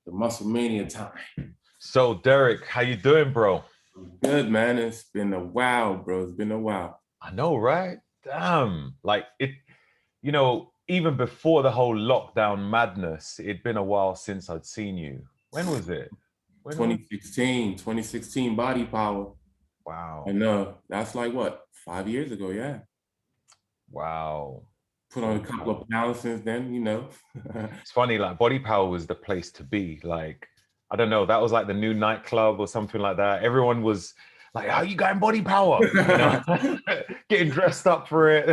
The muscle mania time. So Derrick, how you doing, bro? Good, man. It's been a while, bro. It's been a while. I know, right? Damn. Like it, even before the whole lockdown madness, it'd been a while since I'd seen you. When was it? When was 2016 body power. Wow. And that's like what, 5 years ago, yeah. Wow. Put on a Body couple power. of pounds since then. It's funny, like body power was the place to be. Like, I don't know, that was like the new nightclub or something like that. Everyone was like, how you got body power? Getting dressed up for it.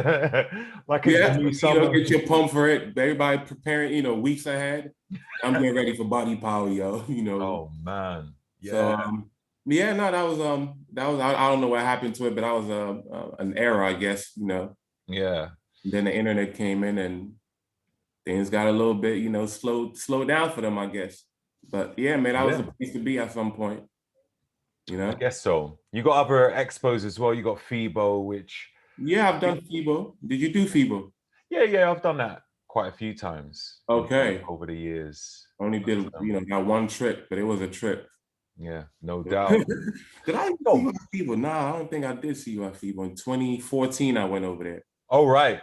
Like it's the Yeah, new summer. get your pump for it. Everybody preparing, weeks ahead. I'm getting ready for body power, yo. Oh man. So Yeah. yeah, no, that was I don't know what happened to it, but that was an error, I guess. Yeah. Then the internet came in and things got a little bit, slow down for them, I guess. But yeah, man, that was the Yeah. place to be at some point, you I know. guess so. You got other expos as well. You got FIBO, which Yeah, I've done FIBO. Did you do FIBO? yeah, I've done that quite a few times, Okay. over the years. Only But, did, that one trip, but it was a trip. yeah, no doubt. Did I even see you Oh, at FIBO? Nah, I don't think I did see you at FIBO. In 2014, I went over there. all right.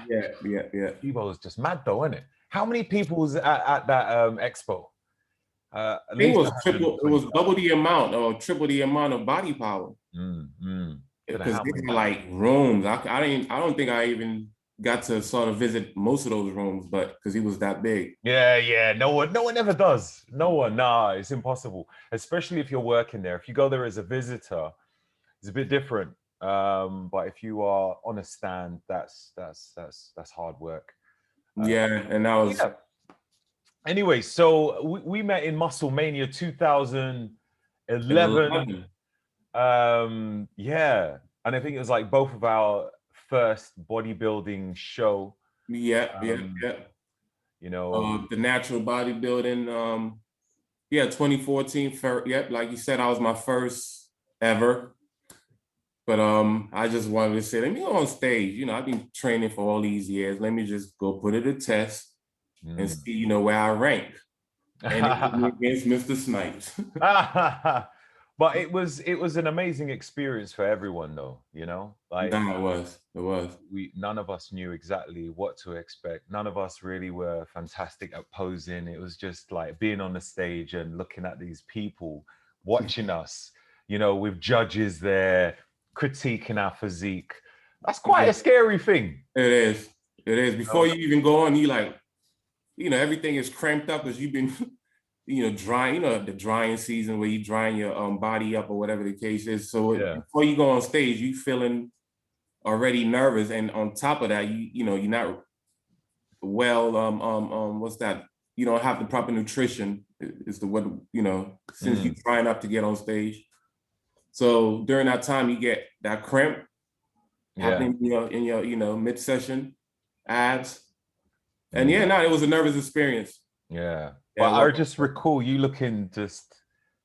Yeah, yeah, yeah. FIBO is just mad though, isn't it? How many people was at that expo? At I think it least was triple, it was 125. double the amount or triple the amount of body power. Don't know Because how they many. had like rooms. I don't think I even got to sort of visit most of those rooms, but because he was that big. Yeah. No one ever does. No one. Nah, it's impossible. Especially if you're working there. If you go there as a visitor, it's a bit different. But if you are on a stand, that's hard work. Uh, Yeah, and that was yeah. Anyway, so we met in Muscle Mania 2011. 11. Yeah, and I think it was like both of our first bodybuilding show. Yeah, yeah, Um, yeah. you know, The natural bodybuilding. Yeah, 2014. Yep, like you said, I was my first ever. But I just wanted to say, let me go on stage. I've been training for all these years. Let me just go put it a test and mm. see, where I rank. And it was me against Mr. Snipes. But it was an amazing experience for everyone, though. Like Nah, it was. It was. we none of us knew exactly what to expect. None of us really were fantastic at posing. It was just like being on the stage and looking at these people watching us, with judges there critiquing our physique. That's quite a scary thing. It is. It is. Before you even go on, you like, everything is cramped up because you've been, drying, the drying season where you drying your body up or whatever the case is. So Yeah. before you go on stage, you feeling already nervous, and on top of that, you're not well. What's that? You don't have the proper nutrition. Is the what since you're Mm, trying up to get on stage. So during that time, you get that cramp yeah. happening, in your mid session abs. And Mm, yeah, no, it was a nervous experience. yeah. Yeah, But well, I just recall you looking just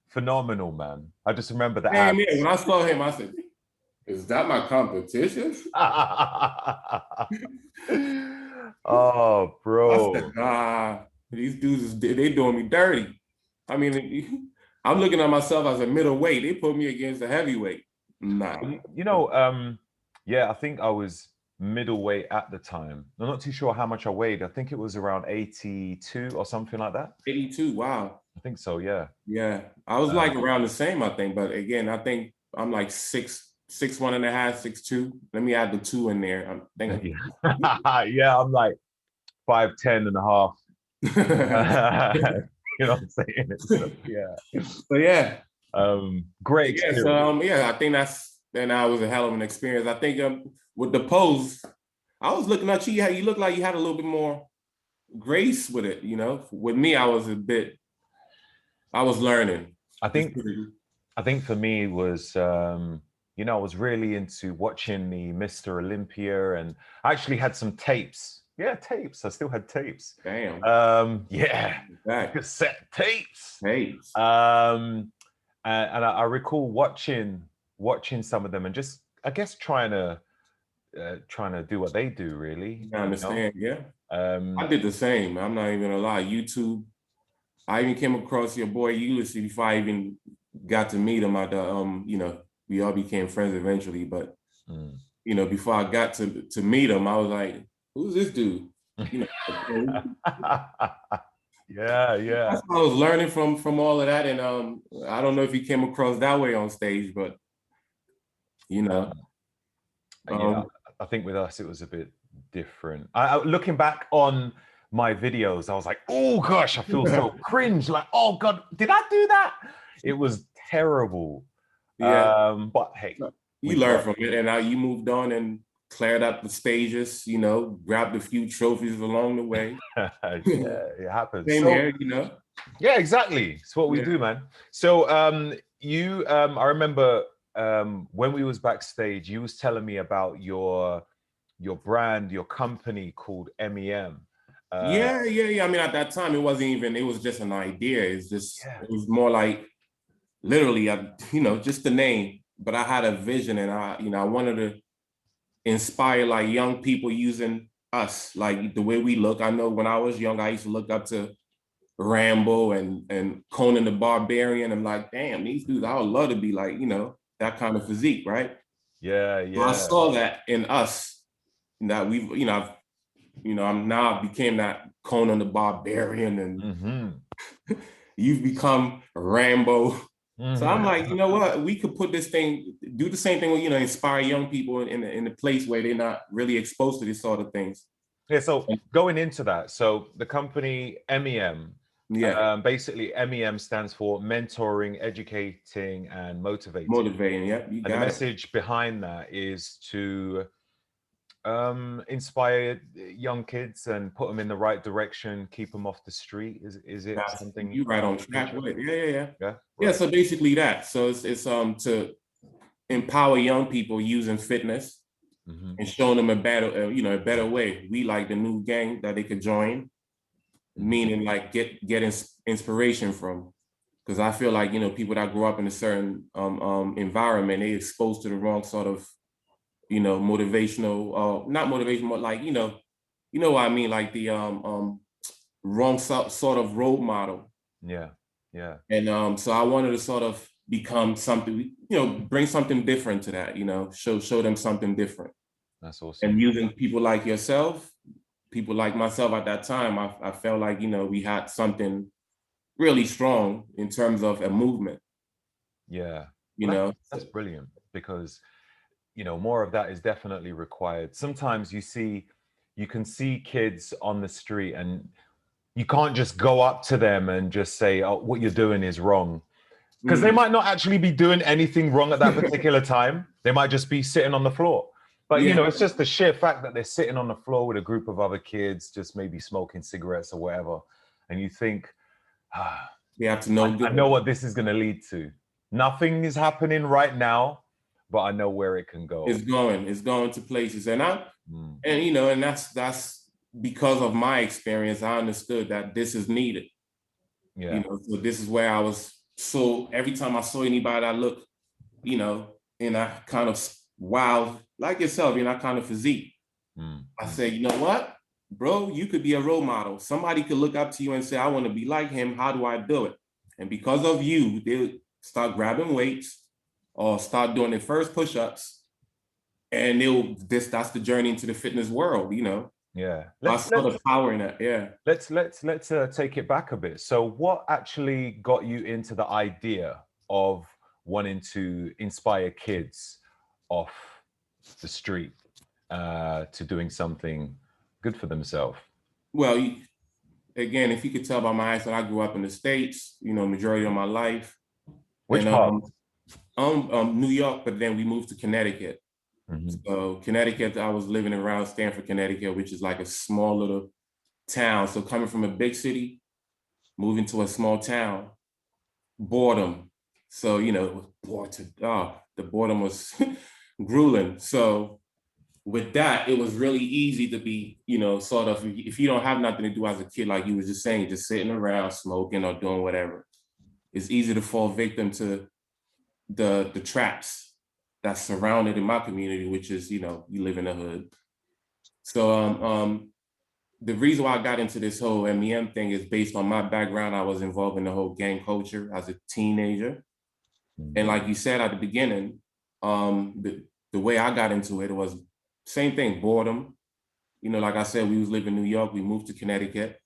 phenomenal, man. I just remember the man, yeah, when abs. I saw him, I said, "Is that my competition?" Oh, I said, bro. "Nah, these dudes they doing me dirty." I mean, I'm looking at myself as a middleweight. They put me against a heavyweight. Nah, Yeah, I think I was middleweight at the time. I'm not too sure how much I weighed. I think it was around 82 or something like that. 82. Wow. I think so, yeah. Yeah, I was Uh, like around the same, I think. But again, I think I'm like 6'1" and a half, 6'2". Let me add the two in there. I'm thinking. yeah. Yeah, I'm like 5'10" and a half. You know what I'm saying? So, yeah. So yeah, Great yeah. So experience. yeah, I think that was a hell of an experience. I think with the pose, I was looking at you. You looked like you had a little bit more grace with it. With me, I was learning. I It's think pretty. I think for me it was I was really into watching the Mr. Olympia, and I actually had some tapes. Yeah, tapes. I still had tapes. Damn. Yeah, Back. cassette tapes. Hey. And I recall watching some of them and just I guess trying to do what they do really, I understand. Yeah. I Um, did the same. I'm not even gonna lie. YouTube. I even came across your boy Ulysses before I even got to meet him at the we all became friends eventually, but before I got to meet him, I was like, who's this dude? Yeah. That's what I was learning from all of that. And I don't know if he came across that way on stage, but you know. I think with us it was a bit different. Looking back on my videos, I was like, oh gosh, I feel so cringe. Like, oh God, did I do that? It was terrible. Yeah. But hey, you learned from it, and now you moved on and cleared up the stages, grabbed a few trophies along the way. Yeah, it happens. Same here, Yeah, exactly. It's what we do, man. So I remember when we was backstage, you was telling me about your brand, your company called MEM. Yeah. I mean, at that time, it was just an idea. It was more like literally, just the name. But I had a vision, and I wanted to inspire like young people using us, like the way we look. I know when I was young, I used to look up to Rambo and Conan the Barbarian. I'm like, damn, these dudes, I would love to be like, that kind of physique, right? Yeah. So I saw that in us, that we've, I'm now became that Conan the Barbarian, and you've become Rambo. So I'm like, you know what? We could do the same thing, inspire young people in a place where they're not really exposed to these sort of things. Yeah. So going into that, so the company MEM, basically MEM stands for mentoring, educating, and motivating. You got the message behind that is to inspire young kids and put them in the right direction, keep them off the street. Is it something you right on track with it? Yeah. Right. So basically that. So it's to empower young people using fitness and showing them a better way. We like the new gang that they could join, meaning like get inspiration from. Because I feel like people that grow up in a certain environment, they exposed to the wrong sort of motivational, not motivational, but like what I mean, like the wrong sort of role model. Yeah. And so I wanted to sort of become something, bring something different to that, show them something different. That's awesome. And using people like yourself, people like myself at that time, I felt like we had something really strong in terms of a movement. Yeah. That's brilliant, because more of that is definitely required. Sometimes you can see kids on the street and you can't just go up to them and just say, oh, what you're doing is wrong, because they might not actually be doing anything wrong at that particular time. They might just be sitting on the floor. But it's just the sheer fact that they're sitting on the floor with a group of other kids, just maybe smoking cigarettes or whatever, and you think, you have to know. I know what this is going to lead to. Nothing is happening right now, but I know where it can go. It's going to places, and and that's because of my experience. I understood that this is needed. Yeah. So this is where I was. So every time I saw anybody that looked, in a kind of wild, like yourself, in that kind of physique, I said, you know what, bro, you could be a role model. Somebody could look up to you and say, I want to be like him. How do I do it? And because of you, they'll start grabbing weights or start doing their first push-ups, and that's the journey into the fitness world, Yeah. Let's sort of power in that. Yeah. Let's take it back a bit. So what actually got you into the idea of wanting to inspire kids off the street to doing something good for themselves? Well, again, if you could tell by my accent, I grew up in the States, majority of my life. Which part? New York, but then we moved to Connecticut. So Connecticut, I was living around Stamford, Connecticut, which is like a small little town. So coming from a big city, moving to a small town, boredom. So, the boredom was grueling. So with that, it was really easy to be, sort of, if you don't have nothing to do as a kid, like you were just saying, just sitting around smoking or doing whatever, it's easy to fall victim to the traps that's surrounded in my community, which is, you live in the hood. So the reason why I got into this whole MEM thing is based on my background. I was involved in the whole gang culture as a teenager. And like you said at the beginning, the way I got into it was same thing, boredom. You know, like I said, we was living in New York, we moved to Connecticut.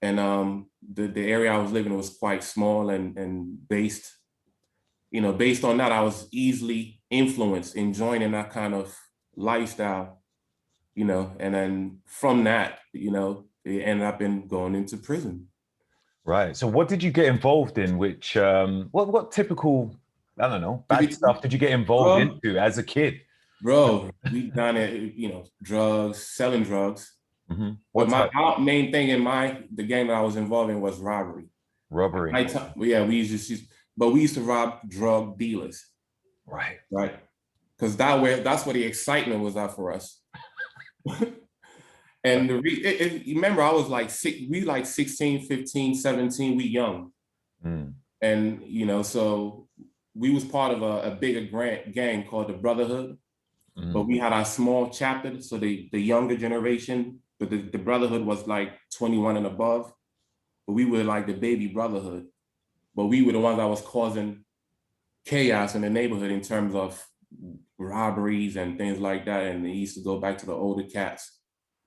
And the area I was living in was quite small and based, you know, based on that, I was easily influenced in joining that kind of lifestyle, you know, and then from that, you know, it ended up in going into prison. Right. So what did you get involved in? Which what typical, I don't know, bad stuff did you get involved into as a kid? Bro, we done it, you know, drugs, selling drugs. Mm-hmm. But our main thing in the gang that I was involved in was robbery. Robbery. Yeah, we used to rob drug dealers. Right. Right. Because that's where the excitement was at for us. And you remember, I was like we like 16, 15, 17, we young. And, you know, so we was part of a bigger gang called the Brotherhood. But we had our small chapter, so the younger generation, but the Brotherhood was like 21 and above. But we were like the baby Brotherhood. But we were the ones that was causing chaos in the neighborhood in terms of robberies and things like that. And they used to go back to the older cats.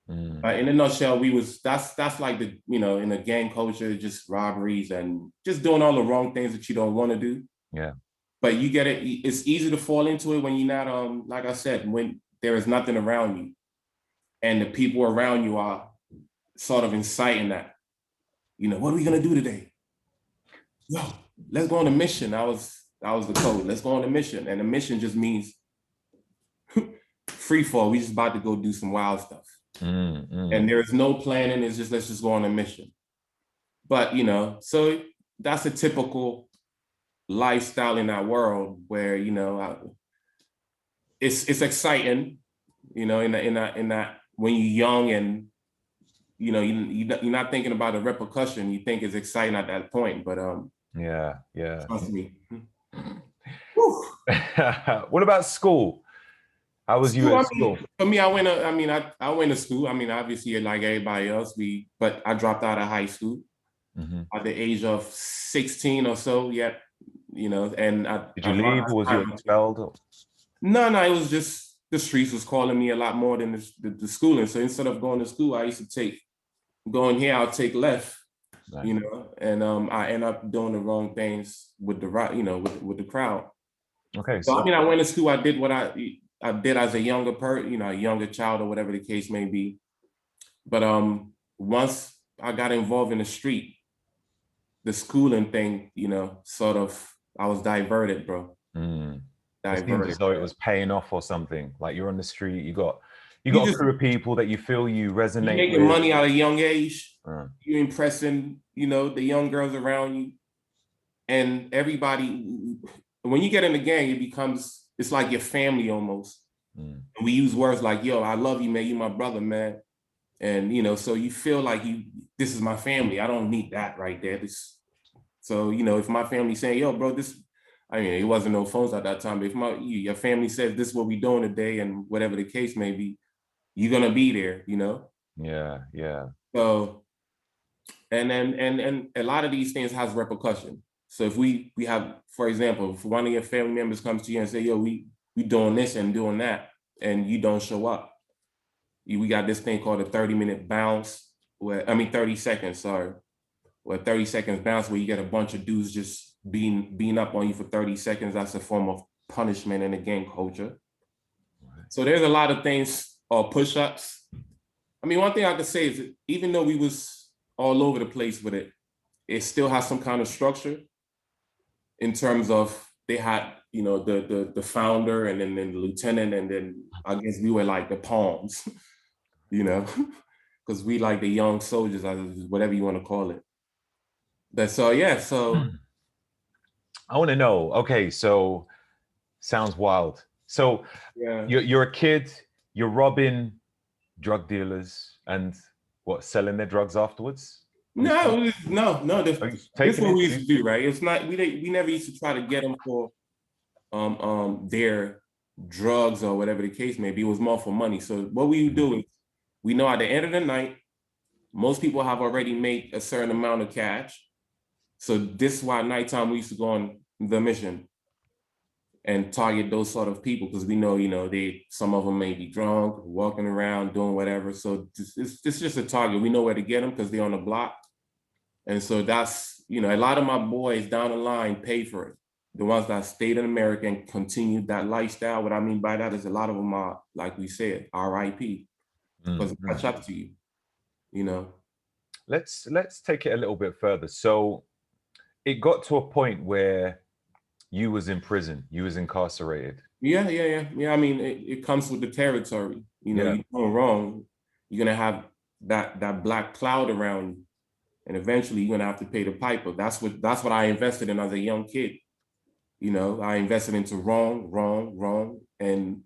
In a nutshell, that's like the, you know, in the gang culture, just robberies and just doing all the wrong things that you don't want to do. Yeah. But you get it. It's easy to fall into it when you're not, like I said, when there is nothing around you, and the people around you are sort of inciting that. You know, what are we gonna do today? Yo, let's go on a mission. That was the code. Let's go on a mission, and the mission just means free fall. We just about to go do some wild stuff, and there is no planning. It's just let's just go on a mission. But you know, so that's a typical lifestyle in that world where, you know, it's exciting, you know, in that when you're young and, you know, you're not thinking about the repercussion. You think it's exciting at that point, but yeah. Trust me. What about school? How was you at school? For me, I went to school. I mean, obviously, like everybody else, but I dropped out of high school at the age of 16 or so. Yet, you know, and did you leave, or was you expelled? No, it was just the streets was calling me a lot more than the schooling. So instead of going to school, I used to going here, I'll take left, nice. You know, and I end up doing the wrong things with with the crowd. Okay. So I mean, I went to school. I did what I did as a younger a younger child or whatever the case may be. But once I got involved in the street, the schooling thing, you know, sort of, I was diverted, bro. It seems as though it was paying off or something. Like you're on the street, you got a crew of people that you feel you resonate with. You're making money at a young age. You're impressing, you know, the young girls around you. And everybody, when you get in the gang, it's like your family almost. And we use words like, yo, I love you, man. You my brother, man. And, you know, so you feel like this is my family. I don't need that right there. So, you know, if my family saying, yo, bro, I mean, it wasn't no phones at that time, but if your family says this is what we're doing today and whatever the case may be, you're gonna be there, you know? Yeah. So, and a lot of these things has repercussion. So if we have, for example, if one of your family members comes to you and say, yo, we doing this and doing that, and you don't show up, we got this thing called a 30-minute bounce, 30 seconds, sorry. Or 30 seconds bounce where you get a bunch of dudes just being up on you for 30 seconds. That's a form of punishment in the gang culture. Right. So there's a lot of things, or push-ups. I mean, one thing I could say is that even though we was all over the place with it, it still has some kind of structure in terms of they had, you know, the founder and then the lieutenant, and then I guess we were like the pawns, you know, because we like the young soldiers, whatever you want to call it. But so, yeah, so. I want to know, okay, so sounds wild. So you're a kid, you're robbing drug dealers and selling their drugs afterwards? No. This is what we used to do, right? It's not, we never used to try to get them for their drugs or whatever the case may be. It was more for money. So what we would do is, we know at the end of the night, Most people have already made a certain amount of cash. So this is why at nighttime we used to go on the mission and target those sort of people, because we know, some of them may be drunk, walking around, doing whatever. So it's just a target. We know where to get them because they're on the block. And so that's, a lot of my boys down the line pay for it. The ones that stayed in America and continued that lifestyle. What I mean by that is a lot of them are, like we said, RIP. Because I catch up to you. Let's take it a little bit further. So it got to a point where you was in prison, you was incarcerated. Yeah. I mean, it comes with the territory. Yeah. You're doing wrong, you're gonna have that black cloud around you, and eventually you're gonna have to pay the piper. That's what I invested in as a young kid. I invested into wrong, and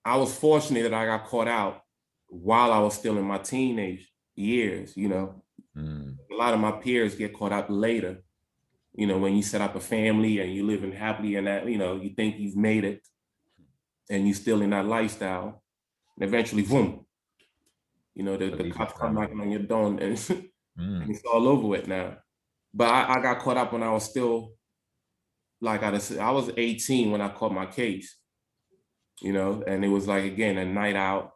I was fortunate that I got caught out while I was still in my teenage years. A lot of my peers get caught out later. When you set up a family and you living happily and that, you think you've made it and you're still in that lifestyle. And eventually, boom, the cops come knocking on your door and, and it's all over with now. But I got caught up when I was still, like I was 18 when I caught my case, and it was like, again, a night out,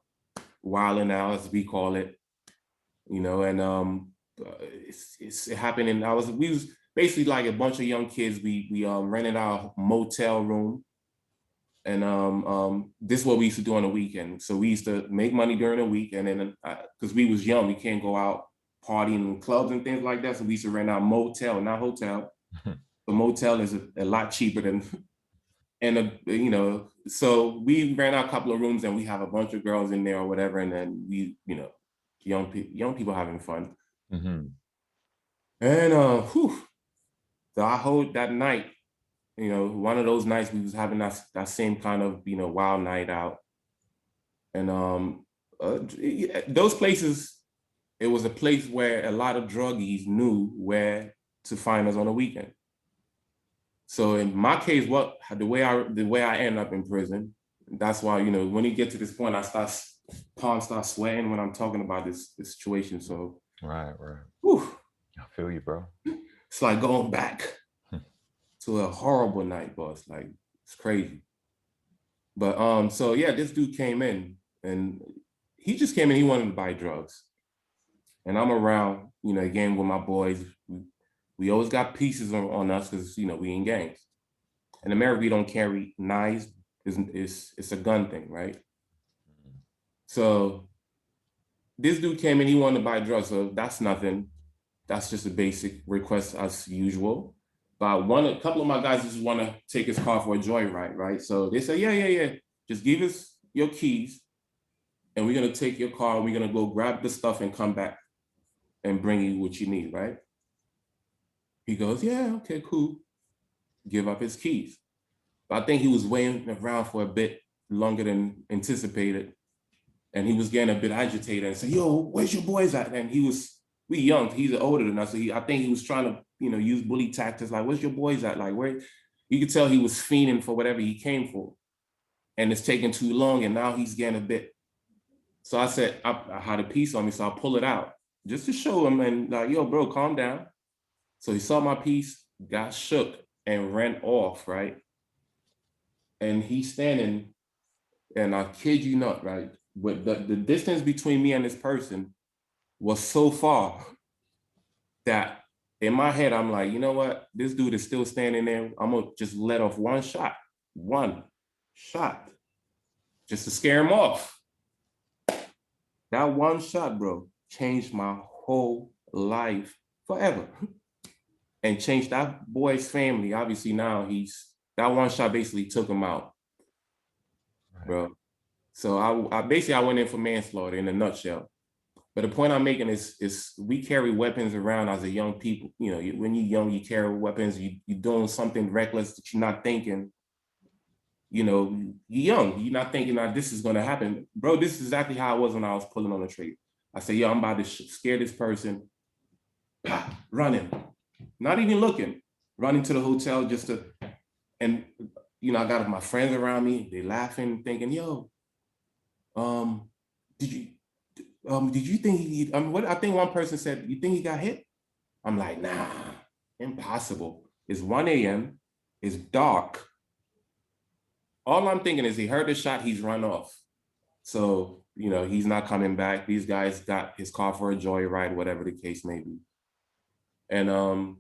wilding out, as we call it, and it happened. And we was basically like a bunch of young kids. We rented our motel room, and this is what we used to do on the weekend. So we used to make money during the week, and then because we was young, we can't go out partying in clubs and things like that. So we used to rent our motel, not hotel. The motel is a lot cheaper than, and so we ran out a couple of rooms and we have a bunch of girls in there or whatever, and then we, young people having fun. Mm-hmm. And so I hold that night, one of those nights we was having that same kind of, wild night out. And those places, it was a place where a lot of druggies knew where to find us on the weekend. So in my case, the way I end up in prison, that's why, when you get to this point, palms start sweating when I'm talking about this situation. So right. Whew, I feel you, bro. it's like going back to a horrible night, boss. Like, it's crazy. But so yeah, this dude came in and he just came in, he wanted to buy drugs. And I'm around, again, with my boys. We always got pieces on us because, we in gangs. In America, we don't carry knives. It's a gun thing, right? So this dude came in, he wanted to buy drugs. So that's nothing. That's just a basic request as usual. But a couple of my guys just want to take his car for a joyride, right? So they say, yeah. Just give us your keys and we're going to take your car and we're going to go grab the stuff and come back and bring you what you need, right? He goes, yeah, okay, cool. Give up his keys. But I think he was waiting around for a bit longer than anticipated. And he was getting a bit agitated and said, yo, where's your boys at? And we young, he's older than us. So I think he was trying to, use bully tactics. Like, where's your boys at? Like, where? You could tell he was fiending for whatever he came for. And it's taking too long. And now he's getting a bit. So I said, I had a piece on me. So I pull it out just to show him and like, yo, bro, calm down. So he saw my piece, got shook and ran off, right? And he's standing, and I kid you not, right? But the distance between me and this person was so far that in my head, I'm like, you know what? This dude is still standing there. I'm gonna just let off one shot, just to scare him off. That one shot, bro, changed my whole life forever. And changed that boy's family. Obviously now that one shot basically took him out, right, bro. So I basically went in for manslaughter in a nutshell. But the point I'm making is we carry weapons around as a young people. When you're young, you carry weapons, you're doing something reckless that you're not thinking, you're young, you're not thinking that this is gonna happen. Bro, this is exactly how I was when I was pulling on the trigger. I said, yo, I'm about to scare this person, running, not even looking, running to the hotel and I got my friends around me, they laughing, thinking, yo, did you think he, what I think one person said, you think he got hit? I'm like, nah, impossible. It's 1 a.m. It's dark. All I'm thinking is he heard the shot, he's run off. So, he's not coming back. These guys got his car for a joyride, whatever the case may be. And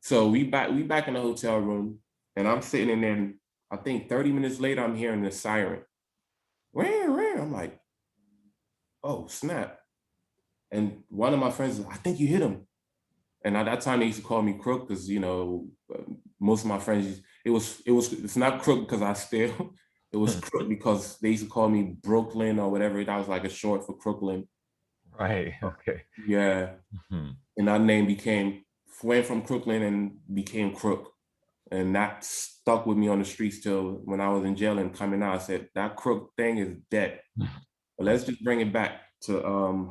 so we back in the hotel room, and I'm sitting in there, I think 30 minutes later, I'm hearing the siren. I'm like, oh, snap. And one of my friends, I think you hit him. And at that time, they used to call me Crook because, most of my friends, it's not Crook because I steal. It was Crook because they used to call me Brooklyn or whatever. That was like a short for Crooklyn. Right. Okay. Yeah. Mhm. And that name went from Crooklyn and became Crook. And that stuck with me on the streets till when I was in jail and coming out. I said, that Crook thing is dead. But let's just bring it back to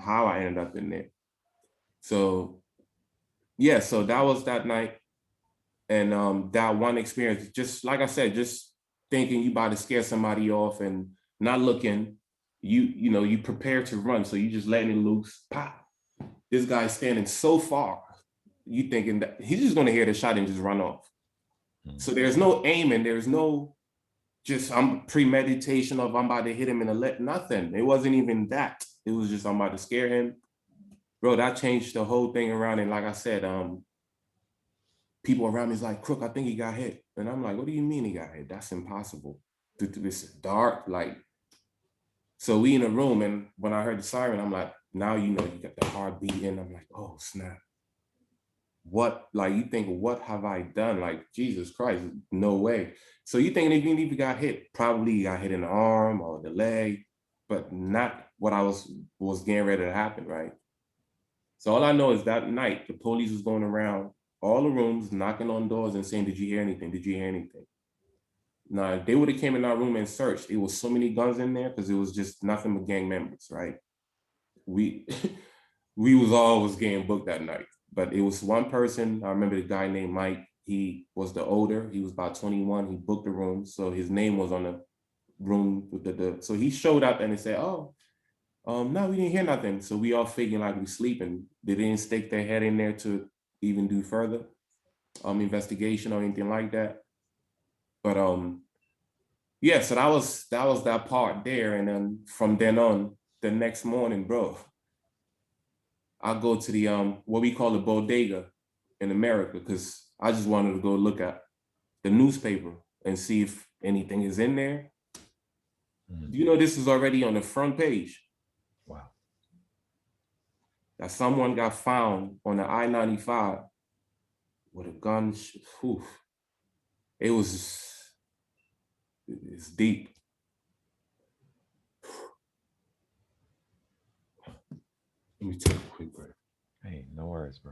how I ended up in there. So, yeah, so that was that night. And that one experience, just like I said, just thinking you about to scare somebody off and not looking, you prepare to run. So you just letting it loose. Pop. This guy's standing so far. You thinking that he's just gonna hear the shot and just run off. So there's no aiming, there's no I'm premeditation of I'm about to hit him in the leg, nothing. It wasn't even that. It was just I'm about to scare him. Bro, that changed the whole thing around. And like I said, people around me is like, Crook, I think he got hit. And I'm like, what do you mean he got hit? That's impossible. It's dark, like. So we in a room, and when I heard the siren, I'm like, now you got the heart beating. I'm like, oh, snap. What, like, you think, what have I done? Like, Jesus Christ, no way. So you think if you even got hit, probably got hit in the arm or the leg, but not what I was getting ready to happen, right? So all I know is that night, the police was going around all the rooms, knocking on doors and saying, did you hear anything? Did you hear anything? Now, if they would have came in our room and searched, it was so many guns in there because it was just nothing but gang members, right? We we was getting booked that night. But it was one person, I remember the guy named Mike. He was the older, he was about 21. He booked the room. So his name was on the room with so he showed up and he said, oh, no, we didn't hear nothing. So we all figuring like we sleeping. They didn't stick their head in there to even do further investigation or anything like that. But yeah, so that was that part there. And then from then on, the next morning, bro, I go to the what we call the bodega in America, because I just wanted to go look at the newspaper and see if anything is in there. This is already on the front page. Wow. That someone got found on the I-95 with a gun. It's deep. Let me take a quick break. Hey, no worries, bro.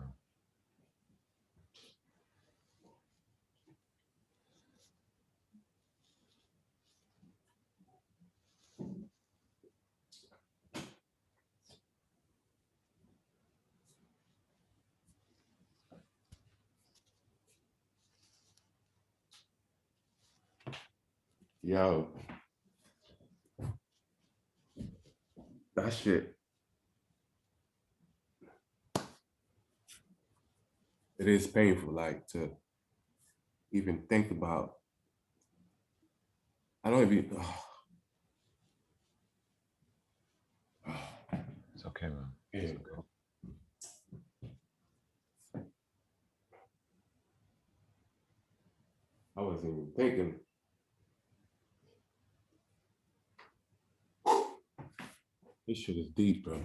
Yo, that shit. It is painful, like, to even think about. I don't even. It's okay, man. Yeah. It's okay. I wasn't even thinking. This shit is deep, bro.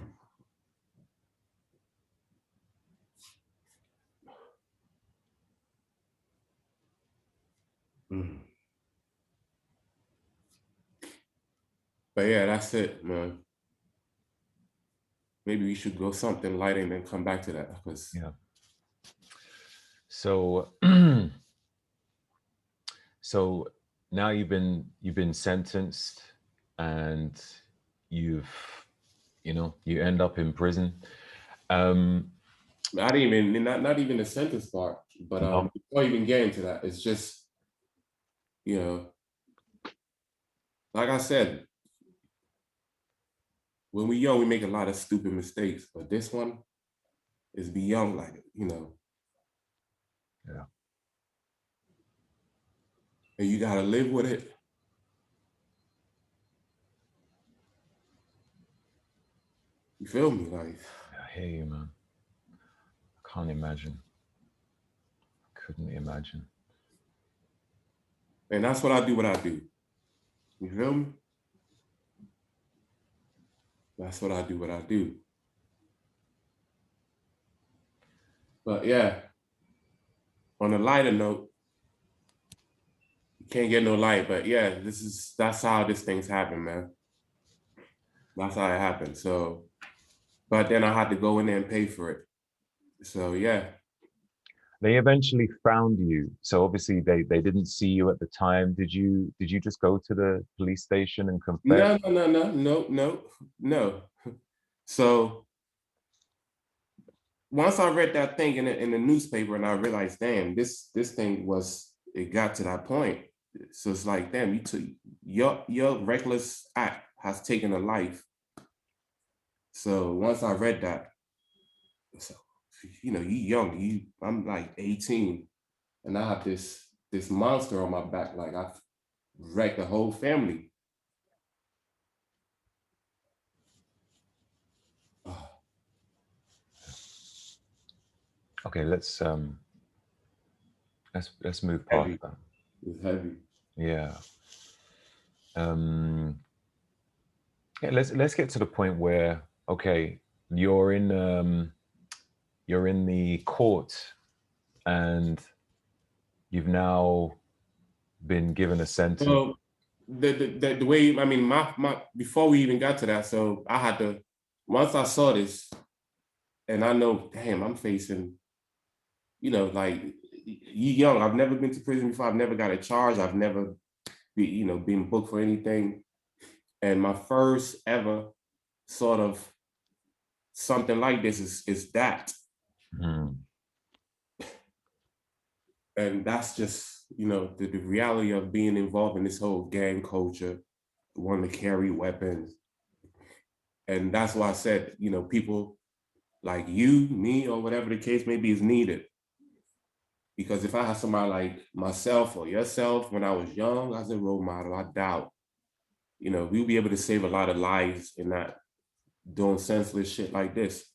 But yeah, that's it, man. Maybe we should go something light and then come back to that, because Yeah. So, so now you've been sentenced, and you end up in prison. I didn't even not even the sentence part, but before even getting to that, it's just, like I said, when we're young, we make a lot of stupid mistakes, but this one is beyond, like, Yeah. and you gotta live with it. You feel me? Like, I hear you, man. I can't imagine. Couldn't imagine. and that's what I do. What I do. You feel me? That's what I do. What I do. But yeah, on a lighter note, you can't get no light. But yeah, that's how this thing's happened, man. That's how it happened. So, but then I had to go in there and pay for it. So yeah. They eventually found you. So obviously they didn't see you at the time. Did you just go to the police station and confess? No. So once I read that thing in the newspaper, and I realized, damn, this thing it got to that point. So it's like, damn, you took your reckless act has taken a life. So once I read that, so you young, I'm like 18, and I have this monster on my back, like I've wrecked the whole family. Okay, let's move past Heavy. that. It's heavy. Yeah. Yeah, let's get to the point where, okay, you're in the court and you've now been given a sentence. So the way, I mean, my before we even got to that, so I had to, once I saw this, and I know, damn, I'm facing, like, you young. I've never been to prison before. I've never got a charge. I've never been booked for anything. And my first ever sort of something like this is that. Mm. And that's just, the reality of being involved in this whole gang culture, wanting to carry weapons. And that's why I said, people like you, me, or whatever the case may be is needed. Because if I had somebody like myself or yourself when I was young as a role model, I doubt, we'll be able to save a lot of lives in not doing senseless shit like this.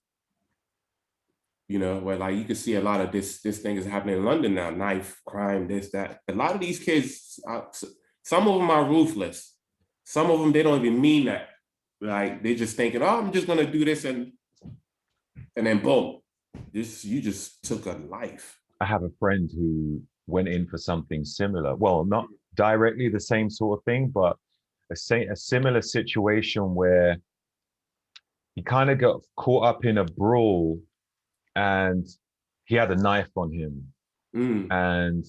Where like you can see a lot of this thing is happening in London now, knife crime, this, that. A lot of these kids, some of them are ruthless. Some of them, they don't even mean that. Like they just thinking, oh, I'm just gonna do this and then boom, you just took a life. I have a friend who went in for something similar. Well, not directly the same sort of thing, but a similar situation where he kind of got caught up in a brawl and he had a knife on him. And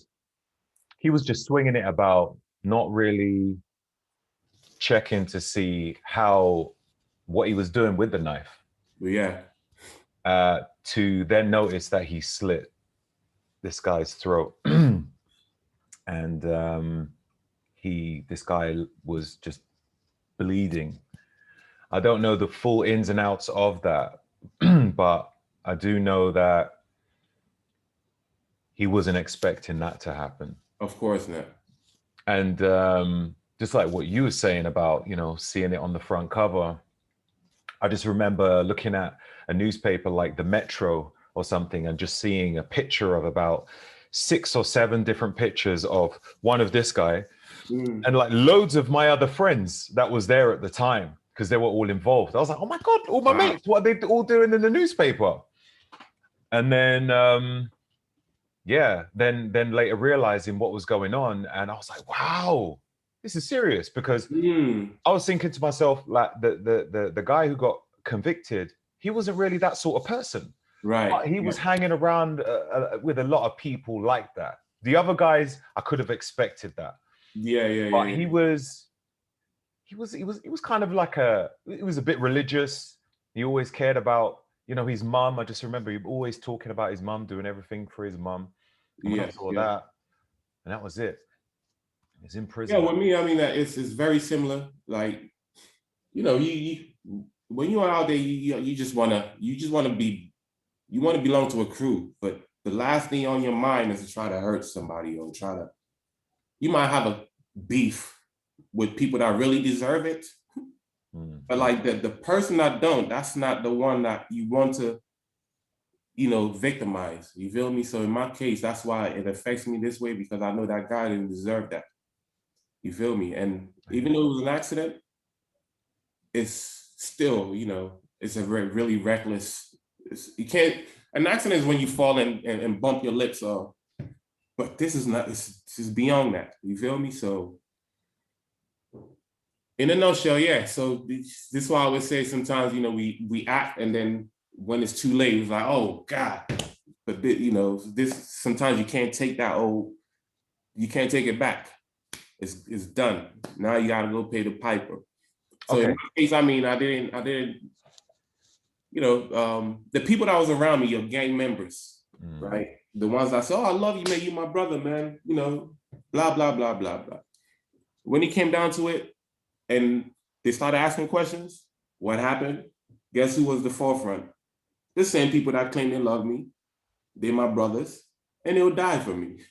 he was just swinging it about, not really checking to see what he was doing with the knife. Yeah. To then notice that he slit this guy's throat. And this guy was just bleeding. I don't know the full ins and outs of that, but I do know that he wasn't expecting that to happen. Of course not. And just like what you were saying about, seeing it on the front cover, I just remember looking at a newspaper like the Metro or something and just seeing a picture of about 6 or 7 different pictures of one of this guy and like loads of my other friends that was there at the time because they were all involved. I was like, oh my God, all my mates, what are they all doing in the newspaper? And then, then later realizing what was going on. And I was like, wow, this is serious, because I was thinking to myself, like the guy who got convicted, he wasn't really that sort of person. Right. But he was hanging around with a lot of people like that. The other guys, I could have expected that. But he was kind of like he was a bit religious. He always cared about, his mum. I just remember him always talking about his mum, doing everything for his mum. And when I saw that, and that was it. He's in prison. Yeah, with me, I mean, it's very similar. Like, when you're out there, you just wanna you wanna belong to a crew, but the last thing on your mind is to try to hurt somebody or try to. You might have a beef with people that really deserve it, but like the person that don't, that's not the one that you want to, victimize. You feel me? So in my case, that's why it affects me this way because I know that guy didn't deserve that. You feel me? And even though it was an accident, it's still, it's a really reckless. You can't. An accident is when you fall and bump your lips off. But this is not. This is beyond that. You feel me? So, in a nutshell, yeah. So this is why I would say sometimes, we act and then when it's too late, it's like, oh God. But this sometimes you can't take that old. You can't take it back. It's done. Now you got to go pay the piper. So in my case, I mean, I didn't, the people that was around me, your gang members, right? The ones that said, oh, I love you, man. You my brother, man. Blah, blah, blah, blah, blah. When it came down to it and they started asking questions, what happened? Guess who was the forefront? The same people that claim they love me. They're my brothers and they'll die for me.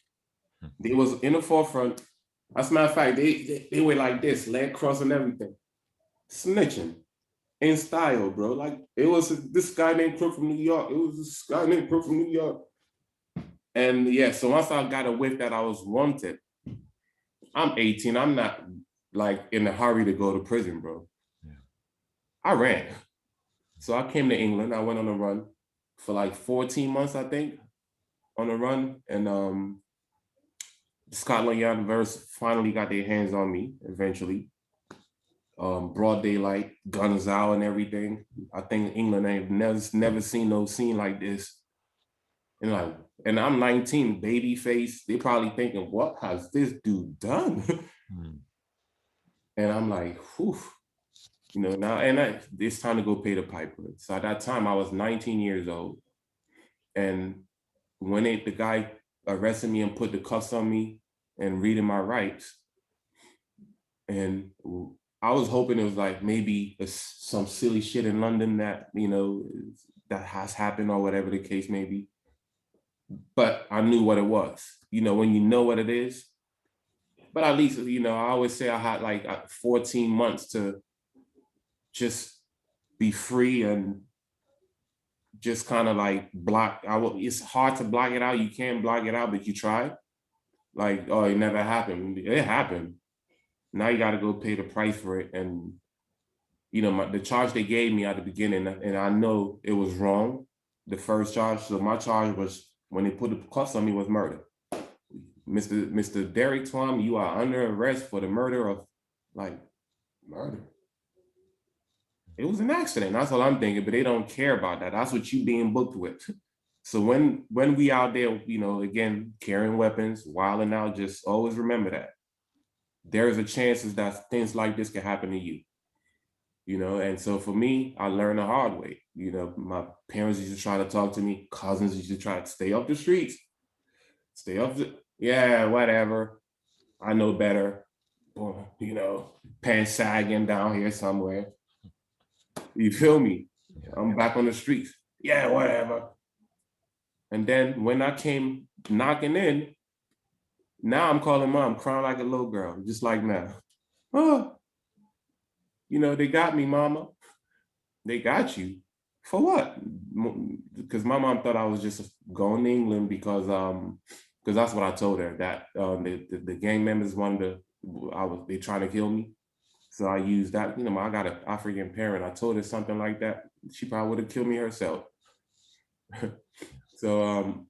They was in the forefront. As a matter of fact, they were like this, leg cross and everything. Snitching in style, bro. Like it was this guy named Crook from New York. It was this guy named Crook from New York. And yeah, so once I got a whiff that I was wanted, I'm 18. I'm not like in a hurry to go to prison, bro. Yeah. I ran. So I came to England. I went on a run for like 14 months, I think, on a run. And Scotland Yard finally got their hands on me eventually. Broad daylight, guns out and everything. I think England ain't never seen no scene like this. And I'm 19, baby face. They probably thinking, what has this dude done? And I'm like, whew. Now, it's time to go pay the piper. So at that time, I was 19 years old. And when the guy arrested me and put the cuffs on me and reading my rights, and I was hoping it was like maybe some silly shit in London that, that has happened or whatever the case may be. But I knew what it was, when you know what it is. But at least, I always say I had like 14 months to just be free and just kind of like block. It's hard to block it out. You can't block it out, but you try. Like, oh, it never happened. It happened. Now you got to go pay the price for it. And, the charge they gave me at the beginning, and I know it was wrong, the first charge. So my charge was, when they put the cuffs on me, was murder. Mr. Derrick Twum, you are under arrest for the murder of, murder. It was an accident. That's all I'm thinking, but they don't care about that. That's what you being booked with. So when we out there, again, carrying weapons, wilding out, just always remember that. There is a chance that things like this can happen to you. And so for me, I learned the hard way. My parents used to try to talk to me, cousins used to try to stay off the streets, yeah, whatever. I know better. Pants sagging down here somewhere. You feel me? I'm back on the streets. Yeah, whatever. And then when I came knocking in, now I'm calling mom, crying like a little girl, just like now. Oh, they got me, mama. They got you. For what? Because my mom thought I was just going to England because that's what I told her, that the gang members they trying to kill me. So I used that, I got an African parent. I told her something like that, she probably would have killed me herself. So,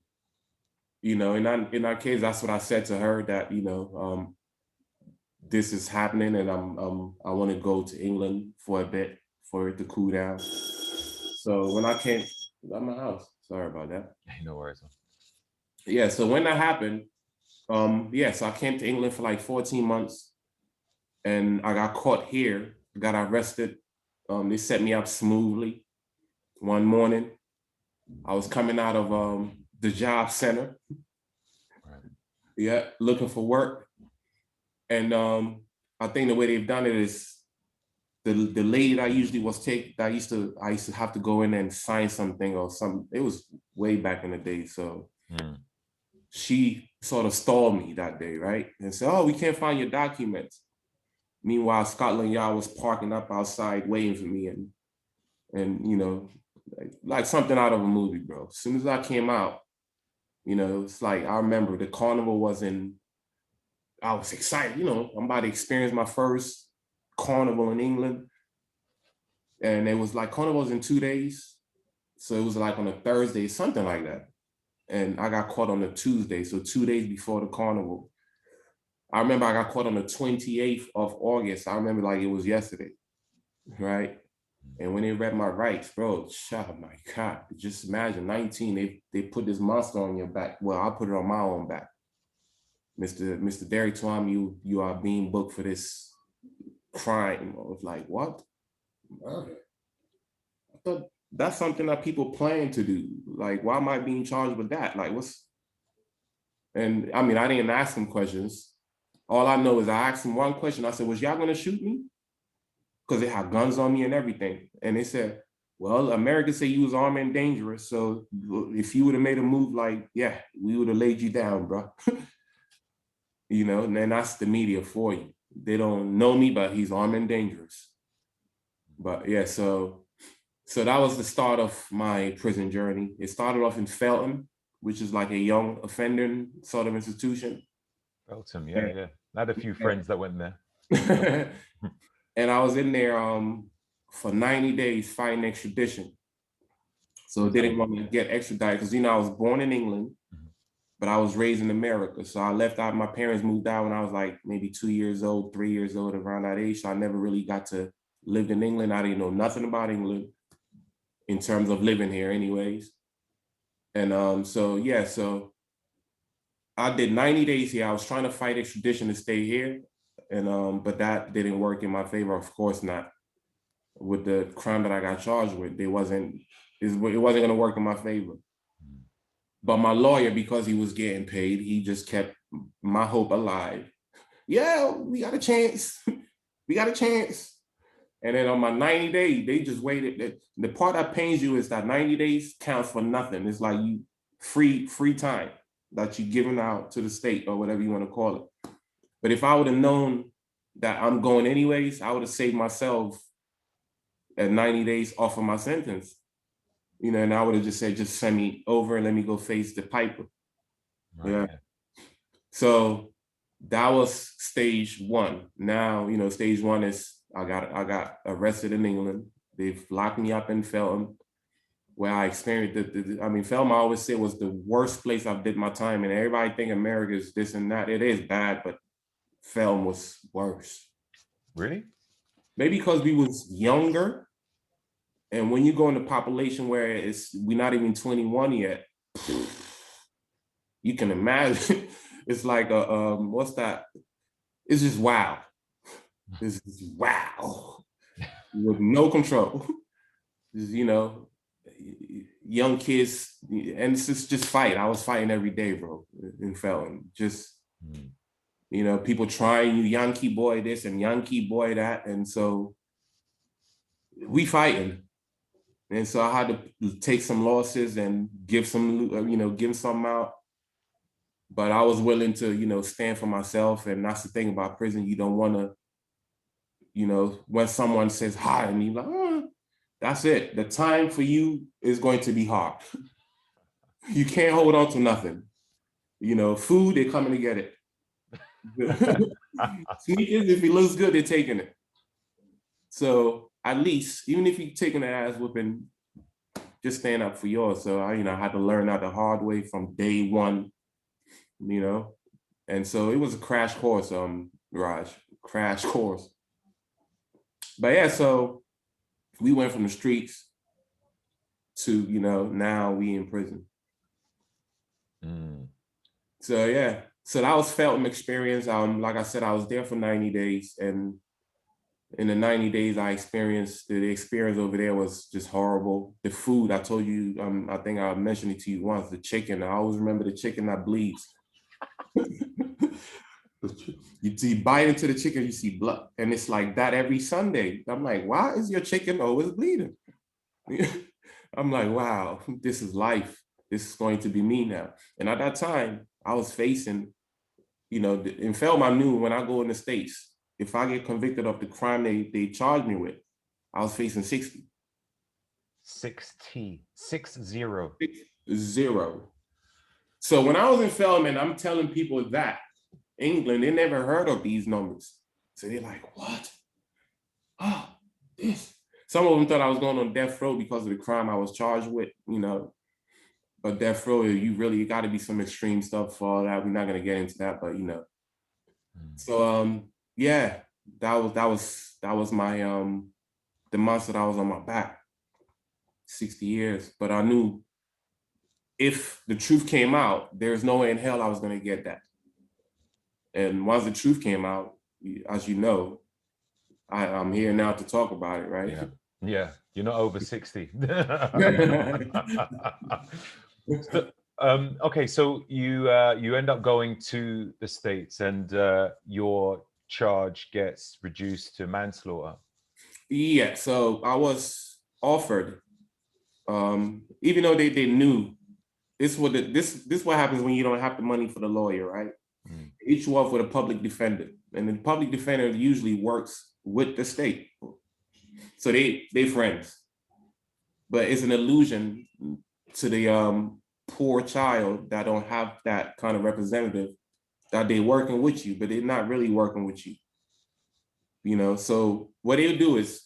in that case, that's what I said to her, that, this is happening and I want to go to England for a bit for it to cool down. So when I came, at my house, sorry about that. No worries. Yeah, so when that happened, so I came to England for like 14 months and I got caught here, got arrested. They set me up smoothly. One morning, I was coming out of the job center. Right. Yeah, looking for work. And I think the way they've done it is the lady that usually was I used to have to go in and sign something or something. It was way back in the day. So she sort of stalled me that day, right? And said, "Oh, we can't find your documents." Meanwhile, Scotland Yard was parking up outside waiting for me, and you know, like something out of a movie, bro. As soon as I came out, you know, it's like I remember the carnival was in. I was excited, you know, I'm about to experience my first carnival in England. And it was like carnival's in 2 days. So it was like on a Thursday, something like that. And I got caught on a Tuesday. So 2 days before the carnival. I remember I got caught on the 28th of August. I remember like it was yesterday, right? And when they read my rights, bro, oh my God, just imagine 19, they put this monster on your back. Well, I put it on my own back. Mr. Derrick Twum, you are being booked for this crime. I was like, what? Murder? I thought that's something that people plan to do. Like, why am I being charged with that? Like, what's? And I mean, I didn't ask them questions. All I know is I asked them one question. I said, "Was y'all gonna shoot me?" Because they had guns on me and everything. And they said, "Well, America said you was armed and dangerous. So if you would have made a move, like, yeah, we would have laid you down, bro." You know, and then that's the media for you. They don't know me, but he's armed and dangerous. But yeah, so that was the start of my prison journey. It started off in Felton, which is like a young offender sort of institution. Felton, yeah. I had a few friends that went there. And I was in there for 90 days fighting extradition. So they didn't want me to get extradited because, you know, I was born in England, but I was raised in America. So I left out, my parents moved out when I was like maybe 2 years old, 3 years old, around that age. So I never really got to live in England. I didn't know nothing about England in terms of living here anyways. And so I did 90 days here. I was trying to fight extradition to stay here. And but that didn't work in my favor, of course not. With the crime that I got charged with, it wasn't gonna work in my favor. But my lawyer, because he was getting paid, he just kept my hope alive. Yeah, we got a chance. We got a chance. And then on my 90 days, they just waited. The part that pains you is that 90 days counts for nothing. It's like you free time that you're giving out to the state or whatever you want to call it. But if I would have known that I'm going anyways, I would have saved myself at 90 days off of my sentence. You know, and I would have just said, just send me over and let me go face the piper. Right. Yeah. So that was stage one. Now, you know, stage one is I got arrested in England. They've locked me up in Felton, where I experienced Felton, I always say, was the worst place I've did my time. And everybody think America is this and that. It is bad, but Felton was worse. Really? Maybe because we was younger. And when you go in a population where we're not even 21 yet, you can imagine. It's like what's that? It's just wow. It's just wow. With no control. You know, young kids, and it's just fight. I was fighting every day, bro, in Felton. Just, you know, people trying you, Yankee boy this and Yankee boy that. And so we fighting. And so I had to take some losses and give some out. But I was willing to, you know, stand for myself. And that's the thing about prison. You don't want to, you know, when someone says hi and you're like, oh, that's it. The time for you is going to be hard. You can't hold on to nothing. You know, food, they're coming to get it. Sneakers, if it looks good, they're taking it. So at least, even if you're taking an ass whooping, just stand up for yours. So I had to learn that the hard way from day one, you know. And so it was a crash course, Raj, crash course. But yeah, so we went from the streets to, you know, now we in prison. So yeah, so that was Felton experience. Like I said, I was there for 90 days, and in the 90 days I experienced, the experience over there was just horrible. The food, I told you, I think I mentioned it to you once, the chicken. I always remember the chicken that bleeds. You see, bite into the chicken, you see blood. And it's like that every Sunday. I'm like, why is your chicken always bleeding? I'm like, wow, this is life. This is going to be me now. And at that time, I was facing, in Felm, I knew when I go in the States, if I get convicted of the crime they charged me with, I was facing 60. 60, 60. 0. So when I was in Felm, and I'm telling people that, England, they never heard of these numbers. So they're like, what? Oh, this. Some of them thought I was going on death row because of the crime I was charged with, But death row, you got to be some extreme stuff for all that. We're not going to get into that, but So yeah, that was my the months that I was on my back, 60 years. But I knew if the truth came out, there's no way in hell I was going to get that. And once the truth came out, as you know, I'm here now to talk about it, right? Yeah. You're not over 60. So, okay, so you end up going to the States, and your charge gets reduced to manslaughter. Yeah, so I was offered, even though they knew this what happens when you don't have the money for the lawyer, right? Each one for the public defender, and the public defender usually works with the state, so they friends. But it's an illusion to the poor child that don't have that kind of representative, that they're working with you, but they're not really working with you. So what they'll do is,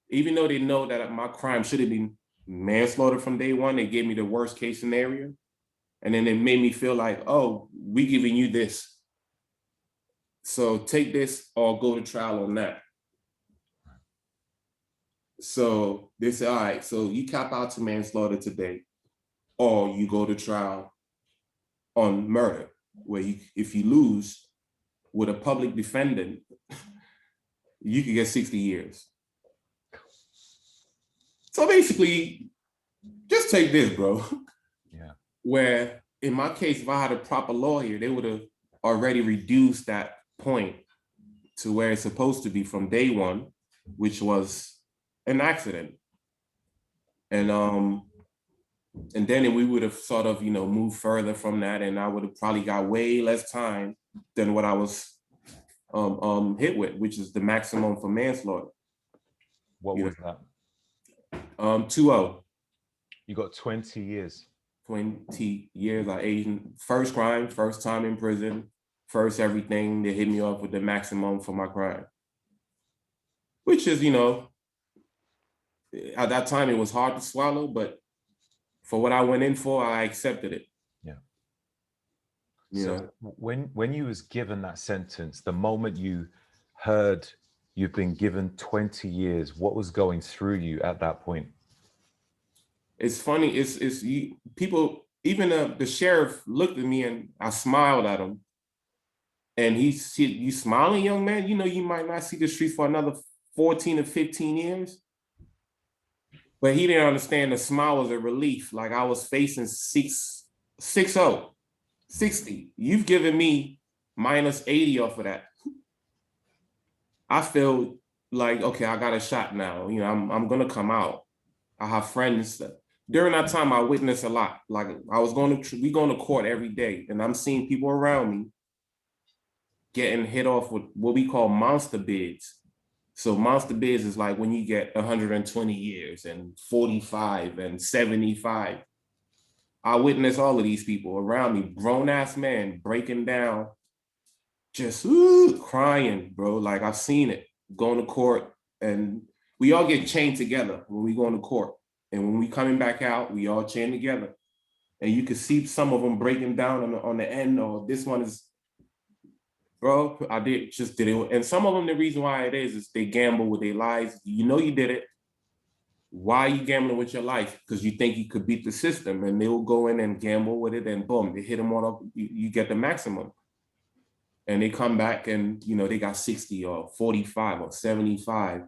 even though they know that my crime should have been manslaughter from day one, they gave me the worst case scenario. And then it made me feel like, oh, we giving you this. So take this or go to trial on that. So they say, all right, so you cap out to manslaughter today, or you go to trial on murder, where if you lose with a public defendant, you could get 60 years. So basically, just take this, bro. Yeah. Where in my case, if I had a proper lawyer, they would have already reduced that point to where it's supposed to be from day one, which was an accident. And then we would have sort of, moved further from that, and I would have probably got way less time than what I was hit with, which is the maximum for manslaughter. What was that? 2-0. You got 20 years. 20 years. I Asian. First crime, first time in prison, first everything. They hit me off with the maximum for my crime, which is, at that time it was hard to swallow, but for what I went in for, I accepted it. Yeah. So when you was given that sentence, the moment you heard you've been given 20 years, what was going through you at that point? It's funny. People, even the sheriff looked at me and I smiled at him. And he said, "You smiling, young man? You might not see the streets for another 14 or 15 years." But he didn't understand the smile was a relief. Like I was facing 60. You've given me minus 80 off of that. I feel like, okay, I got a shot now. I'm gonna come out. I have friends. During that time, I witnessed a lot. Like we going to court every day, and I'm seeing people around me getting hit off with what we call monster bids. So monster bids is like when you get 120 years and 45 and 75. I witnessed all of these people around me, grown ass men breaking down, just crying, bro. Like I've seen it, going to court, and we all get chained together when we go to court. And when we coming back out, we all chained together. And you could see some of them breaking down on the end, or this one is, bro, I did it. And some of them, the reason why it is they gamble with their lives. You did it. Why are you gambling with your life? Because you think you could beat the system, and they will go in and gamble with it, and boom, they hit them all up. You get the maximum. And they come back and, they got 60 or 45 or 75.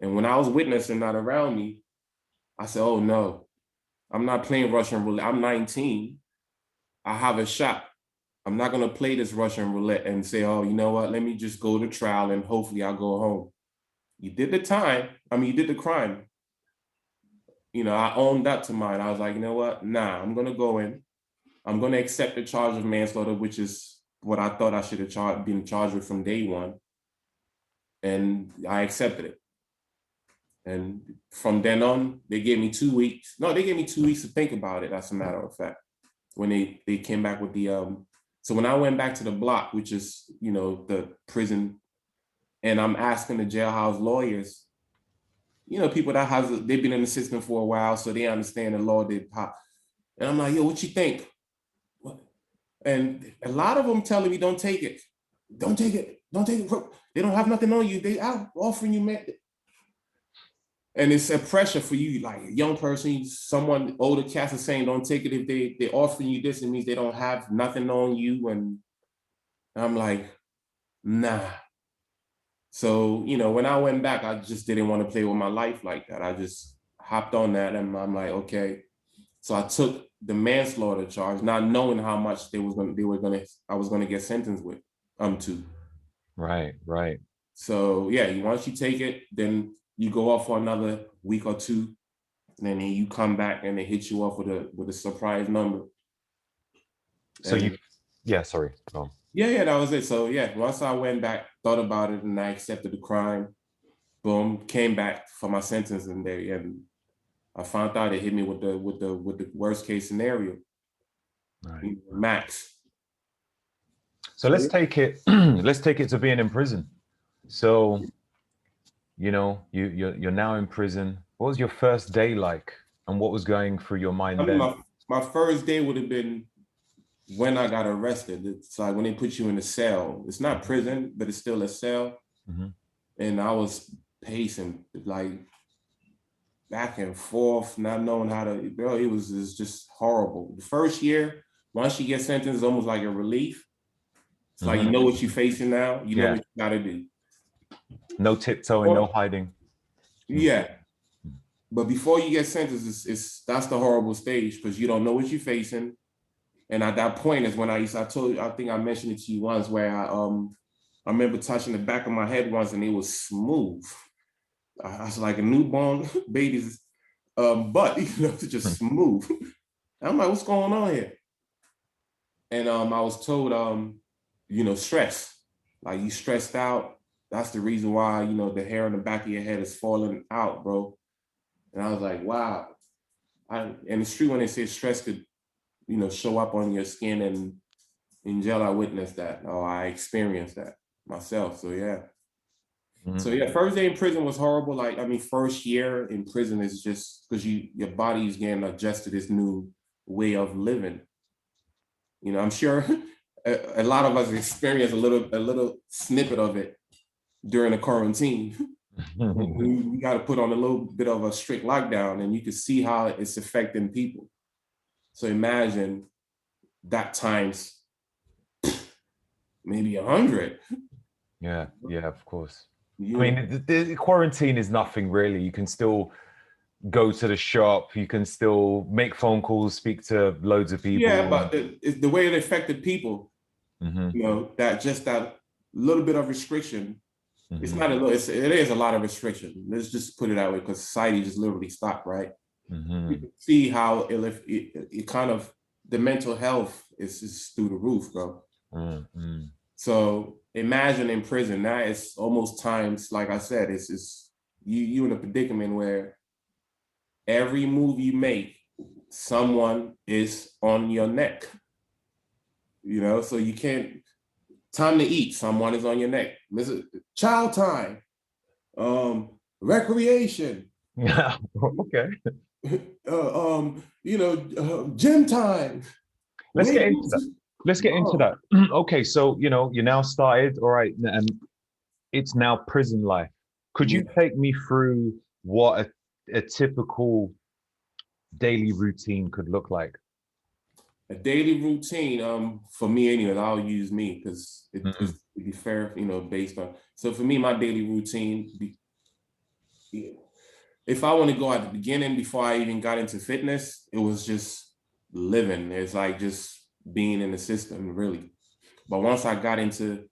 And when I was witnessing that around me, I said, oh no, I'm not playing Russian roulette. I'm 19. I have a shot. I'm not gonna play this Russian roulette and say, oh, you know what? Let me just go to trial and hopefully I'll go home. You did the time. I mean, you did the crime. You know, I owned up to mine. I was like, you know what? Nah, I'm gonna go in. I'm gonna accept the charge of manslaughter, which is what I thought I should have been charged with from day one. And I accepted it. And from then on, they gave me 2 weeks. No, they gave me 2 weeks to think about it, as a matter of fact. When they came back with the so when I went back to the block, which is, you know, the prison, and I'm asking the jailhouse lawyers, you know, people that they've been in the system for a while, so they understand the law. And I'm like, yo, what you think? And a lot of them telling me, don't take it. Don't take it. Don't take it. They don't have nothing on you. They out offering you, man. And it's a pressure for you, like a young person, someone older cats are saying, don't take it. If they're offering you this, it means they don't have nothing on you. And I'm like, nah. So, you know, when I went back, I just didn't want to play with my life like that. I just hopped on that and I'm like, okay. So I took the manslaughter charge, not knowing how much I was gonna get sentenced with, to. Right, right. So yeah, once you take it, then you go off for another week or two, and then you come back and they hit you off with a surprise number. So sorry. Go on. Yeah, that was it. So yeah, once I went back, thought about it, and I accepted the crime. Boom, came back for my sentence, and I found out it hit me with the worst case scenario, Right. max. So let's take it. Let's take it to being in prison. So, you know, you're now in prison. What was your first day like, and what was going through your mind then? My first day would have been when I got arrested. It's like when they put you in a cell. It's not prison, but it's still a cell. Mm-hmm. And I was pacing like back and forth, not knowing how to. Bro, it was just horrible. The first year, once you get sentenced, it's almost like a relief. It's like you know what you're facing now. You know what you gotta do. No tiptoeing, no hiding. Yeah. But before you get sentenced, that's the horrible stage because you don't know what you're facing. And at that point is when I told you, I think I mentioned it to you once, where I remember touching the back of my head once and it was smooth. I was like a newborn baby's butt, you know, just smooth. I'm like, what's going on here? And I was told, you know, stress. Like you stressed out. That's the reason why, you know, the hair on the back of your head is falling out, bro. And I was like, wow. And it's true when they say stress could, you know, show up on your skin, and in jail, I witnessed that. Oh, I experienced that myself. So yeah. Mm-hmm. So yeah, first day in prison was horrible. Like, I mean, first year in prison is just because your body is getting adjusted to this new way of living. You know, I'm sure a lot of us experienced a little snippet of it during the quarantine. We got to put on a little bit of a strict lockdown, and you can see how it's affecting people. So imagine that times maybe 100. Yeah, of course. Yeah. I mean, the quarantine is nothing really. You can still go to the shop. You can still make phone calls, speak to loads of people. Yeah, but the way it affected people, you know, that little bit of restriction. It's not a little. It is a lot of restriction. Let's just put it that way, because society just literally stopped, right? You can see how it kind of, the mental health is through the roof, bro. So imagine in prison, now it's almost times, like I said, it's you in a predicament where every move you make, someone is on your neck. You know, so you can't. Time to eat, someone is on your neck. Child time, recreation. Yeah. Okay. You know, gym time. Let's get into that. Okay, so you know, you now started, all right, and it's now prison life. Could you take me through what a typical daily routine could look like? A daily routine, for me anyway, I'll use me because it be fair, you know, based on. So for me, my daily routine, if I want to go at the beginning, before I even got into fitness, it was just living. It's like just being in the system, really. But once I got into,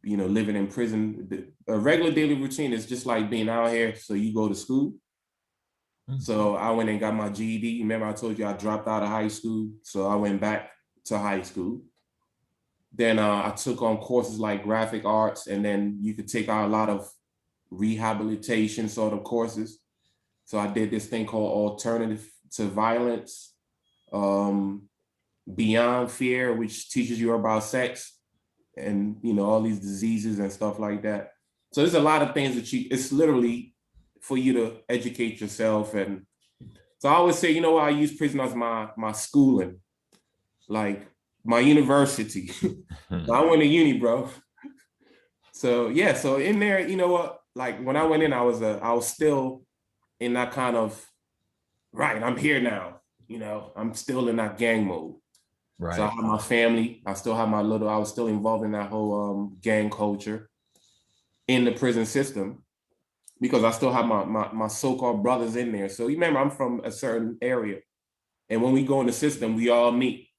living in prison, a regular daily routine is just like being out here. So you go to school. So I went and got my GED. Remember I told you I dropped out of high school. So I went back to high school. Then I took on courses like graphic arts, and then you could take out a lot of rehabilitation sort of courses. So I did this thing called Alternative to Violence, Beyond Fear, which teaches you about sex and, all these diseases and stuff like that. So there's a lot of things that it's literally for you to educate yourself. And so I always say, I use prison as my schooling, like my university. So I went to uni, bro. So yeah, so in there, you know what? Like when I went in, I was still in that kind of, right, I'm here now. I'm still in that gang mode. Right. So I have my family. I still have I was still involved in that whole gang culture in the prison system, because I still have my so-called brothers in there. So you remember, I'm from a certain area. And when we go in the system, we all meet.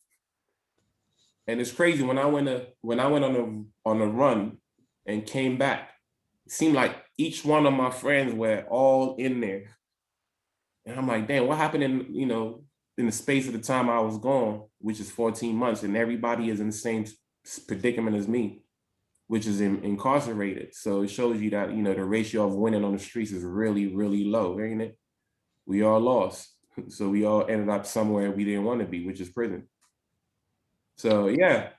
And it's crazy, when I went on a run and came back, it seemed like each one of my friends were all in there. And I'm like, damn, what happened in the space of the time I was gone, which is 14 months, and everybody is in the same predicament as me, which is incarcerated. So it shows you that, the ratio of winning on the streets is really, really low, ain't it? We all lost. So we all ended up somewhere we didn't want to be, which is prison. So yeah.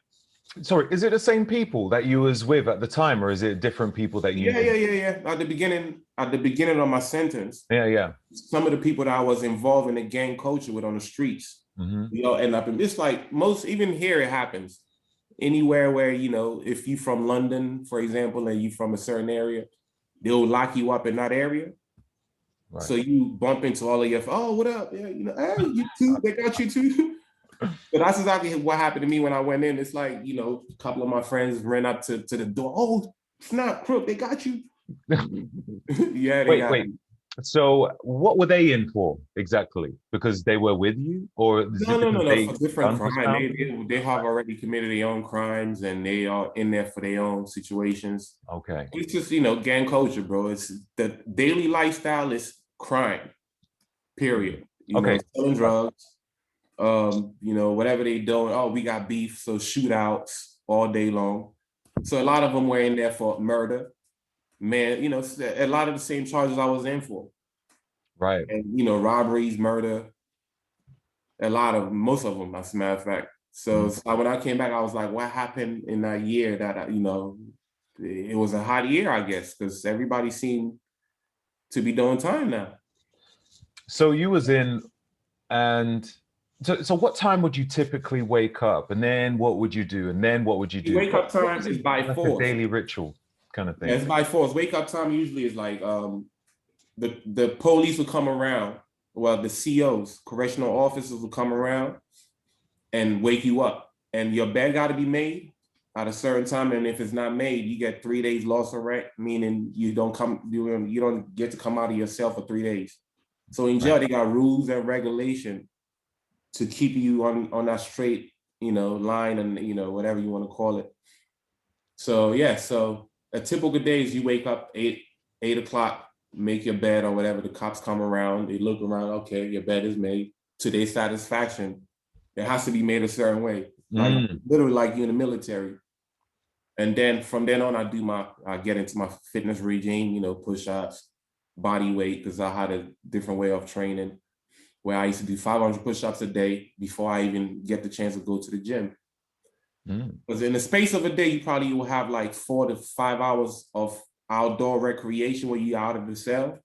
Sorry, is it the same people that you was with at the time, or is it different people that you? Yeah. At the beginning of my sentence. Yeah. Some of the people that I was involved in the gang culture with on the streets, we all end up in this, like even here it happens. Anywhere where, if you from London, for example, and you from a certain area, they'll lock you up in that area. Right. So you bump into all of your, oh, what up? Yeah, hey, you too, they got you too. But that's exactly what happened to me when I went in. It's like, a couple of my friends ran up to the door. Oh, snap, crook, they got you. Yeah, they got wait. So what were they in for exactly? Because they were with you, or no, for different crime. They have already committed their own crimes, and they are in there for their own situations. Okay. It's just, gang culture, bro. It's the daily lifestyle is crime, period. Selling drugs, whatever they do. Oh, we got beef, so shootouts all day long. So a lot of them were in there for murder. Man, a lot of the same charges I was in for. Right. And, robberies, murder, most of them, as a matter of fact. So when I came back, I was like, what happened in that year that, it was a hot year, I guess, because everybody seemed to be doing time now. So you was in, and so what time would you typically wake up? And then what would you do? And then what would you do? Wake up time is by like force. A daily ritual kind of thing. Yeah, it's by force. Wake up time usually is like the police will come around. Well, the COs, correctional officers, will come around and wake you up. And your bed got to be made at a certain time. And if it's not made, you get 3 days loss of rent, meaning you don't get to come out of your cell for 3 days. So in jail, They got rules and regulation to keep you on that straight, line, and whatever you want to call it. So yeah, so a typical day is you wake up 8 o'clock, make your bed or whatever. The cops come around, they look around. Okay, your bed is made to their satisfaction. It has to be made a certain way, like literally like you in the military. And then from then on, I get into my fitness regime. Push-ups, body weight, because I had a different way of training, where I used to do 500 push-ups a day before I even get the chance to go to the gym. Because in the space of a day, you probably will have like 4 to 5 hours of outdoor recreation where you're out of the cell.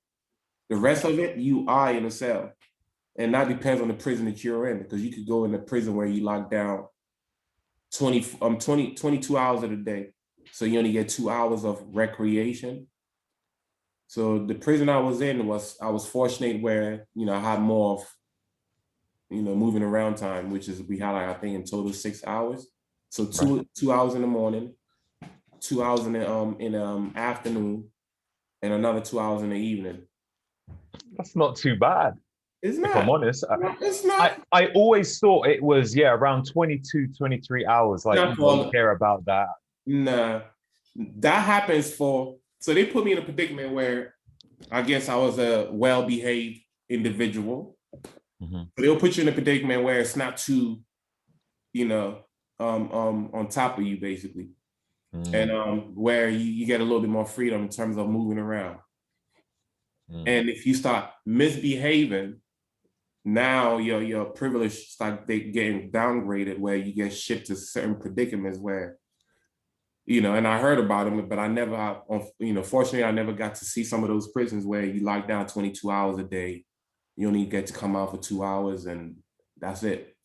The rest of it, you are in a cell. And that depends on the prison that you're in, because you could go in a prison where you lock down 22 hours of the day. So you only get 2 hours of recreation. So the prison I was in I was fortunate where, I had more of, moving around time, which is, we had, I think in total 6 hours. So 2 hours in the morning, 2 hours in the afternoon, and another 2 hours in the evening. That's not too bad. It's If I'm not. honest, It's not. I always thought it was, yeah, around 22, 23 hours. Like, Not you don't for care about that. nah. That happens for. So they put me in a predicament where I guess I was a well-behaved individual. Mm-hmm. But they'll put you in a predicament where it's not too, you know, on top of you basically, and where you get a little bit more freedom in terms of moving around. And if you start misbehaving, now your privilege start getting downgraded, where you get shipped to certain predicaments where, and I heard about them, but I never, fortunately, I never got to see some of those prisons where you lock down 22 hours a day. You only get to come out for 2 hours, and that's it.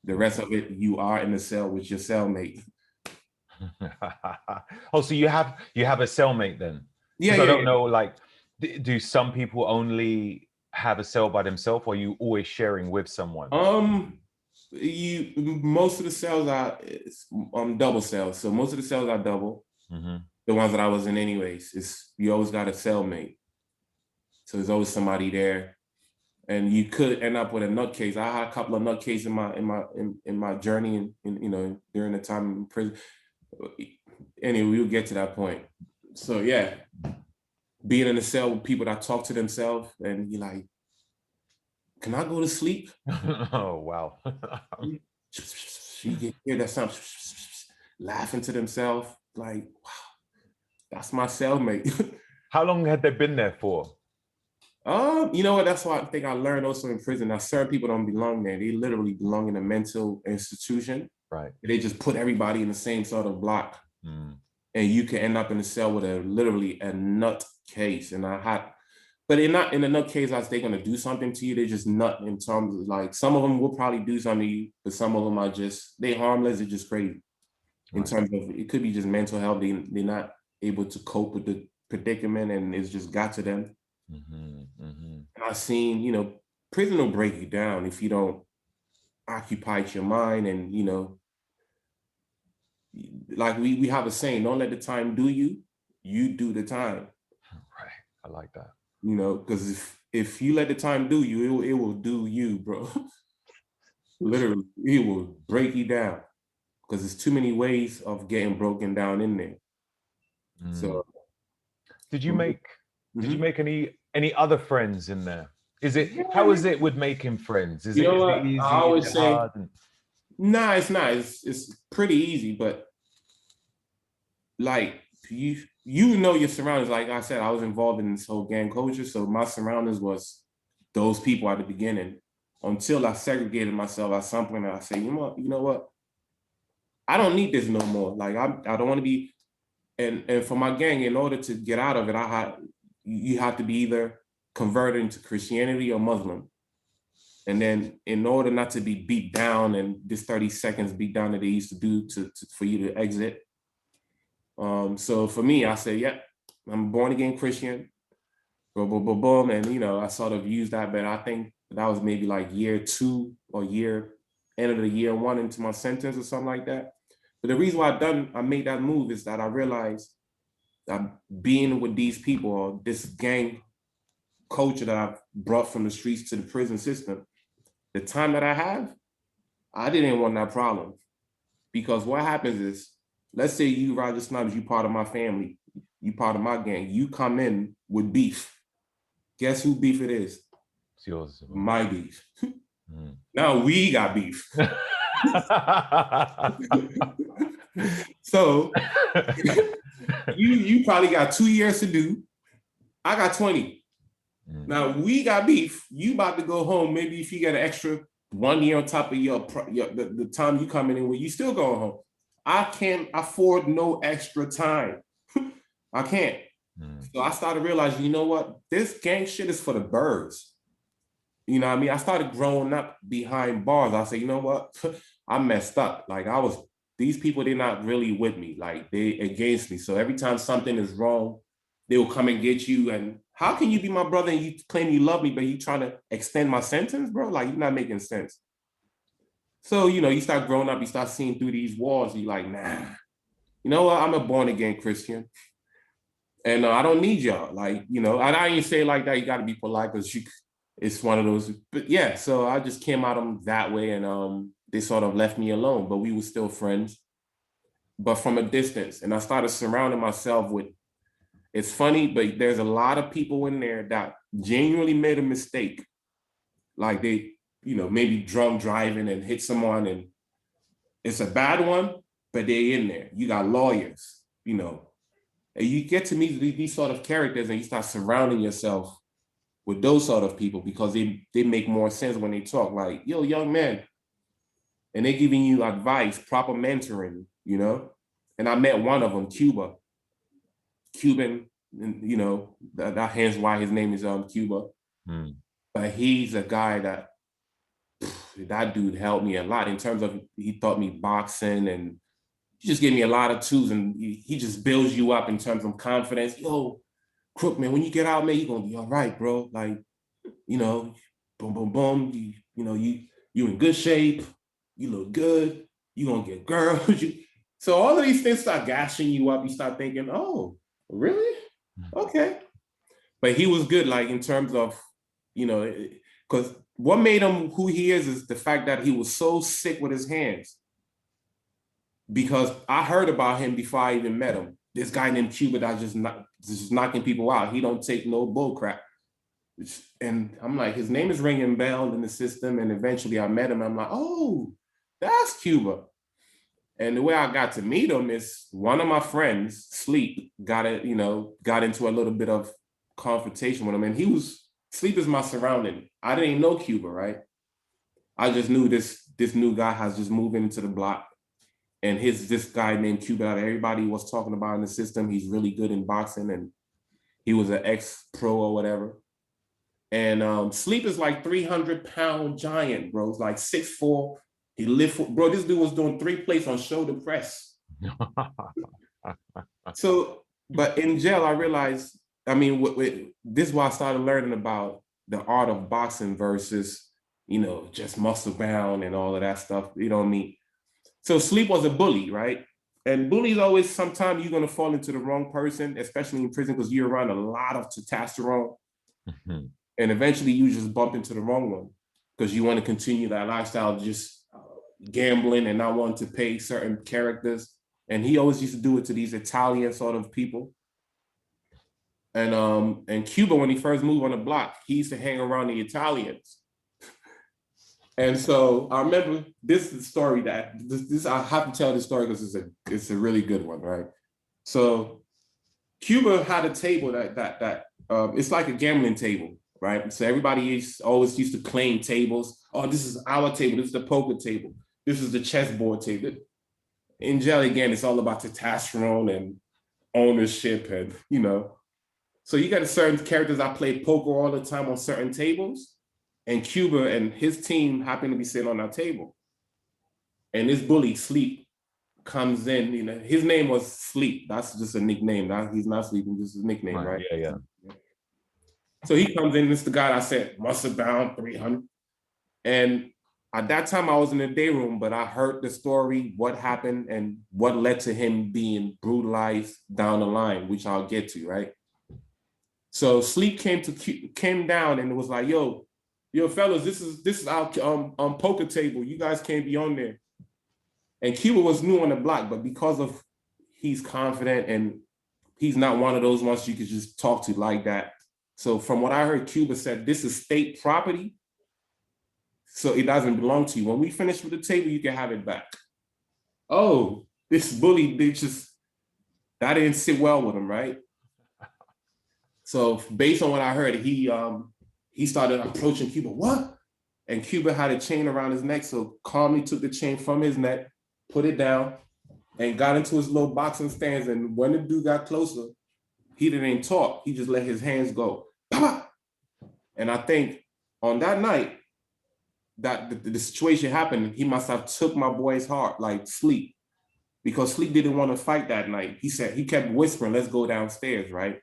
The rest of it, you are in the cell with your cellmate. Oh, so you have a cellmate then? Yeah, Because I yeah, don't yeah. know, like, do some people only have a cell by themselves, or are you always sharing with someone? Most of the cells are double cells. So most of the cells are double. The ones that I was in anyways, you always got a cellmate. So there's always somebody there. And you could end up with a nutcase. I had a couple of nutcases in my journey, and during the time in prison. Anyway, we'll get to that point. So yeah, being in a cell with people that talk to themselves, and you're like, "Can I go to sleep?" Oh wow! You can hear that sound, laughing to themselves. Like, wow, that's my cellmate. How long had they been there for? You know what? That's why I think I learned also in prison. Now, certain people don't belong there. They literally belong in a mental institution. Right. They just put everybody in the same sort of block, and you can end up in a cell with literally a nut case. And but they're not in a nut case as they're gonna do something to you. They're just nut in terms of, like, some of them will probably do something to you, but some of them are they harmless. They're just crazy. In terms of, it could be just mental health. They're not able to cope with the predicament, and it's just got to them. And I've seen, prison will break you down if you don't occupy your mind, and like we have a saying, don't let the time do you, you do the time. Right. I like that. Because if you let the time do you, it will do you, bro. Literally, it will break you down, because there's too many ways of getting broken down in there. So did you make any other friends in there? How is it with making friends? Is You know it what? I easy? always Is it say, hard? nah, it's not. It's pretty easy, but like you know your surroundings. Like I said, I was involved in this whole gang culture, so my surroundings was those people at the beginning, until I segregated myself at some point. And I say, you know what? I don't need this no more. Like I don't want to be. And for my gang, in order to get out of it, you have to be either converted into Christianity or Muslim. And then, in order not to be beat down, and this 30 seconds beat down that they used to do for you to exit. So for me, I say, yeah, I'm a born again Christian. Boom, boom, boom, boom. And I sort of used that, but I think that was maybe like year 2 or end of the year 1 into my sentence or something like that. But the reason why I made that move is that I realized that being with these people, or this gang culture that I've brought from the streets to the prison system, the time that I have, I didn't want that problem. Because what happens is, let's say you, Roger Snipes, you part of my family, you part of my gang, you come in with beef. Guess who beef it is? It's yours. My beef. Now we got beef. So you probably got 2 years to do. I got 20. Now we got beef. You about to go home. Maybe if you get an extra 1 year on top of the time you coming in with, you still going home. I can't afford no extra time. I can't. So I started realizing, you know what? This gang shit is for the birds. You know what I mean? I started growing up behind bars. I said, you know what? I messed up. Like, these people, they're not really with me. Like, they against me. So every time something is wrong, they will come and get you. And how can you be my brother and you claim you love me, but you trying to extend my sentence, bro? Like, you're not making sense. So, you start growing up, you start seeing through these walls. You're like, nah, you know what? I'm a born again Christian. And I don't need y'all. Like, and I ain't say it like that. You got to be polite, because it's one of those, but yeah, so I just came at them that way, and they sort of left me alone, but we were still friends, but from a distance. And I started surrounding myself with, it's funny, but there's a lot of people in there that genuinely made a mistake. Like they, maybe drunk driving and hit someone, and it's a bad one, but they in there. You got lawyers, and you get to meet these sort of characters, and you start surrounding yourself with those sort of people because they make more sense when they talk. Like, yo, young man, and they're giving you advice, proper mentoring, And I met one of them, Cuban, and that hence why his name is Cuba. But he's a guy that dude helped me a lot in terms of, he taught me boxing, and he just gave me a lot of tools, and he just builds you up in terms of confidence. Yo, Crook, man, when you get out, man, you're gonna be all right, bro. Like, boom, boom, boom. You in good shape. You look good. You gonna get girls. So all of these things start gashing you up. You start thinking, oh, really? Okay. But he was good, like in terms of, because what made him who he is the fact that he was so sick with his hands. Because I heard about him before I even met him. This guy named Cuba that just knocking people out. He don't take no bull crap. And I'm like, his name is ringing bell in the system. And eventually I met him. I'm like, oh, that's Cuba. And the way I got to meet him is one of my friends, Sleep, got into a little bit of confrontation with him. And Sleep is my surrounding. I didn't know Cuba, right? I just knew this new guy has just moved into the block. And this guy named Cuba that everybody was talking about in the system, he's really good in boxing, and he was an ex-pro or whatever. And Sleep is like 300-pound giant, bro. It's like 6'4". He bro, this dude was doing 3 plates on shoulder press. So, but in jail, I realized, this is why I started learning about the art of boxing versus, just muscle bound and all of that stuff. You know what I mean? So Sleep was a bully, right? And bullies always, sometimes you're going to fall into the wrong person, especially in prison, because you're around a lot of testosterone. And eventually you just bump into the wrong one because you want to continue that lifestyle of just gambling and not wanting to pay certain characters. And he always used to do it to these Italian sort of people. And Cuba, when he first moved on the block, he used to hang around the Italians. And so I remember this is the story that this I have to tell this story because it's a really good one, right? So Cuba had a table that it's like a gambling table, right? So everybody always used to claim tables. Oh, this is our table. This is the poker table. This is the chessboard table. In jail, again, it's all about testosterone and ownership, and So you got certain characters that play poker all the time on certain tables. And Cuba and his team happened to be sitting on our table. And this bully, Sleep, comes in. His name was Sleep. That's just a nickname. He's not sleeping, just a nickname, right? Yeah. So he comes in, it's the guy that said, muscle bound 300. And at that time, I was in the day room, but I heard the story, what happened, and what led to him being brutalized down the line, which I'll get to, right? So Sleep came down and it was like, yo, fellas, this is our poker table. You guys can't be on there. And Cuba was new on the block, but because of he's confident and he's not one of those ones you could just talk to like that. So from what I heard, Cuba said, this is state property, so it doesn't belong to you. When we finish with the table, you can have it back. Oh, this bully, that didn't sit well with him, right? So based on what I heard, he started approaching Cuba. What? And Cuba had a chain around his neck, so calmly took the chain from his neck, put it down, and got into his little boxing stance. And when the dude got closer, he didn't talk. He just let his hands go. Bah! And I think on that night, that the situation happened, he must have took my boy's heart, like Sleep, because Sleep didn't want to fight that night. He said, he kept whispering, let's go downstairs, right?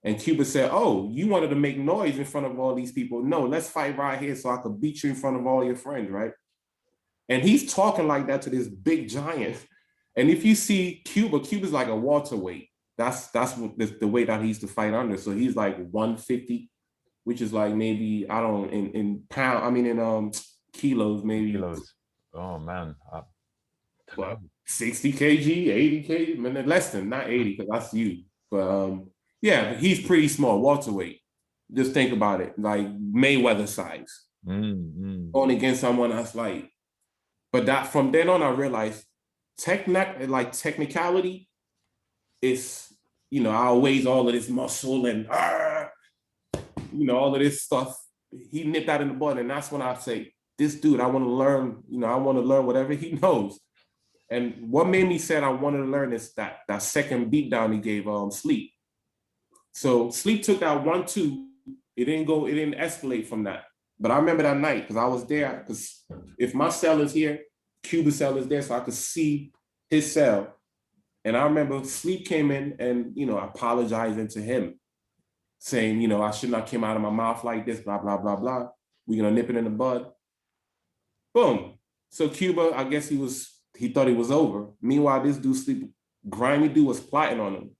And Cuba said, oh, you wanted to make noise in front of all these people. No, let's fight right here so I could beat you in front of all your friends, right? And he's talking like that to this big giant. And if you see Cuba's like a welterweight. That's the weight that he used to fight under. So he's like 150, which is like maybe, I don't, in pound, I mean, in kilos, maybe Kilos. Oh man. I don't what, know. 60 kg, 80 kg, man, less than, not 80, because that's you. But yeah, but he's pretty small, welterweight. Just think about it, like Mayweather size. Going against someone that's like, but that from then on, I realized technicality is, I always all of this muscle and all of this stuff. He nipped that in the bud, and that's when I say, this dude, I want to learn. I want to learn whatever he knows. And what made me say I wanted to learn is that second beatdown he gave Sleep. So Sleep took that 1-2. It didn't escalate from that. But I remember that night because I was there. Because if my cell is here, Cuba's cell is there, so I could see his cell. And I remember Sleep came in and, apologizing to him, saying, I should not came out of my mouth like this, blah, blah, blah, blah. We're going to nip it in the bud. Boom. So Cuba, I guess he thought it was over. Meanwhile, this dude, Sleep, grimy dude, was plotting on him.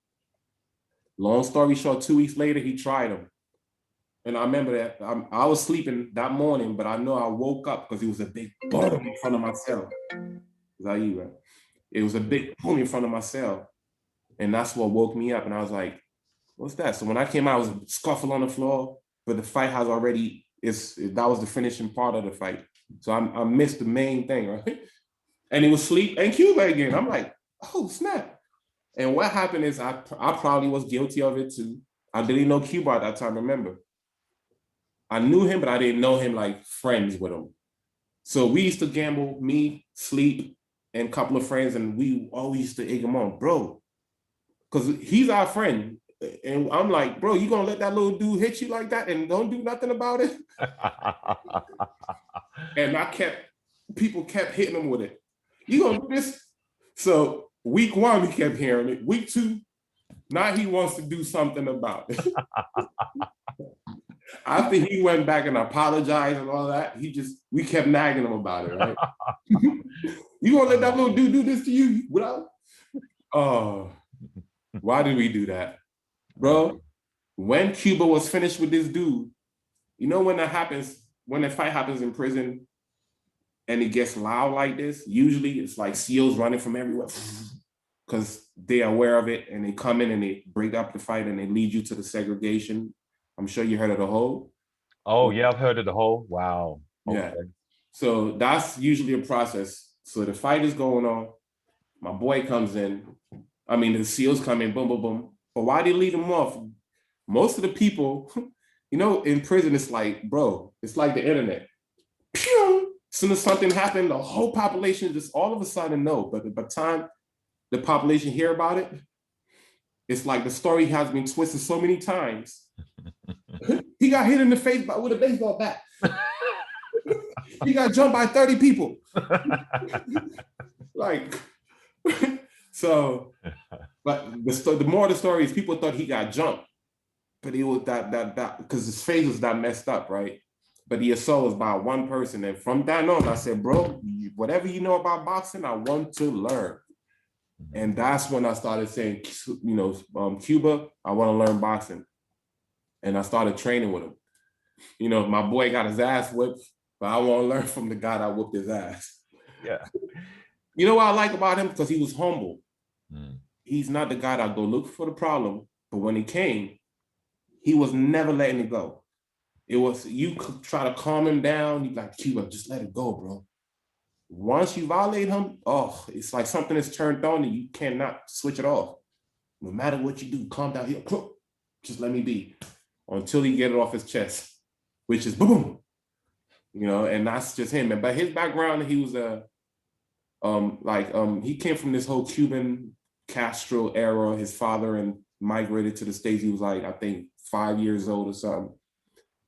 Long story short, 2 weeks later, he tried him. And I remember that I was sleeping that morning, but I know I woke up because it was a big boom in front of my cell. Is that you, right? It was a big boom in front of my cell. And that's what woke me up. And I was like, what's that? So when I came out, I was a scuffle on the floor, but the fight has already, that was the finishing part of the fight. So I missed the main thing, right? And it was Sleep and Cuba again. I'm like, oh, snap. And what happened is I probably was guilty of it too. I didn't know Cuba at that time, remember. I knew him, but I didn't know him like friends with him. So we used to gamble, me, Sleep, and a couple of friends, and we always used to egg him on, bro, because he's our friend. And I'm like, bro, you gonna let that little dude hit you like that and don't do nothing about it? And people kept hitting him with it. You gonna do this? So week 1, we kept hearing it. Week 2, now he wants to do something about it. After he went back and apologized and all that, we kept nagging him about it, right? You gonna let that little dude do this to you? Oh, why did we do that? Bro, when Cuba was finished with this dude, when that happens, when a fight happens in prison and it gets loud like this, usually it's like SEALs running from everywhere because they're aware of it and they come in and they break up the fight and they lead you to the segregation. I'm sure you heard of the hole. Oh, yeah, I've heard of the hole. Wow. Okay. Yeah. So that's usually a process. So the fight is going on. My boy comes in. I mean, the SEALs come in, boom, boom, boom. But why they lead them off? Most of the people, in prison, it's like, bro, it's like the internet. Pew! As soon as something happened, the whole population just all of a sudden know. But by the time the population hear about it, it's like the story has been twisted so many times. He got hit in the face with a baseball bat. He got jumped by 30 people. Like, so, but the more of the story is people thought he got jumped, but he was that because his face was that messed up, right? But the assault was by one person. And from that on, I said, bro, whatever you know about boxing, I want to learn. And that's when I started saying, Cuba, I want to learn boxing. And I started training with him. My boy got his ass whipped, but I want to learn from the guy that whooped his ass. Yeah. You know what I like about him? Because he was humble. He's not the guy that go look for the problem, but when he came, he was never letting it go. It was, you could try to calm him down. You'd be like, Cuba, just let it go, bro. Once you violate him, it's like something is turned on and you cannot switch it off. No matter what you do, calm down here. Just let me be. Until he get it off his chest, which is boom. And that's just him. But his background, he was he came from this whole Cuban Castro era. His father and migrated to the States. He was like, I think 5 years old or something.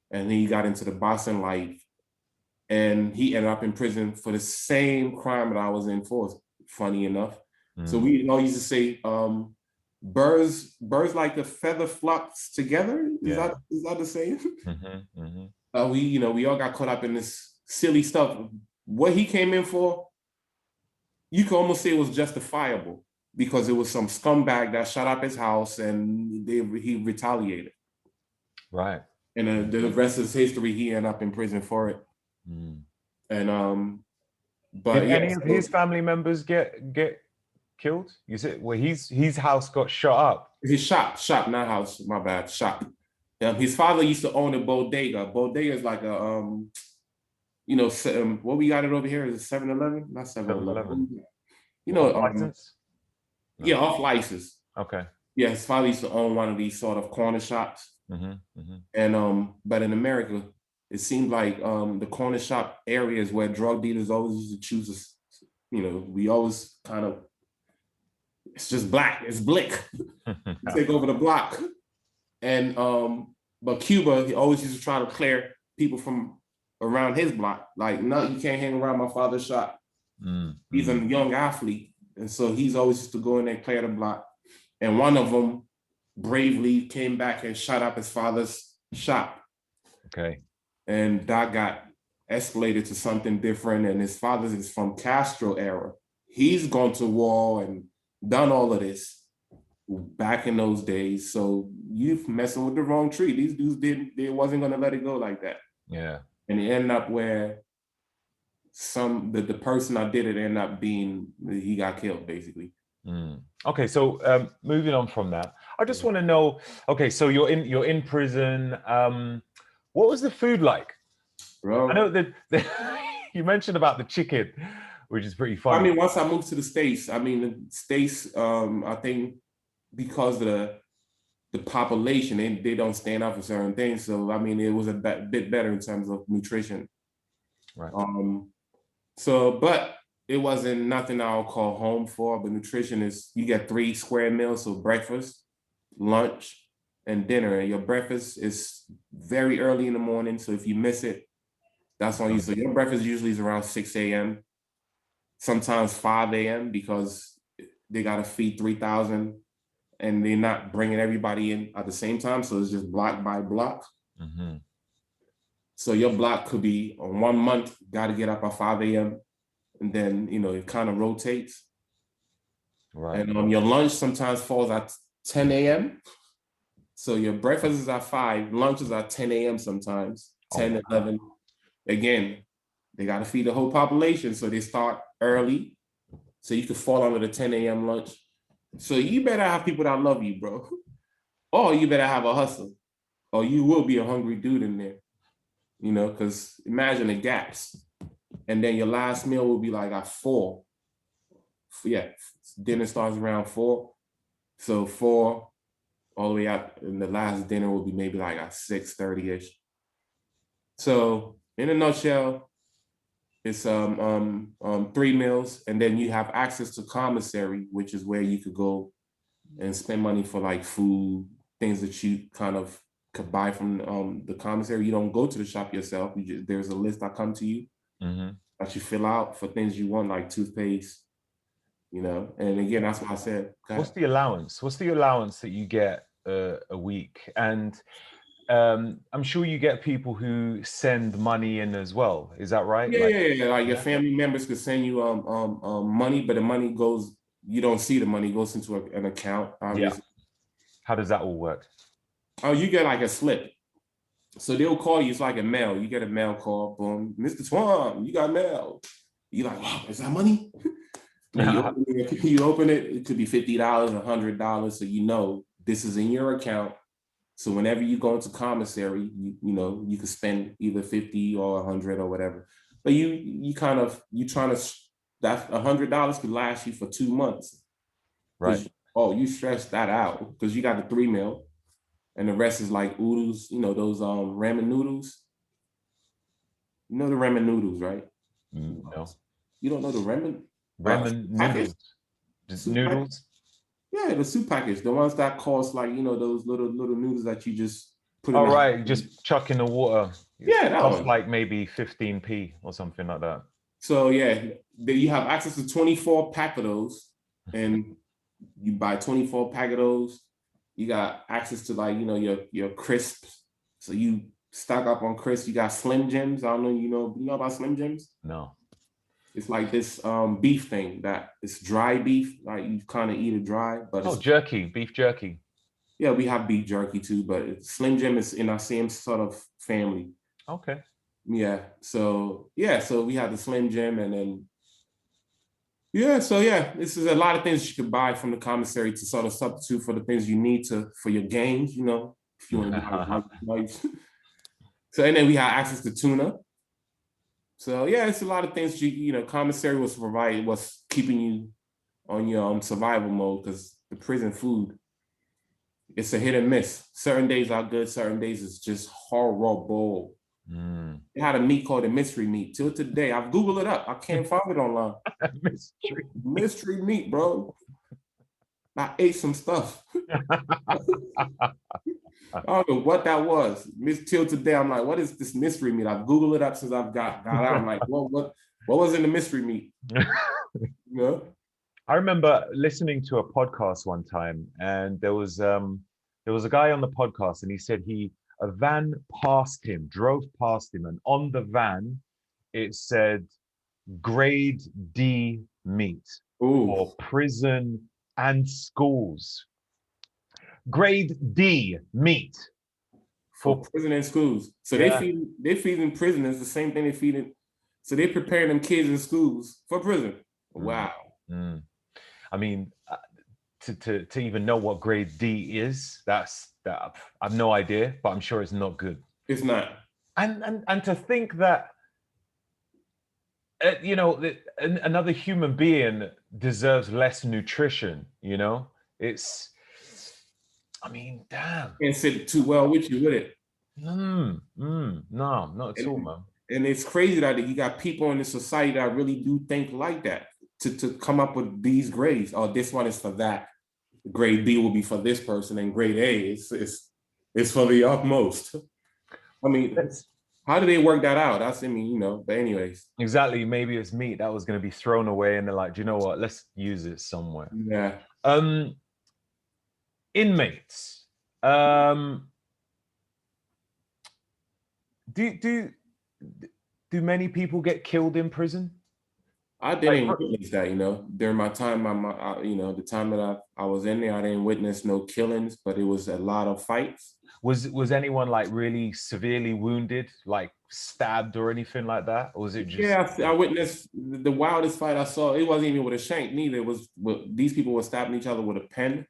And then he got into the boxing life. And he ended up in prison for the same crime that I was in for, funny enough. So we all used to say, birds like the feather flocks together. Is that the saying? We all got caught up in this silly stuff. What he came in for, you could almost say it was justifiable because it was some scumbag that shot up his house and he retaliated. Right. And the rest is history. He ended up in prison for it. Mm. And but Did yeah, any of his family members get killed? You said, well, his house got shot up. his shop, not house. My bad, shop. His father used to own a bodega. Bodega is like a what we got it over here is a 7-Eleven, not 7-Eleven. 7-Eleven. Off license? No. Yeah, off license. Okay. Yeah, his father used to own one of these sort of corner shops. And but in America, it seemed like the corner shop areas where drug dealers always used to choose us. We always kind of, it's just black, it's blick. Take over the block. And but Cuba, he always used to try to clear people from around his block. Like, no, you can't hang around my father's shop. He's a young athlete. And so he's always used to go in there and clear the block. And one of them bravely came back and shot up his father's shop. Okay. And that got escalated to something different. And his father is from Castro era. He's gone to war and done all of this back in those days. So you messing with the wrong tree. These dudes they wasn't gonna let it go like that. Yeah. And it ended up where the person that did it ended up being, he got killed basically. Okay, so moving on from that, I just want to know. Okay, so you're in prison. What was the food like? Bro, I know that you mentioned about the chicken, which is pretty funny. I mean, once I moved to the States, I think because of the population, they don't stand up for certain things. So I mean, it was a bit better in terms of nutrition. Right. But it wasn't nothing I'll call home for. But nutrition is, you get 3 square meals, so breakfast, lunch, and dinner. And your breakfast is very early in the morning. So if you miss it, that's on you. So your breakfast usually is around 6 a.m., sometimes 5 a.m. because they got to feed 3,000 and they're not bringing everybody in at the same time. So it's just block by block. So your block could be on 1 month, got to get up at 5 a.m. And then, it kind of rotates. Right. And your lunch sometimes falls at 10 a.m. So your breakfast is at 5, lunch is at 10 a.m. sometimes, 10, 11. Again, they got to feed the whole population. So they start early. So you could fall under the 10 a.m. lunch. So you better have people that love you, bro. Or you better have a hustle. Or you will be a hungry dude in there. Because imagine the gaps. And then your last meal will be like at 4. Yeah, dinner starts around 4. So 4 all the way up, and the last dinner will be maybe like at 6:30-ish. So in a nutshell, it's 3 meals, and then you have access to commissary, which is where you could go and spend money for like food, things that you kind of could buy from the commissary. You don't go to the shop yourself. There's a list that come to you that you fill out for things you want, like toothpaste, And again, that's what I said. What's the allowance? What's the allowance that you get a week? And I'm sure you get people who send money in as well. Is that right? Yeah. Like your family members could send you money, but the money goes, you don't see the money, goes into an account, obviously. Yeah. How does that all work? Oh, you get like a slip. So they'll call you, it's like a mail. You get a mail call, boom, Mr. Twum, you got mail. You're like, wow, is that money? You open it, it could be $50, $100, so this is in your account. So whenever you go into commissary, you could spend either 50 or 100 or whatever. But that $100 could last you for 2 months. Right. You stress that out because you got the 3 meal, and the rest is like oodles. Those ramen noodles. You know the ramen noodles, right? No. You don't know the ramen? Ramen noodles. Noodles. Yeah, the soup package, the ones that cost like those little noodles that you just put. Oh right, just chuck in the water. Yeah, that costs one. like maybe 15p or something like that. So yeah, you have access to 24 pack of those, and you buy 24 pack of those. You got access to like your crisps. So you stock up on crisps. You got Slim Jims. I don't know. You know about Slim Jims? No. It's like this beef thing that it's dry beef. Like you kind of eat it dry, but jerky, beef jerky. Yeah, we have beef jerky too, but Slim Jim is in our same sort of family. Okay. Yeah. So we have the Slim Jim, and then this is a lot of things you could buy from the commissary to sort of substitute for the things you need for your games, if you want to be like. So, and then we have access to tuna. So yeah, it's a lot of things commissary was keeping you on your survival mode, because the prison food, it's a hit and miss. Certain days are good, certain days it's just horrible. They had a meat called a mystery meat. Till today, I've Googled it up. I can't find it online. Mystery meat, bro. I ate some stuff. I don't know what that was. Till today, I'm like, what is this mystery meat? I've Googled it up since I've got out. I'm like, what was in the mystery meat? I remember listening to a podcast one time, and there was a guy on the podcast, and he said a van drove past him, and on the van it said grade D meat for prison and schools. Grade D meat for prison and schools. So they're feeding prisoners the same thing they're feeding. So they're preparing them kids in schools for prison. Wow. I mean, to even know what grade D is, that I have no idea, but I'm sure it's not good. It's not. And to think that another human being deserves less nutrition. It's. I mean, damn. Can't sit too well with you with it. No, not at all, man. And it's crazy that you got people in the society that really do think like that, to come up with these grades. Oh, this one is for that. Grade B will be for this person, and grade A is for the utmost. I mean, how do they work that out? But anyways. Exactly. Maybe it's meat that was going to be thrown away, and they're like, do you know what? Let's use it somewhere. Yeah. Inmates. Do many people get killed in prison? I didn't witness that, during my time, the time that I was in there, I didn't witness no killings, but it was a lot of fights. Was anyone like really severely wounded, like stabbed or anything like that? Or was it just? Yeah, I witnessed the wildest fight I saw. It wasn't even with a shank, neither. It was these people were stabbing each other with a pen.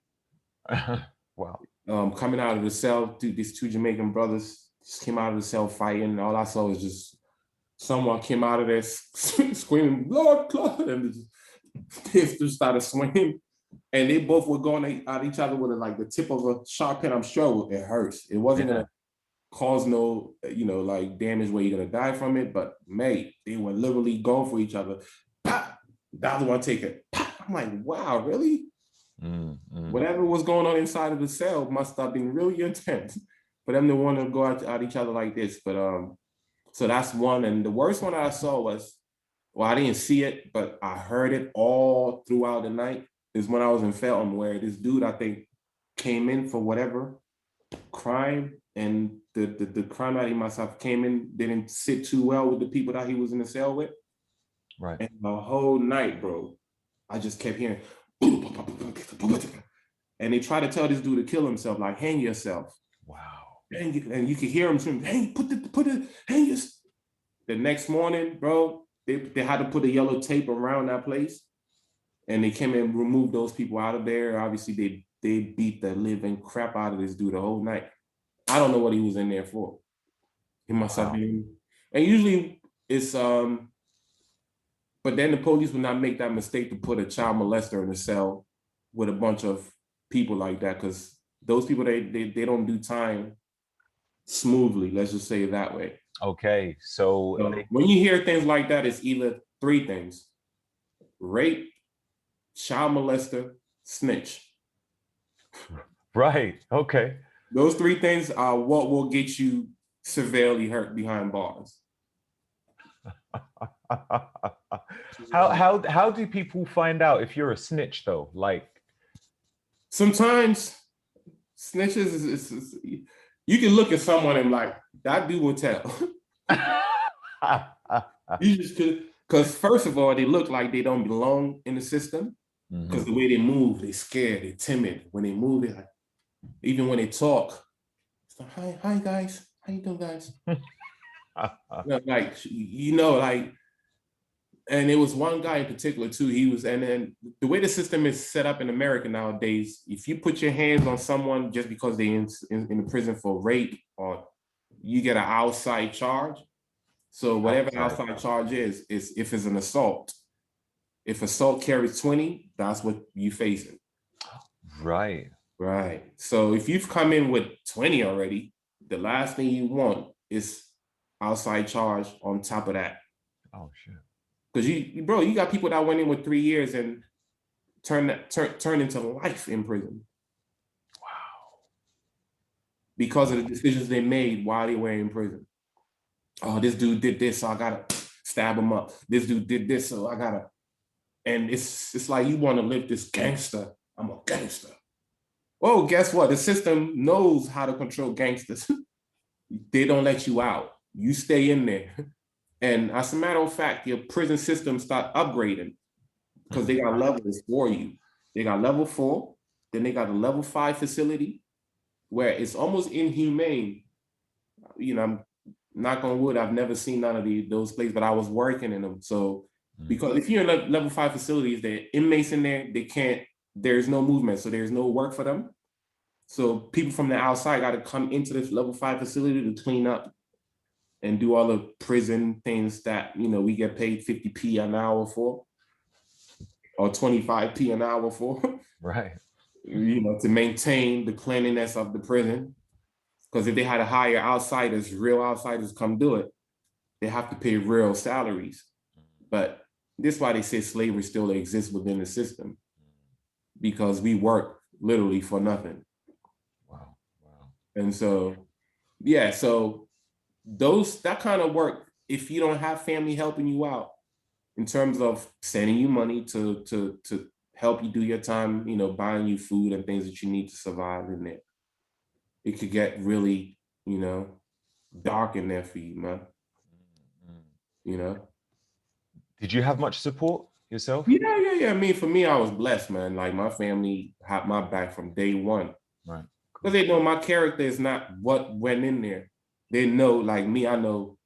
Wow. Coming out of the cell, these two Jamaican brothers just came out of the cell fighting. All I saw was just someone came out of there screaming, blood clot, and they just started swinging. And they both were going at each other with like the tip of a sharp pen. I'm sure it hurts. It wasn't gonna cause no, damage where you're gonna die from it. But mate, they were literally going for each other. Pop! The other one take it. Pop! I'm like, wow, really? Whatever was going on inside of the cell must have been really intense for them to want to go at each other like this. But so that's one. And the worst one I saw was, I didn't see it, but I heard it all throughout the night, is when I was in Felton, where this dude, I think, came in for whatever crime, and the crime that he must have came in didn't sit too well with the people that he was in the cell with. Right. And the whole night, bro, I just kept hearing, and they try to tell this dude to kill himself, like hang yourself. Wow. And you can hear him saying, "Hey, hang yourself." The next morning, bro, they had to put a yellow tape around that place, and they came and removed those people out of there. Obviously, they beat the living crap out of this dude the whole night. I don't know what he was in there for. He must have been, and usually it's but then the police would not make that mistake to put a child molester in a cell with a bunch of people like that, because those people, they don't do time smoothly. Let's just say it that way. Okay, so when you hear things like that, it's either three things: rape, child molester, snitch. Right. Okay. Those three things are what will get you severely hurt behind bars. How do people find out if you're a snitch though? Like, sometimes snitches is you can look at someone and like, that dude will tell. You just could, because first of all, they look like they don't belong in the system, because the way they move, they're scared, they're timid. When they move, they're like, Even when they talk, it's like, hi guys, how you doing, guys? Like, and it was one guy in particular too. And then the way the system is set up in America nowadays, if you put your hands on someone just because they're in the prison for rape, or you get an outside charge. So whatever the outside charge is if it's an assault. If assault carries 20, that's what you facing. Right. Right. So if you've come in with 20 already, the last thing you want is outside charge on top of that. Oh shit. Because you got people that went in with 3 years and turn into life in prison. Wow. Because of the decisions they made while they were in prison. Oh, this dude did this, so I gotta stab him up. This dude did this, so I gotta. And it's like you want to live this gangster. I'm a gangster. Oh, guess what? The system knows how to control gangsters. They don't let you out. You stay in there. And as a matter of fact, your prison system start upgrading because they got levels for you. They got level 4, then they got a level 5 facility where it's almost inhumane. I'm knock on wood, I've never seen none of those places, but I was working in them. So because if you're in level 5 facilities, the inmates in there, there's no movement, so there's no work for them. So people from the outside got to come into this level 5 facility to clean up and do all the prison things that we get paid 50p an hour for, or 25p an hour for. Right. To maintain the cleanliness of the prison. Because if they had to hire real outsiders come do it, they have to pay real salaries. But this is why they say slavery still exists within the system, because we work literally for nothing. Wow. And so, yeah, so that kind of work, if you don't have family helping you out in terms of sending you money to help you do your time, buying you food and things that you need to survive in there, it could get really, dark in there for you, man. Did you have much support yourself? Yeah. I mean, for me, I was blessed, man. Like, my family had my back from day one. Right. Because they know my character is not what went in there. They know, like me, I know.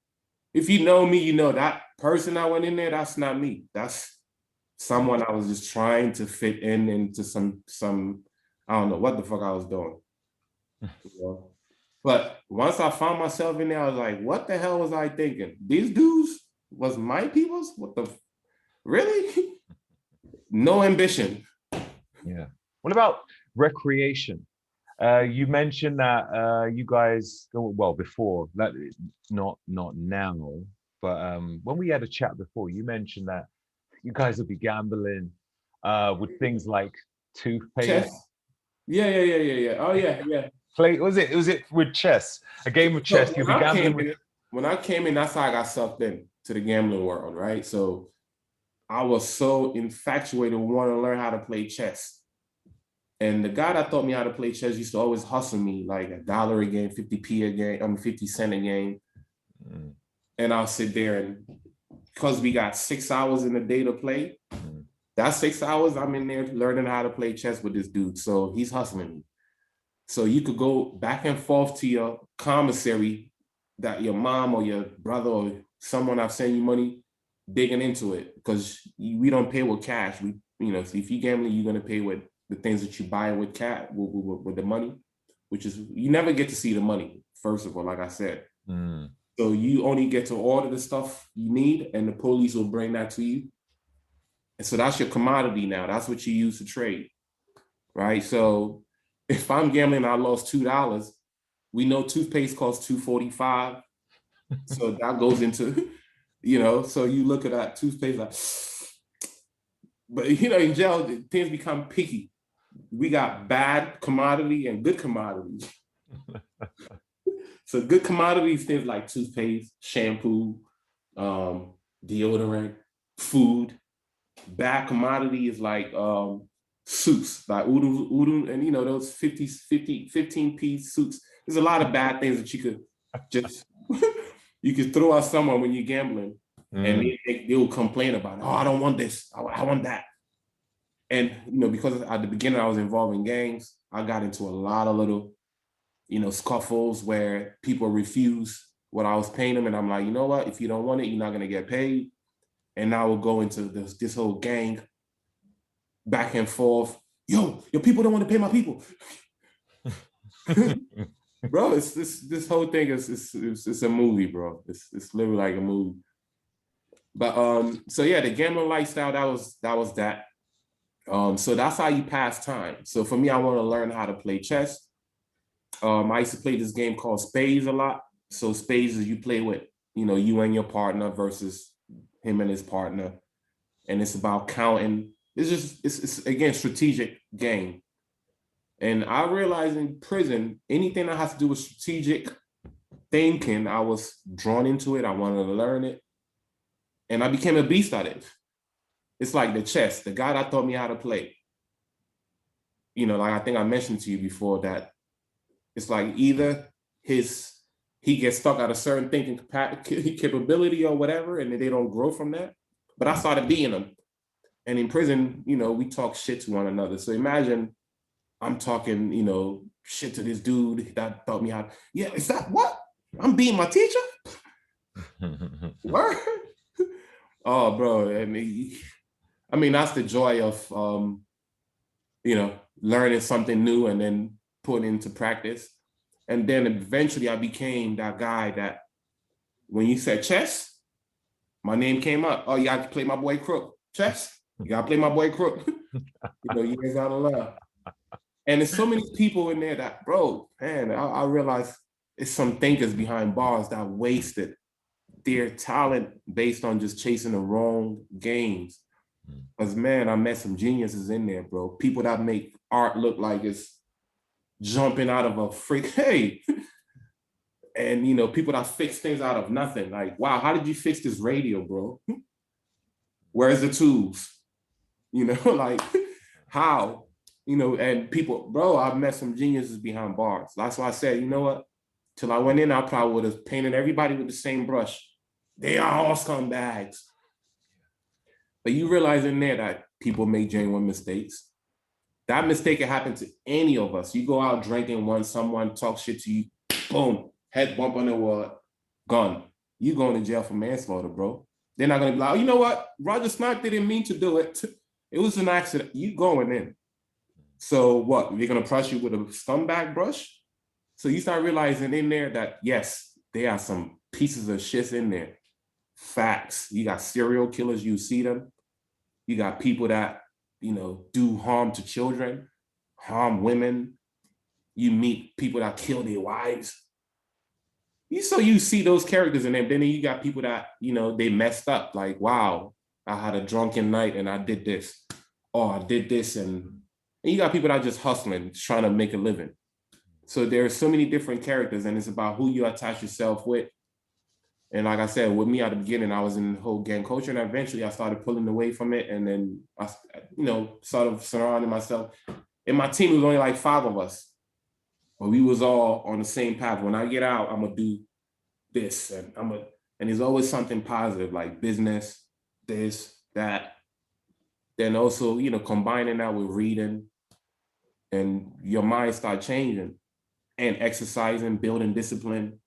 If you know me, you know that person I went in there, that's not me. That's someone I was just trying to fit into some I don't know what the fuck I was doing. But once I found myself in there, I was like, what the hell was I thinking? These dudes was my peoples? What the, really? No ambition. Yeah. What about recreation? You mentioned that you guys, well, before, not now, but when we had a chat before, you mentioned that you guys would be gambling with things like toothpaste. Chess. Yeah. Oh yeah. Was it with chess? A game of chess. You'll be gambling with. When I came in, that's how I got sucked in to the gambling world, right? So I was so infatuated with wanting to learn how to play chess. And the guy that taught me how to play chess used to always hustle me like $1 a game, 50p a game, 50 cents a game. And I'll sit there, and because we got 6 hours in a day to play, that 6 hours I'm in there learning how to play chess with this dude. So he's hustling me. So you could go back and forth to your commissary that your mom or your brother or someone I've sent you money digging into it, because we don't pay with cash. So if you gambling, you're gonna pay with the things that you buy with cash, with the money, which is, you never get to see the money, first of all, like I said. So you only get to order the stuff you need, and the police will bring that to you. And so that's your commodity now. That's what you use to trade, right? So if I'm gambling, I lost $2. We know toothpaste costs $2.45. So that goes into, so you look at that toothpaste like, but in jail, things become picky. We got bad commodity and good commodities. So good commodities, things like toothpaste, shampoo, deodorant, food. Bad commodity is like suits, like udon, and those 15-piece suits. There's a lot of bad things that you could just you could throw at someone when you're gambling, and they will complain about it. Oh, I don't want this. I want that. And, because at the beginning I was involved in gangs, I got into a lot of little, scuffles where people refuse what I was paying them. And I'm like, you know what? If you don't want it, you're not going to get paid. And now we'll go into this whole gang back and forth. Yo, your people don't want to pay my people. Bro, it's this whole thing it's a movie, bro. It's literally like a movie. But so yeah, the gambling lifestyle, that was that. So that's how you pass time. So for me, I want to learn how to play chess. I used to play this game called Spades a lot. So Spades is you play with, you and your partner versus him and his partner. And it's about counting. It's again, strategic game. And I realized in prison, anything that has to do with strategic thinking, I was drawn into it. I wanted to learn it. And I became a beast at it. It's like the chess, the guy that taught me how to play. Like I think I mentioned to you before that it's like either he gets stuck at a certain thinking capability or whatever, and they don't grow from that. But I started being them. And in prison, we talk shit to one another. So imagine I'm talking, shit to this dude that taught me how. Yeah, is that what? I'm being my teacher? Word? Oh, bro. I mean, that's the joy of, learning something new and then putting into practice. And then eventually I became that guy that when you said chess, my name came up. Oh, you got to play my boy Crook. Chess? You got to play my boy Crook. You guys out of love. And there's so many people in there that, bro, man, I realize it's some thinkers behind bars that wasted their talent based on just chasing the wrong games. Because, man, I met some geniuses in there, bro. People that make art look like it's jumping out of a freak. Hey. And, people that fix things out of nothing. Like, wow, how did you fix this radio, bro? Where's the tools? Like, how? And people, bro, I've met some geniuses behind bars. That's why I said, you know what? Till I went in, I probably would have painted everybody with the same brush. They are all scumbags. But you realize in there that people make genuine mistakes. That mistake can happen to any of us. You go out drinking once, someone talks shit to you, boom, head bump on the wall, gone. You going to jail for manslaughter, bro. They're not going to be like, oh, you know what? Roger Snipe didn't mean to do it. It was an accident. You going in. So what? They're going to brush you with a scumbag brush? So you start realizing in there that, yes, there are some pieces of shit in there. Facts. You got serial killers, you see them. You got people that, do harm to children, harm women. You meet people that kill their wives. So you see those characters in them. Then you got people that, they messed up. Like, wow, I had a drunken night and I did this. Or I did this. And you got people that are just hustling, trying to make a living. So there are so many different characters, and it's about who you attach yourself with. And like I said, with me at the beginning, I was in the whole gang culture, and eventually I started pulling away from it. And then I, sort of surrounding myself. In my team, it was only like 5 of us, but we was all on the same path. When I get out, I'm gonna do this, and and there's always something positive, like business, this, that. Then also, combining that with reading, and your mind start changing, and exercising, building discipline.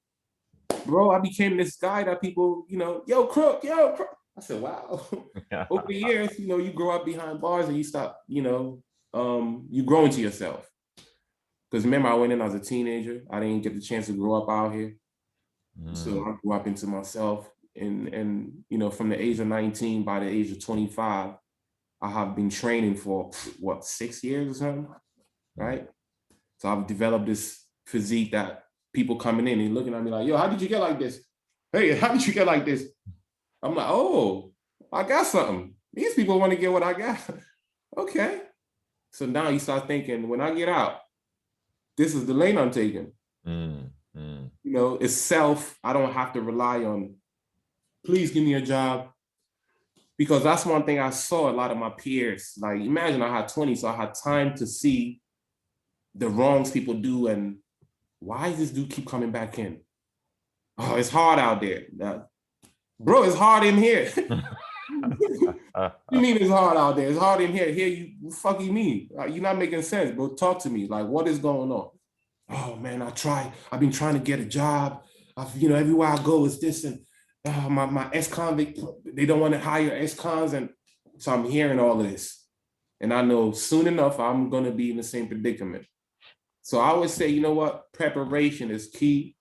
Bro, I became this guy that people, yo, Crook. I said, wow. Over the years, you grow up behind bars and you stop, you grow into yourself. Because remember, I went in as a teenager. I didn't get the chance to grow up out here. So I grew up into myself. And from the age of 19, by the age of 25, I have been training for, 6 years or something, right? So I've developed this physique that people coming in and looking at me like, yo, how did you get like this? Hey, how did you get like this? I'm like, oh, I got something. These people want to get what I got. Okay. So now you start thinking, when I get out, this is the lane I'm taking. It's self. I don't have to rely on, please give me a job. Because that's one thing I saw a lot of my peers. Like, imagine I had 20, so I had time to see the wrongs people do and why does this dude keep coming back in? Oh, it's hard out there. Bro, it's hard in here. You mean it's hard out there? It's hard in here. Here, you fuck you mean? Like, you're not making sense, bro. Talk to me. Like, what is going on? Oh man, I've been trying to get a job. Everywhere I go is this, and my ex-convict, they don't want to hire ex-cons, and so I'm hearing all of this. And I know soon enough I'm gonna be in the same predicament. So I always say, you know what, preparation is key.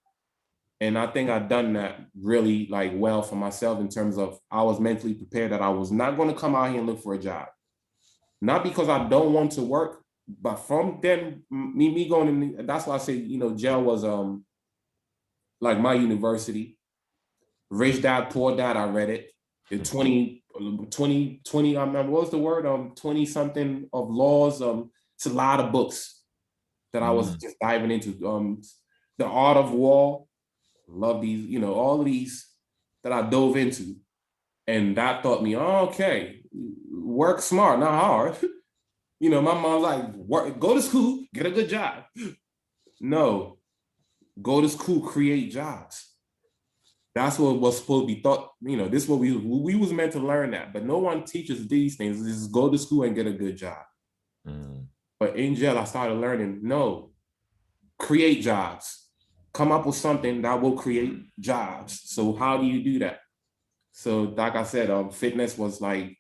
And I think I've done that really like well for myself in terms of I was mentally prepared that I was not going to come out here and look for a job. Not because I don't want to work, but from then, me going in, that's why I say, jail was like my university. Rich Dad, Poor Dad, I read it. The 20, I remember, what was the word? 20 something of laws. It's a lot of books that I was just diving into. The Art of War. Love these, all of these that I dove into. And that taught me, okay, work smart, not hard. My mom's like, go to school, get a good job. No, go to school, create jobs. That's what was supposed to be taught. This is what we was meant to learn that, but no one teaches these things. Just go to school and get a good job. But in jail, I started learning, no, create jobs. Come up with something that will create jobs. So how do you do that? So like I said, fitness was like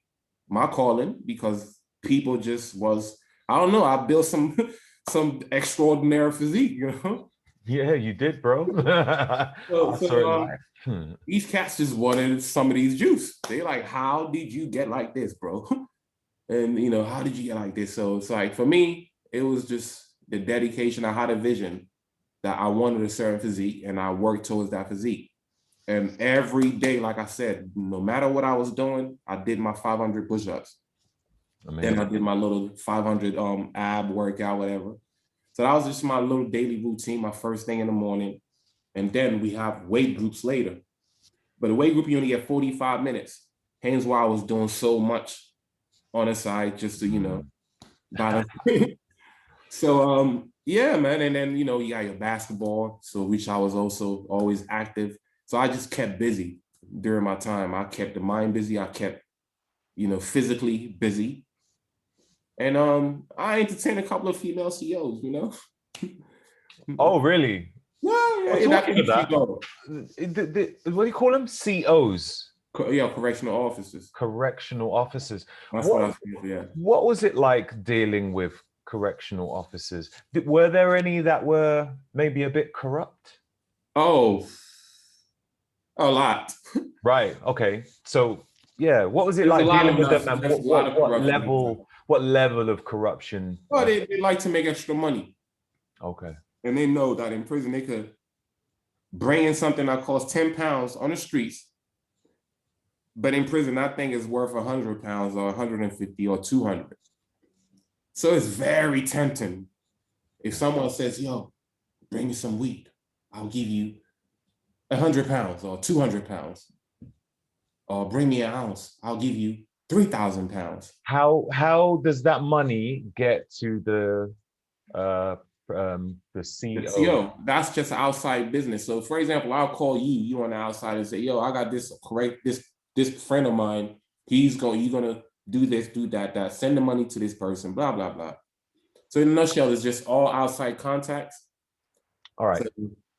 my calling because people just was, I don't know, I built some extraordinary physique, Yeah, you did, bro. These cats just wanted some of these juice. They like, how did you get like this, bro? And how did you get like this? So it's like, for me, it was just the dedication. I had a vision that I wanted a certain physique and I worked towards that physique. And every day, like I said, no matter what I was doing, I did my 500 push-ups. Then I did my little 500 ab workout, whatever. So that was just my little daily routine, my first thing in the morning. And then we have weight groups later. But the weight group, you only get 45 minutes. Hence why I was doing so much on the side just to, balance. So, yeah, man. And then, you got your basketball, so which I was also always active. So I just kept busy during my time. I kept the mind busy. I kept, physically busy. And I entertained a couple of female CEOs, Oh, really? Yeah, what do you call them? COs? Yeah, correctional officers. Correctional officers. That's what I was saying, yeah. What was it like dealing with correctional officers? Were there any that were maybe a bit corrupt? Oh, a lot. Right. Okay. So yeah, what was it like dealing with them, and what level of corruption? Well, they like to make extra money. Okay. And they know that in prison they could bring in something that costs 10 pounds on the streets, but in prison that thing is worth 100 pounds or 150 or 200. So it's very tempting. If someone says, yo, bring me some weed, I'll give you 100 pounds or 200 pounds. Or bring me an ounce, I'll give you 3,000 pounds. How does that money get to the CEO? The CEO, that's just outside business. So for example, I'll call you on the outside and say, yo, I got this friend of mine. You're gonna do this, do that, send the money to this person, blah, blah, blah. So in a nutshell, it's just all outside contacts. All right. So,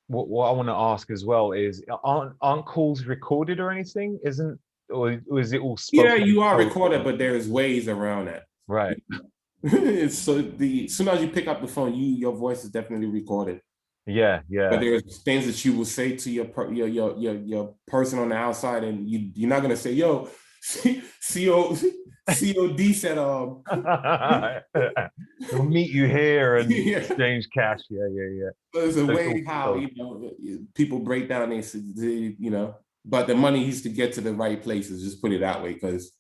what I want to ask as well is, aren't calls recorded or anything? Or is it all spoken? Yeah, you are recorded, but there's ways around that. Right. So as soon as you pick up the phone, your voice is definitely recorded. Yeah. But there's things that you will say to your person on the outside, and you're not gonna say, yo, COD said we'll meet you here and exchange cash. Yeah. There's a way how people break down but the money used to get to the right places, just put it that way, because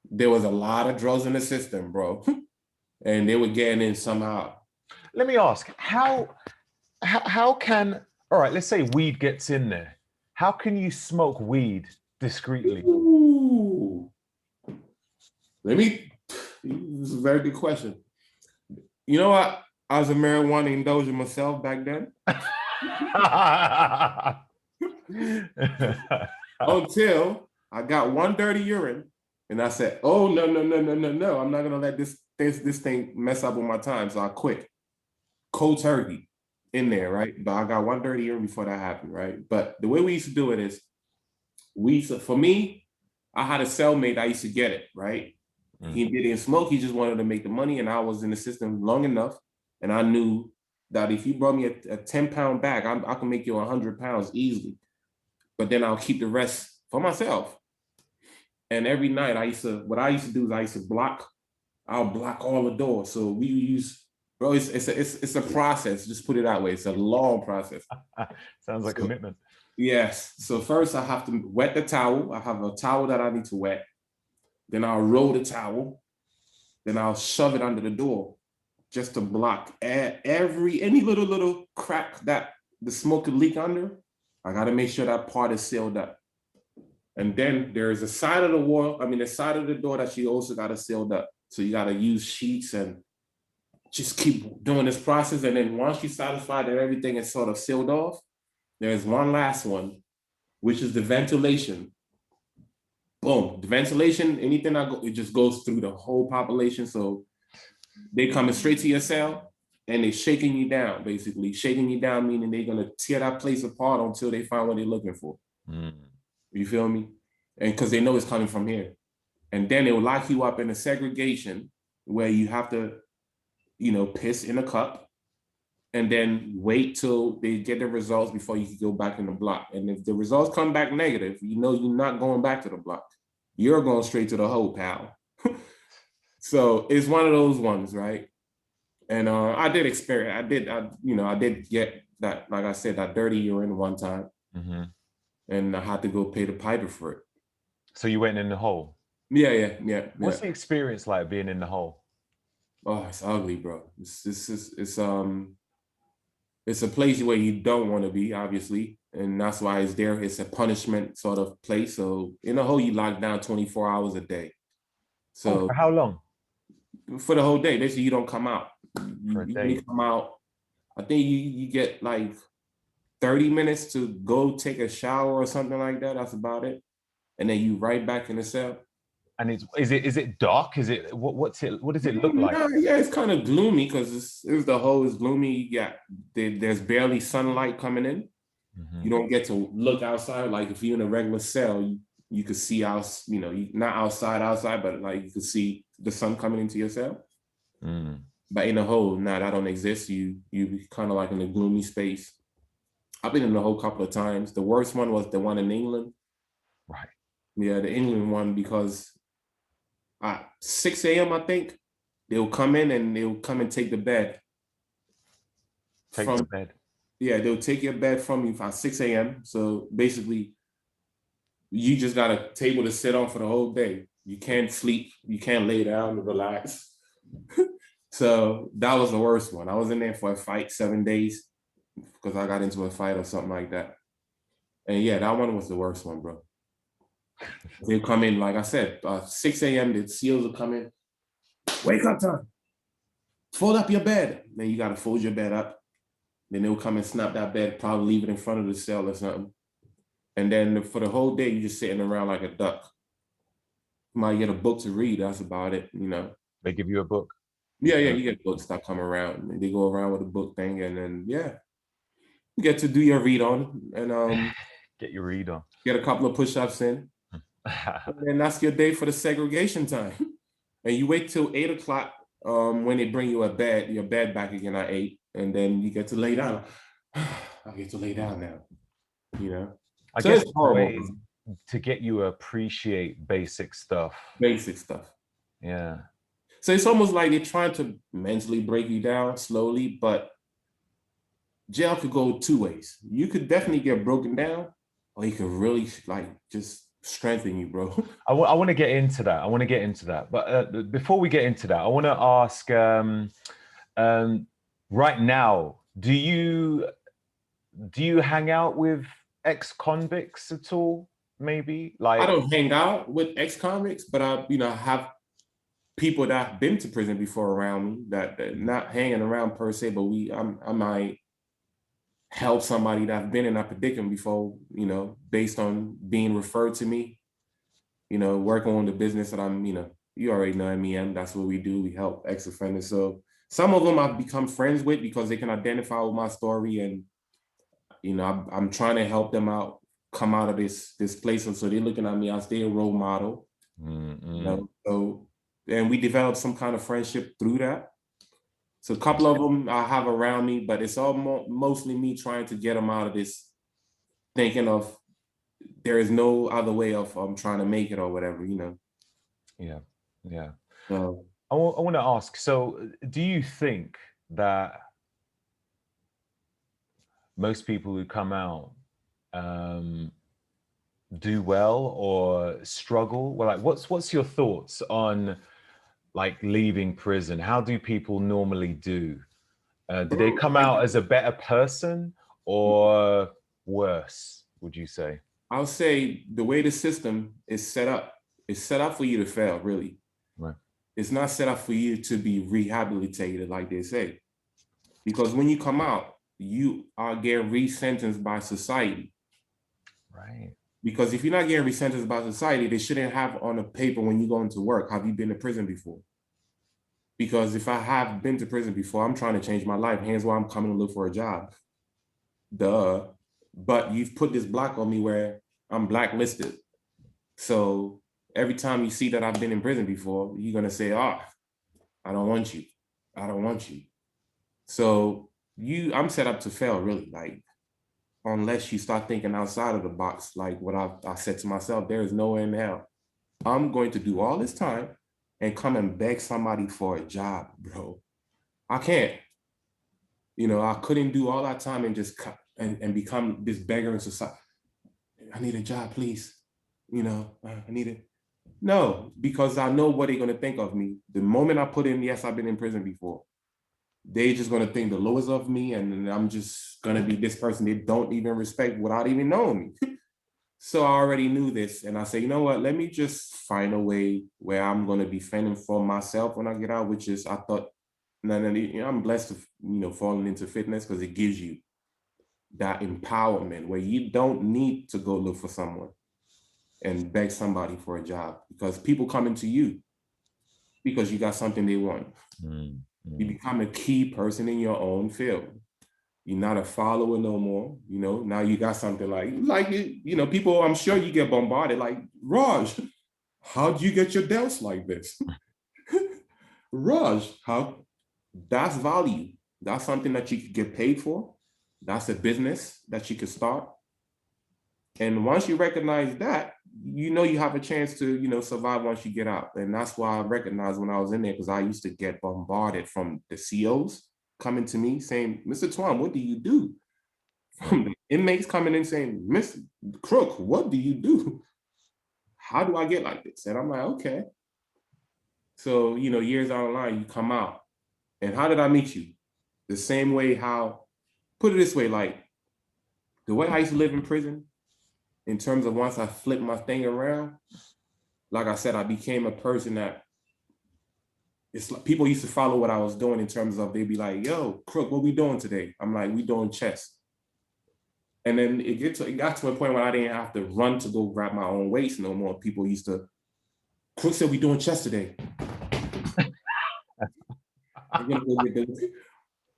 there was a lot of drugs in the system, bro. And they were getting in somehow. Let me ask, how can, all right, let's say weed gets in there. How can you smoke weed discreetly? Ooh. This is a very good question. You know what? I was a marijuana indulger myself back then. Until I got one dirty urine And I said, oh, no, no, no, no, no, no. I'm not gonna let this thing mess up with my time. So I quit. Cold turkey in there, right? But I got one dirty year before that happened, right? But the way we used to do it is for me, I had a cellmate, I used to get it, right? He didn't smoke, he just wanted to make the money, and I was in the system long enough, and I knew that if you brought me a 10-pound bag, I can make you 100 pounds easily. But then I'll keep the rest for myself. And every night what I used to do is I used to I'll block all the doors. So we use, bro, it's a process. Just put it that way. It's a long process. Sounds like commitment. Yes. So first I have to wet the towel. I have a towel that I need to wet. Then I'll roll the towel. Then I'll shove it under the door just to block any little crack that the smoke could leak under. I got to make sure that part is sealed up. And then there is a side of the wall, the side of the door that you also got to sealed up. So you got to use sheets and just keep doing this process. And then once you satisfy that everything is sort of sealed off, there's one last one, which is the ventilation. Boom, the ventilation, anything it just goes through the whole population. So they coming straight to your cell and they're shaking you down, basically. Shaking you down, meaning they're gonna tear that place apart until they find what they're looking for. You feel me? And because they know it's coming from here. And then they will lock you up in a segregation where you have to, piss in a cup and then wait till they get the results before you can go back in the block. And if the results come back negative, you're not going back to the block. You're going straight to the hole, pal. So it's one of those ones, right? And I did experience, I did get that, like I said, that dirty urine one time. And I had to go pay the piper for it. So you went in the hole? Yeah. What's the experience like being in the hole? Oh, it's ugly, bro. It's a place where you don't want to be, obviously. And that's why it's there. It's a punishment sort of place. So in a hole, you lock down 24 hours a day. So for how long? For the whole day. Basically, you don't come out. You only come out. I think you get like 30 minutes to go take a shower or something like that. That's about it. And then you right back in the cell. And is it dark? Is it what does it look like? Yeah, it's kind of gloomy because the hole is gloomy. Yeah, there's barely sunlight coming in. You don't get to look outside. Like if you're in a regular cell, you could see not outside, but like you could see the sun coming into your cell. But in a hole, that don't exist. You kind of like in a gloomy space. I've been in the hole a couple of times. The worst one was the one in England. Right. Yeah, the England one, because at 6 a.m., I think, they'll come in and they'll come and take the bed. The bed? Yeah, they'll take your bed from you at 6 a.m. So basically, you just got a table to sit on for the whole day. You can't sleep. You can't lay down and relax. So that was the worst one. I was in there for a fight 7 days because I got into a fight or something like that. And yeah, that one was the worst one, bro. They'll come in, like I said, 6 a.m., the SEALs will come in. Wake up time. Fold up your bed. Then you got to fold your bed up. Then they'll come and snap that bed, probably leave it in front of the cell or something. And then for the whole day, you're just sitting around like a duck. You might get a book to read. That's about it, They give you a book? Yeah, you get books that come around. They go around with a book thing, and then, yeah, you get to do your read on. And get your read on. Get a couple of push-ups in. And that's your day for the segregation time. And you wait till 8 o'clock when they bring you your bed back again at 8, and then you get to lay down. I get to lay down now, I guess it's horrible to get you to appreciate basic stuff. Yeah. So it's almost like they're trying to mentally break you down slowly, but jail could go two ways. You could definitely get broken down, or you could really just strengthen you, bro. I want to get into that. But before we get into that, I want to ask, right now, do you hang out with ex-convicts at all? Maybe I don't hang out with ex-convicts, but I have people that have been to prison before around me that not hanging around per se, but I might help somebody that's been in that predicament before, based on being referred to me. working on the business that I'm, you already know MEM, that's what we do. We help ex-offenders. So some of them I've become friends with because they can identify with my story, and I'm trying to help them out, come out of this place. And so they're looking at me as their role model. So, and we developed some kind of friendship through that. So a couple of them I have around me, but it's all mostly me trying to get them out of this thinking of there is no other way of trying to make it or whatever, Yeah. So I want to ask, so do you think that most people who come out do well or struggle? Well, like what's your thoughts on like leaving prison? How do people normally do? Do they come out as a better person or worse, would you say? I'll say the way the system is set up, it's set up for you to fail, really. Right. It's not set up for you to be rehabilitated, like they say. Because when you come out, you are getting resentenced by society. Right. Because if you're not getting resentenced by society, they shouldn't have on a paper when you go into work, have you been to prison before? Because if I have been to prison before, I'm trying to change my life. Hence why I'm coming to look for a job. Duh. But you've put this block on me where I'm blacklisted. So every time you see that I've been in prison before, you're going to say, I don't want you. I don't want you. So I'm set up to fail, really. Like, unless you start thinking outside of the box, like what I said to myself, there is nowhere in hell I'm going to do all this time and come and beg somebody for a job, bro. I can't. I couldn't do all that time and just and become this beggar in society. I need a job, please. I need it. No, because I know what they're going to think of me. The moment I put in, yes, I've been in prison before, they just going to think the lowest of me, and I'm just going to be this person they don't even respect without even knowing me. So I already knew this, and I said, you know what, let me just find a way where I'm going to be fending for myself when I get out, which is, I thought, I'm blessed to, falling into fitness because it gives you that empowerment where you don't need to go look for someone and beg somebody for a job, because people coming to you because you got something they want. You become a key person in your own field. You're not a follower no more. Now you got something like people, I'm sure you get bombarded like, Raj, how'd you get your delts like this? Raj, that's value. That's something that you could get paid for. That's a business that you could start. And once you recognize that, you have a chance to, survive once you get out. And that's why I recognized when I was in there, because I used to get bombarded from the COs coming to me saying, Mr. Twum, what do you do? From the inmates coming in saying, Mr. Crook, what do you do? How do I get like this? And I'm like, okay. So, years down the line, you come out. And how did I meet you? The same way put it this way, like the way I used to live in prison, in terms of once I flipped my thing around, like I said, I became a person that it's like people used to follow what I was doing in terms of they'd be like, yo, Crook, what we doing today? I'm like, we doing chess. And then it got to a point where I didn't have to run to go grab my own weights no more. People used to, Crook said we doing chess today.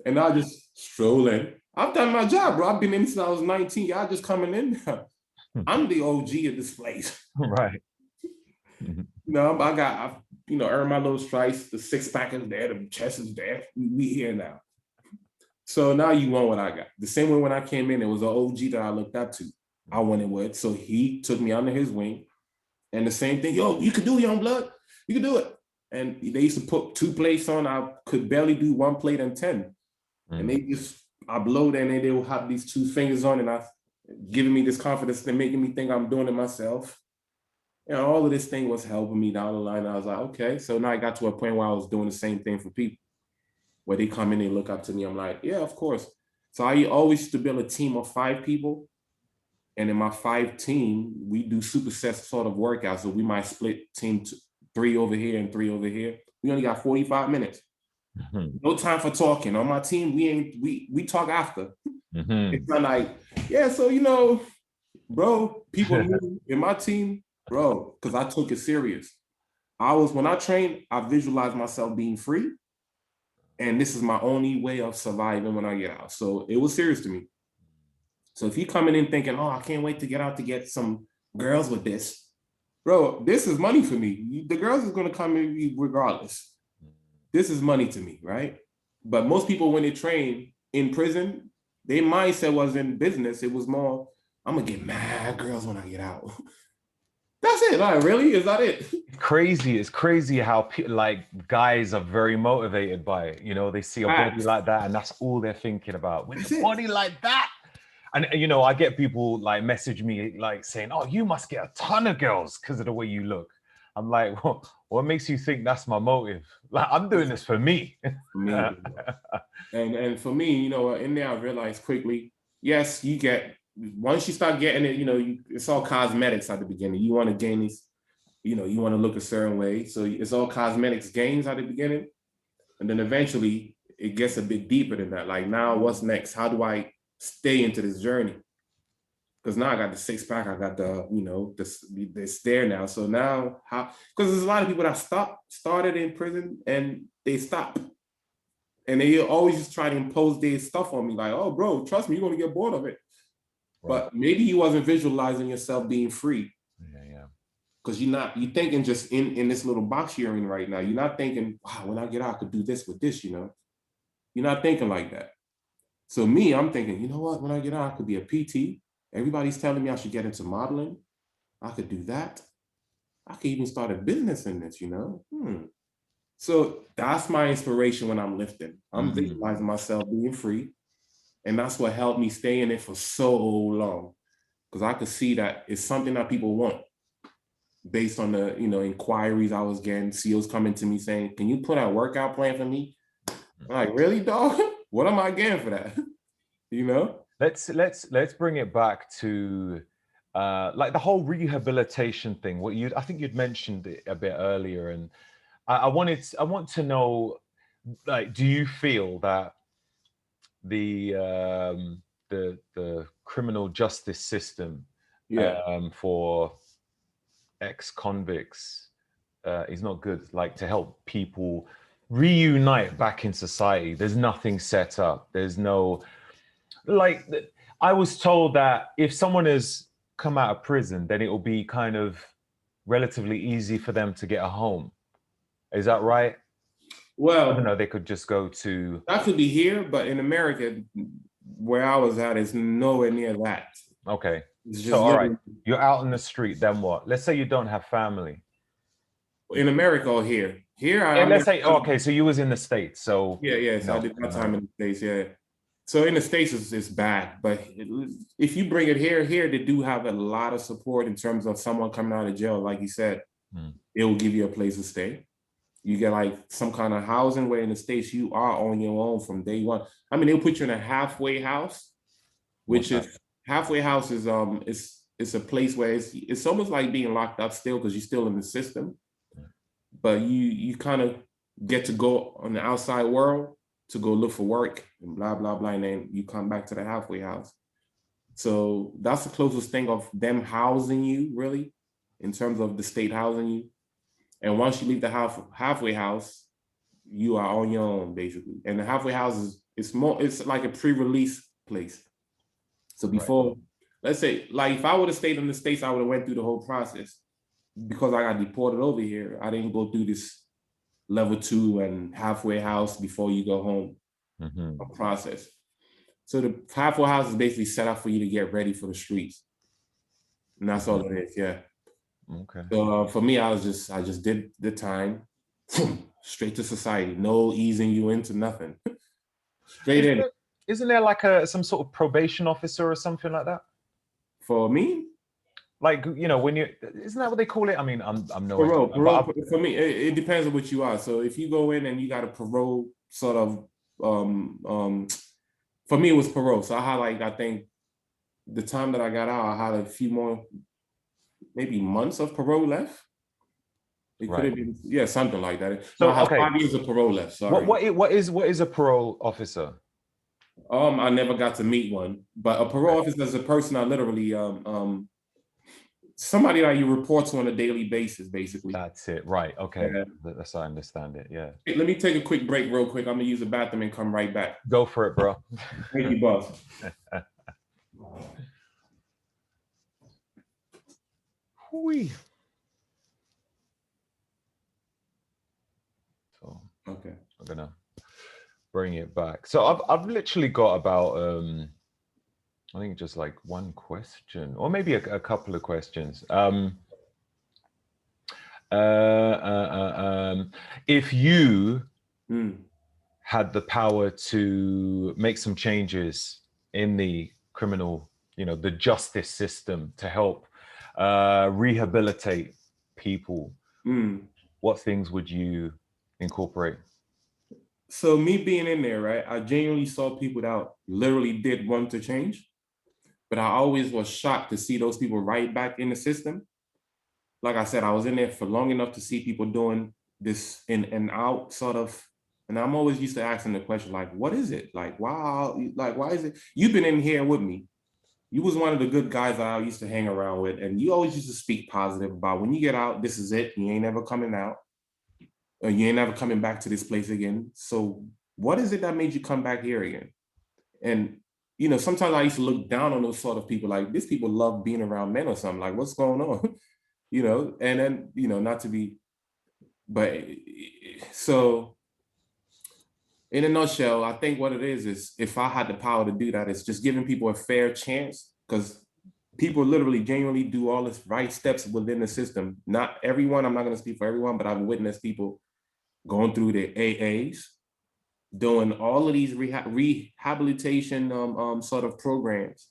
And I just stroll in. I've done my job, bro. I've been in since I was 19. Y'all just coming in now. I'm the OG of this place. Right. I've earned my little stripes. The six-pack is there. The chest is there. We here now. So now you want what I got. The same way when I came in, it was an OG that I looked up to. I wanted what. So he took me under his wing. And the same thing, yo, you could do it, young blood. You could do it. And they used to put 2 plates on. I could barely do 1 plate and 10. And I blowed and they will have these 2 fingers on, and I giving me this confidence and making me think I'm doing it myself. All of this thing was helping me down the line. I was like, okay. So now I got to a point where I was doing the same thing for people, where they come in and look up to me. I'm like, yeah, of course. So I always used to build a team of 5 people. And in my 5 team, we do superset sort of workouts. So we might split team 3 over here and 3 over here. We only got 45 minutes. No time for talking. On my team, we talk after. It's not like, yeah, so bro, people in my team, bro, because I took it serious. When I trained, I visualized myself being free. And this is my only way of surviving when I get out. So it was serious to me. So if you coming in thinking, oh, I can't wait to get out to get some girls with this, bro, this is money for me. The girls is going to come in regardless. This is money to me, right? But most people, when they train in prison, their mindset was in business. It was more, I'm going to get mad girls when I get out. That's it. Like, really? Is that it? Crazy. It's crazy how like guys are very motivated by it. You know, they see a body like that and that's all they're thinking about. With a body like that. And, you know, I get people like message me like saying, oh, you must get a ton of girls because of the way you look. I'm like, well, what makes you think that's my motive? Like, I'm doing this for me. For me. And for me, you know, in there, I realized quickly, yes, you get, once you start getting it, you know, it's all cosmetics at the beginning. You want to gain these, you know, you want to look a certain way. So it's all cosmetics gains at the beginning. And then eventually it gets a bit deeper than that. Like, now what's next? How do I stay into this journey? Because now I got the six pack, I got the, you know, this there now. So now how, because there's a lot of people that started in prison and they stop. And they always just try to impose their stuff on me. Like, oh, bro, trust me, you're going to get bored of it. Right. But maybe you wasn't visualizing yourself being free. Yeah. Because you're thinking just in this little box you're in right now. You're not thinking, wow, when I get out, I could do this with this, you know. You're not thinking like that. So me, I'm thinking, you know what? When I get out, I could be a PT. Everybody's telling me I should get into modeling. I could do that. I could even start a business in this, you know. So that's my inspiration when I'm lifting. I'm visualizing myself being free. And that's what helped me stay in it for so long. Because I could see that it's something that people want. Based on the, you know, inquiries I was getting, CEOs coming to me saying, can you put a workout plan for me? I'm like, really, dog? What am I getting for that? You know? Let's bring it back to like the whole rehabilitation thing. I think you'd mentioned it a bit earlier, and I want to know, like, do you feel that the criminal justice system for ex-convicts is not good, like, to help people reunite back in society? There's nothing set up. There's no, like, I was told that if someone has come out of prison, then it will be kind of relatively easy for them to get a home. Is that right? Well, I don't know, they could just go to... That could be here, but in America, where I was at, is nowhere near that. Okay. So, all right, you're out in the street, then what? Let's say you don't have family. In America or here? Let's say, okay, so you was in the States, so... Yeah, so I did my time in the States, yeah. So in the States, it's bad, but if you bring it here, they do have a lot of support in terms of someone coming out of jail. Like you said, it will give you a place to stay. You get like some kind of housing, where in the States, you are on your own from day one. I mean, they'll put you in a halfway house, which is, halfway house is, it's a place where it's almost like being locked up still, because you're still in the system, but you kind of get to go on the outside world to go look for work and blah, blah, blah. And then you come back to the halfway house. So that's the closest thing of them housing you, really, in terms of the state housing you. And once you leave the halfway house, you are on your own, basically. And the halfway house it's like a pre-release place. So before, let's say, like, if I would have stayed in the States, I would have went through the whole process. Because I got deported over here, I didn't go through this level 2 and halfway house before you go home process. So the halfway house is basically set up for you to get ready for the streets. And that's all it is, yeah. Okay. So for me, I just did the time, straight to society, no easing you into nothing. Straight in. Isn't there like some sort of probation officer or something like that? For me? Like, you know, isn't that what they call it? I mean, I'm no parole. For me, it depends on what you are. So if you go in and you got a parole sort of, for me, it was parole. So I had, like, I think the time that I got out, I had a few more, maybe months of parole left. It could have been, yeah, something like that. So I have 5 years of parole left. Sorry. What is a parole officer? I never got to meet one, but a parole officer is a person I literally somebody that you report to on a daily basis, basically. That's it. Right. Okay. Yeah. That's how I understand it. Yeah. Hey, let me take a quick break real quick. I'm gonna use the bathroom and come right back. Go for it, bro. Thank you, boss. So Okay. I'm gonna bring it back. So I've literally got about I think just like one question, or maybe a couple of questions. If you had the power to make some changes in the criminal, the justice system to help rehabilitate people, what things would you incorporate? So me being in there, right, I genuinely saw people that literally did want to change, but I always was shocked to see those people right back in the system. Like I said, I was in there for long enough to see people doing this in and out sort of, and I'm always used to asking the question, like, what is it? Like, wow, like, why is it? You've been in here with me. You was one of the good guys that I used to hang around with, and you always used to speak positive about when you get out, this is it. You ain't never coming out. Or you ain't never coming back to this place again. So what is it that made you come back here again? And sometimes I used to look down on those sort of people, like these people love being around men or something. Like, what's going on? And then, not to be, but so in a nutshell, I think what it is if I had the power to do that, it's just giving people a fair chance, because people literally genuinely do all this right steps within the system. Not everyone, I'm not going to speak for everyone, but I've witnessed people going through the AAs, doing all of these rehabilitation sort of programs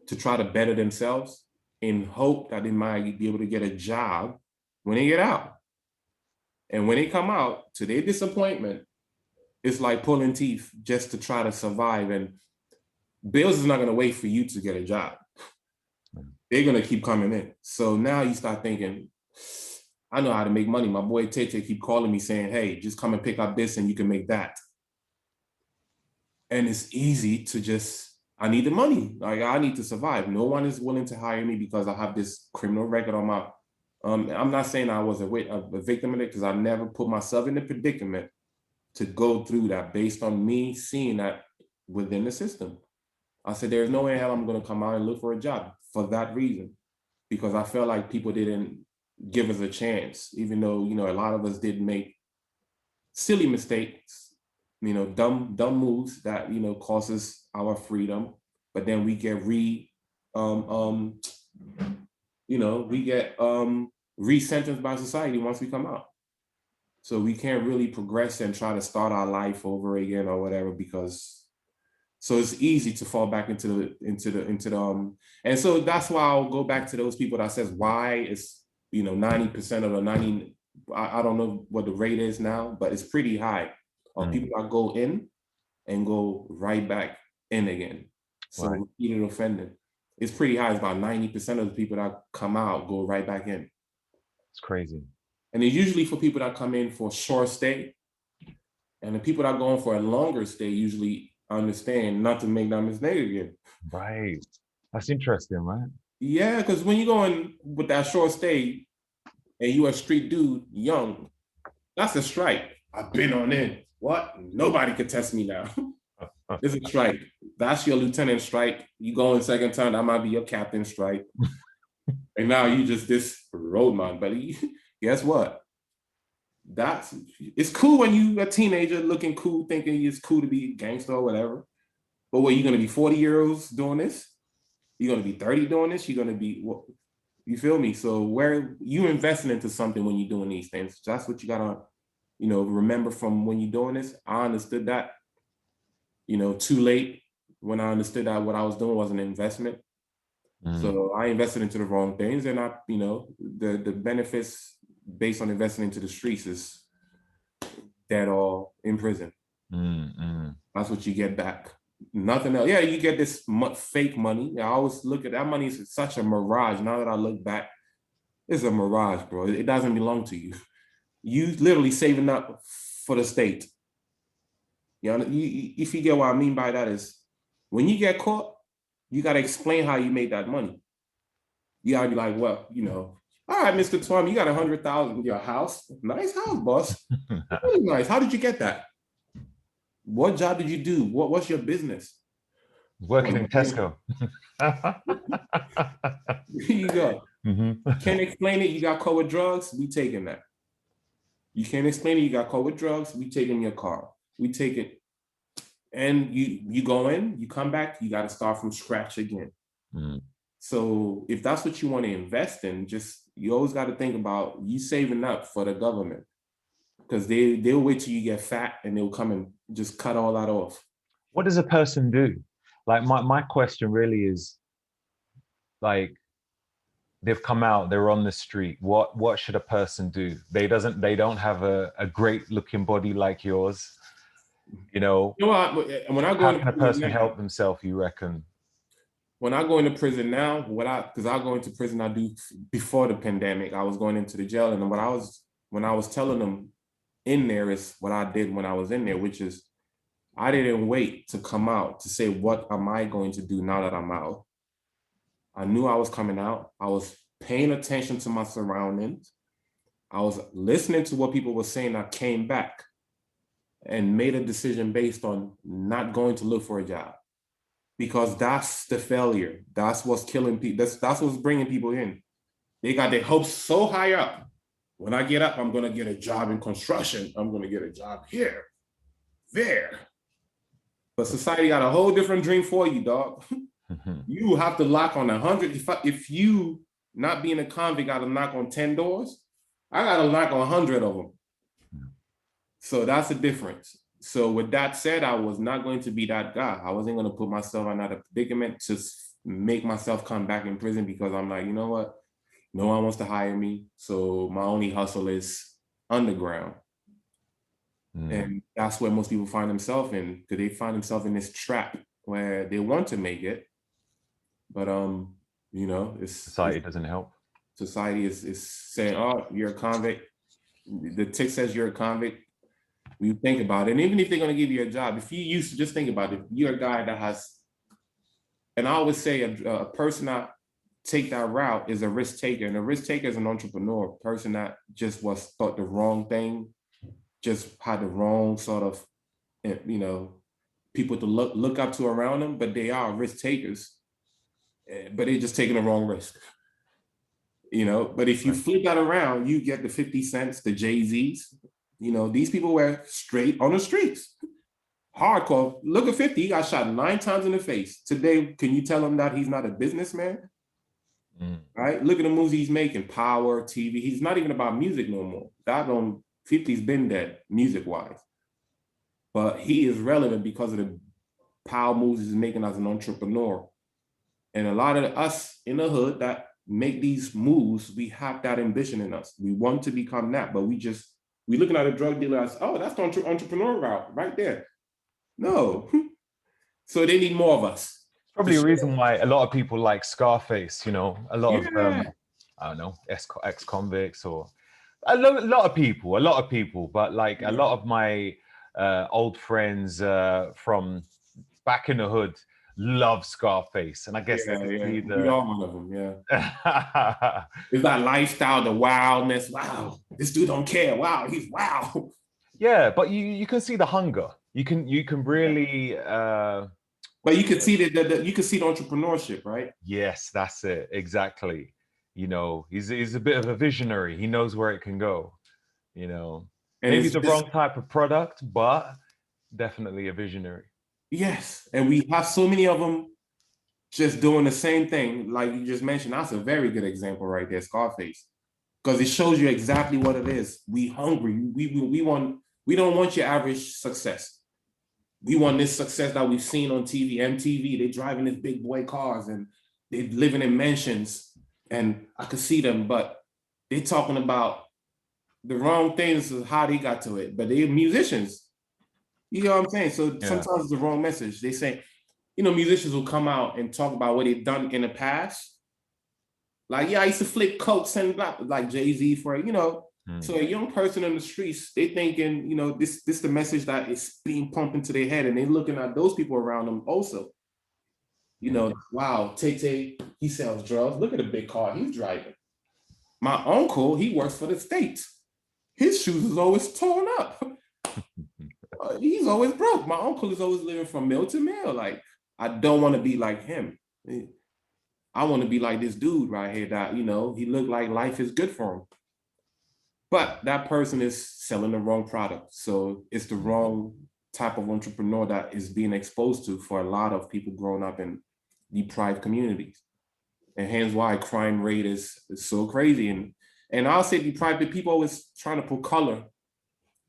to try to better themselves in hope that they might be able to get a job when they get out. And when they come out, to their disappointment, it's like pulling teeth just to try to survive. And bills is not going to wait for you to get a job. They're going to keep coming in. So now you start thinking, I know how to make money. My boy Tete keep calling me saying, hey, just come and pick up this and you can make that. And it's easy to just, I need the money. Like, I need to survive. No one is willing to hire me because I have this criminal record on my, I'm not saying I was a victim of it, because I never put myself in the predicament to go through that based on me seeing that within the system. I said, there's no way in hell I'm going to come out and look for a job for that reason, because I felt like people didn't give us a chance, even though, a lot of us did make silly mistakes, dumb moves that, cost us our freedom, but then we get re-sentenced by society once we come out. So we can't really progress and try to start our life over again or whatever, because so it's easy to fall back into the and so that's why I'll go back to those people that says why is 90% of the 90, I don't know what the rate is now, but it's pretty high of people that go in and go right back in again. So repeated offending, it's pretty high. It's about 90% of the people that come out go right back in. It's crazy. And it's usually for people that come in for a short stay. And the people that go in for a longer stay usually understand not to make that mistake again. Right. That's interesting, right? Yeah, because when you go in with that short stay and you a street dude, young, that's a strike. I've been on in. What? Nobody could test me now. It's a strike. That's your lieutenant strike. You go in second time, that might be your captain strike. And now you just this roadman. But guess what? It's cool when you a teenager looking cool, thinking it's cool to be a gangster or whatever. But what, you gonna be 40 year olds doing this? You're gonna be 30 doing this? You're gonna be what? You feel me? So where you investing into something when you're doing these things, that's what you gotta, remember from when you're doing this. I understood that, too late, when I understood that what I was doing was an investment. So I invested into the wrong things, and the benefits based on investing into the streets is dead or in prison. That's what you get back. Nothing else. Yeah, you get this fake money. I always look at that money as such a mirage. Now that I look back, it's a mirage, bro. It doesn't belong to you. You literally saving up for the state. If you get what I mean by that, is when you get caught, you got to explain how you made that money. You gotta be like, well, all right, Mr. Twum, you got 100,000 in your house. Nice house, boss. Really nice. How did you get that? What job did you do? What's your business? Working in Tesco. Here you go. Can't explain it, you got caught with drugs, we taking that. You can't explain it, you got caught with drugs, we taking your car. We take it. And you go in, you come back, you got to start from scratch again. So if that's what you want to invest in, you always got to think about you saving up for the government, because they'll wait till you get fat and they'll come and just cut all that off. What does a person do? Like my question really is, like, they've come out, they're on the street. What should a person do? They don't have a great looking body like yours. When I go, how can a person help themselves, you reckon? When I go into prison now, because I go into prison, I do before the pandemic, I was going into the jail, and when I was telling them in there is what I did when I was in there, which is I didn't wait to come out to say, what am I going to do now that I'm out? I knew I was coming out. I was paying attention to my surroundings. I was listening to what people were saying. I came back and made a decision based on not going to look for a job, because that's the failure. That's what's killing people. That's what's bringing people in. They got their hopes so high up. When I get up, I'm going to get a job in construction. I'm going to get a job here, there. But society got a whole different dream for you, dog. You have to lock on 100. If you, not being a convict, got to knock on 10 doors, I got to knock on 100 of them. So that's the difference. So with that said, I was not going to be that guy. I wasn't going to put myself in that predicament to make myself come back in prison, because I'm like, you know what? No one wants to hire me. So my only hustle is underground. And that's where most people find themselves in, because they find themselves in this trap where they want to make it. But, society doesn't help. Society is saying, oh, you're a convict. The tick says you're a convict. You think about it. And even if they're going to give you a job, if you used to just think about it, you're a guy that has, and I always say a person that take that route is a risk taker. And a risk taker is an entrepreneur, a person that just was thought the wrong thing, just had the wrong sort of, people to look up to around them, but they are risk takers, but they're just taking the wrong risk. But if you flip that around, you get the 50 Cents, the Jay-Z's. These people were straight on the streets. Hardcore. Look at 50, he got shot 9 times in the face. Today, can you tell him that he's not a businessman? Right? Look at the moves he's making, Power, TV. He's not even about music no more. 50's been dead, music-wise. But he is relevant because of the power moves he's making as an entrepreneur. And a lot of us in the hood that make these moves, we have that ambition in us. We want to become that, but we looking at a drug dealer as, oh, that's the entrepreneur route right there. No. So they need more of us. Probably a reason why a lot of people like Scarface, a lot of, I don't know, ex-convicts, or a lot of people, but like a lot of my old friends from back in the hood love Scarface, and I guess we are one of them. Yeah, it's that lifestyle, the wildness. Wow, this dude don't care. Wow, he's wow. Yeah, but you can see the hunger. You can really. But you can see you can see the entrepreneurship, right? Yes, that's it. Exactly. He's a bit of a visionary. He knows where it can go. And maybe the wrong type of product, but definitely a visionary. Yes, and we have so many of them just doing the same thing, like you just mentioned. That's a very good example right there, Scarface, because it shows you exactly what it is. We hungry. We don't want your average success. We want this success that we've seen on TV, MTV. They driving these big boy cars and they living in mansions, and I could see them, but they talking about the wrong things of how they got to it. But they're musicians. You know what I'm saying? So sometimes it's the wrong message. They say, musicians will come out and talk about what they've done in the past. Like, I used to flip coats and like Jay-Z for, So a young person in the streets, they thinking, this the message that is being pumped into their head, and they're looking at those people around them also. You know, wow, Tay, he sells drugs. Look at the big car he's driving. My uncle, he works for the states. His shoes is always torn up. He's always broke. My uncle is always living from meal to meal. Like, I don't want to be like him. I want to be like this dude right here that, you know, he looked like life is good for him. But that person is selling the wrong product. So it's the wrong type of entrepreneur that is being exposed to for a lot of people growing up in deprived communities. And hence why crime rate is so crazy. And I'll say deprived, but people always trying to put color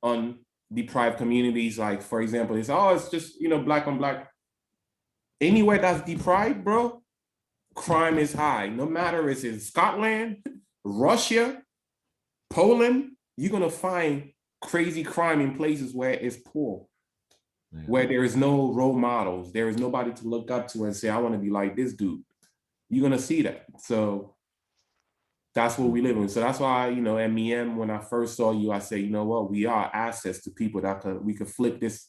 on deprived communities. Like, for example, it's just, you know, black on black. Anywhere that's deprived, bro, crime is high. No matter it's in Scotland, Russia, Poland, you're gonna find crazy crime in places where it's poor, where there is no role models, there is nobody to look up to and say, I want to be like this dude. You're gonna see that. So that's what we live in. So that's why, you know, MEM, when I first saw you, I said, you know what, we are assets to people that we could flip this,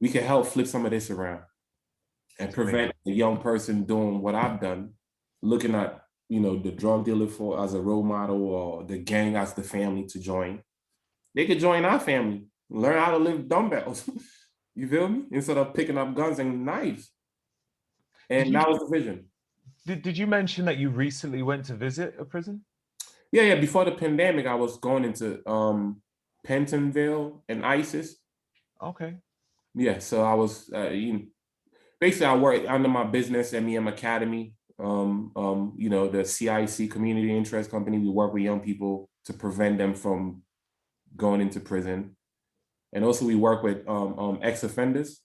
we could help flip some of this around and prevent a young person doing what I've done, looking at, you know, the drug dealer for as a role model or the gang as the family to join. They could join our family, learn how to lift dumbbells. You feel me? Instead of picking up guns and knives. And that was the vision. Did you mention that you recently went to visit a prison? Yeah. Before the pandemic, I was going into Pentonville and ISIS. Okay. Yeah, so I was basically I work under my business, MEM Academy. You know, the CIC Community Interest Company. We work with young people to prevent them from going into prison, and also we work with ex-offenders.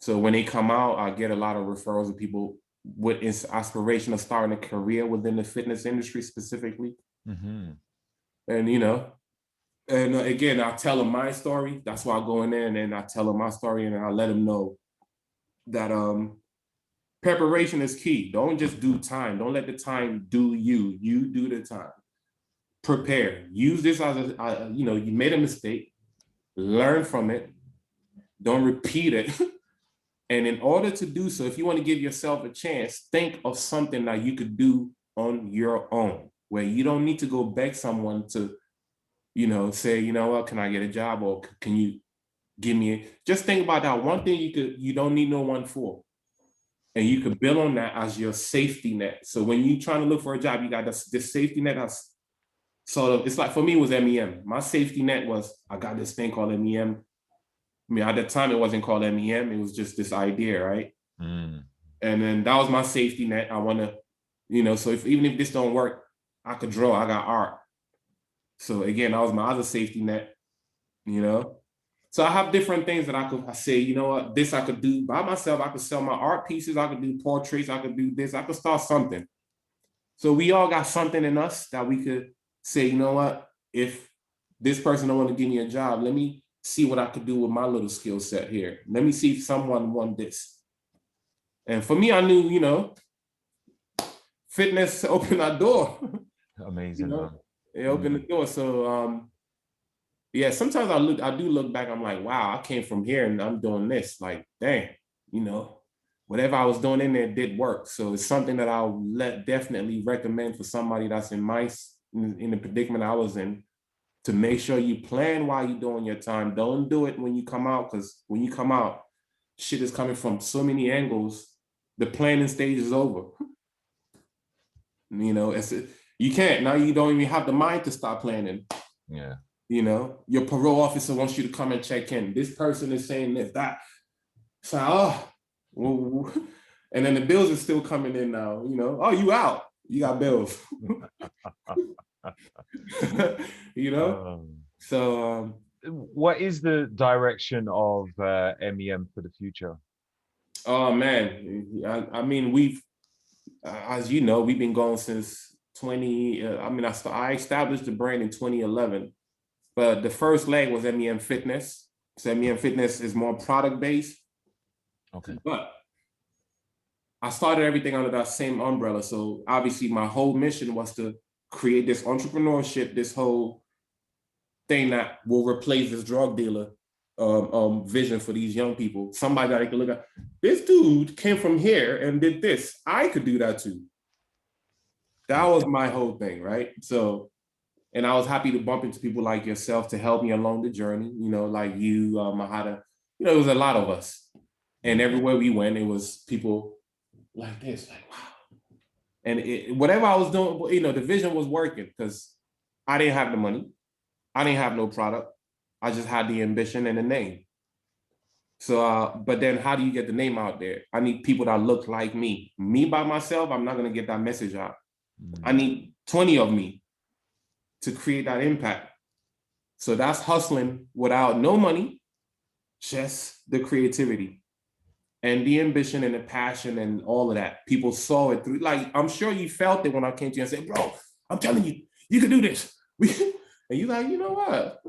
So when they come out, I get a lot of referrals of people with aspiration of starting a career within the fitness industry specifically. And you know, and again, I tell them my story. That's why I go in there and I tell them my story and I let them know that preparation is key. Don't just do time. Don't let the time do you. You do the time. Prepare. Use this as a, you know, you made a mistake. Learn from it. Don't repeat it. And in order to do so, if you want to give yourself a chance, think of something that you could do on your own, where you don't need to go beg someone to, you know, say, you know what, can I get a job, or can you give me just think about that one thing you don't need no one for. And you could build on that as your safety net. So when you're trying to look for a job, you got this safety net that's sort of, it's like, for me, it was MEM. My safety net was, I got this thing called MEM. I mean, at the time, it wasn't called MEM. It was just this idea, right? And then that was my safety net. I want to, you know, so even if this don't work, I could draw. I got art. So again, that was my other safety net, you know? So I have different things that I say, you know what, this I could do by myself. I could sell my art pieces. I could do portraits. I could do this. I could start something. So we all got something in us that we could say, you know what, if this person don't want to give me a job, let me see what I could do with my little skill set here. Let me see if someone want this. And for me, I knew, you know, fitness opened that door. Amazing. You know? It opened the door. So yeah, sometimes I do look back, I'm like, wow, I came from here and I'm doing this. Like, dang, you know, whatever I was doing in there did work. So it's something that I'll definitely recommend for somebody that's in the predicament I was in, to make sure you plan while you're doing your time. Don't do it when you come out, because when you come out, shit is coming from so many angles. The planning stage is over. You know, you can't, now you don't even have the mind to start planning. Yeah. You know, your parole officer wants you to come and check in. This person is saying this, that. So, and then the bills are still coming in now. You know, oh, you out. You got bills. You know? So what is the direction of MEM for the future? Oh man, I mean, as you know, we've been going since 20. I mean, I established the brand in 2011, but the first leg was MEM Fitness. So MEM Fitness is more product based. Okay. But I started everything under that same umbrella. So obviously, my whole mission was to create this entrepreneurship, this whole thing that will replace this drug dealer vision for these young people. Somebody that they can look at. this dude came from here and did this. I could do that too. That was my whole thing, right? So, and I was happy to bump into people like yourself to help me along the journey, like you, Mahada. It was a lot of us. And everywhere we went, it was people like this, like, wow. And whatever I was doing, the vision was working because I didn't have the money. I didn't have no product. I just had the ambition and the name. So, but then how do you get the name out there? I need people that look like me. Me by myself, I'm not going to get that message out. I need 20 of me to create that impact. So that's hustling without no money, just the creativity and the ambition and the passion and all of that. People saw it through. Like, I'm sure you felt it when I came to you and said, bro, I'm telling you, you can do this. And you're like, you know what?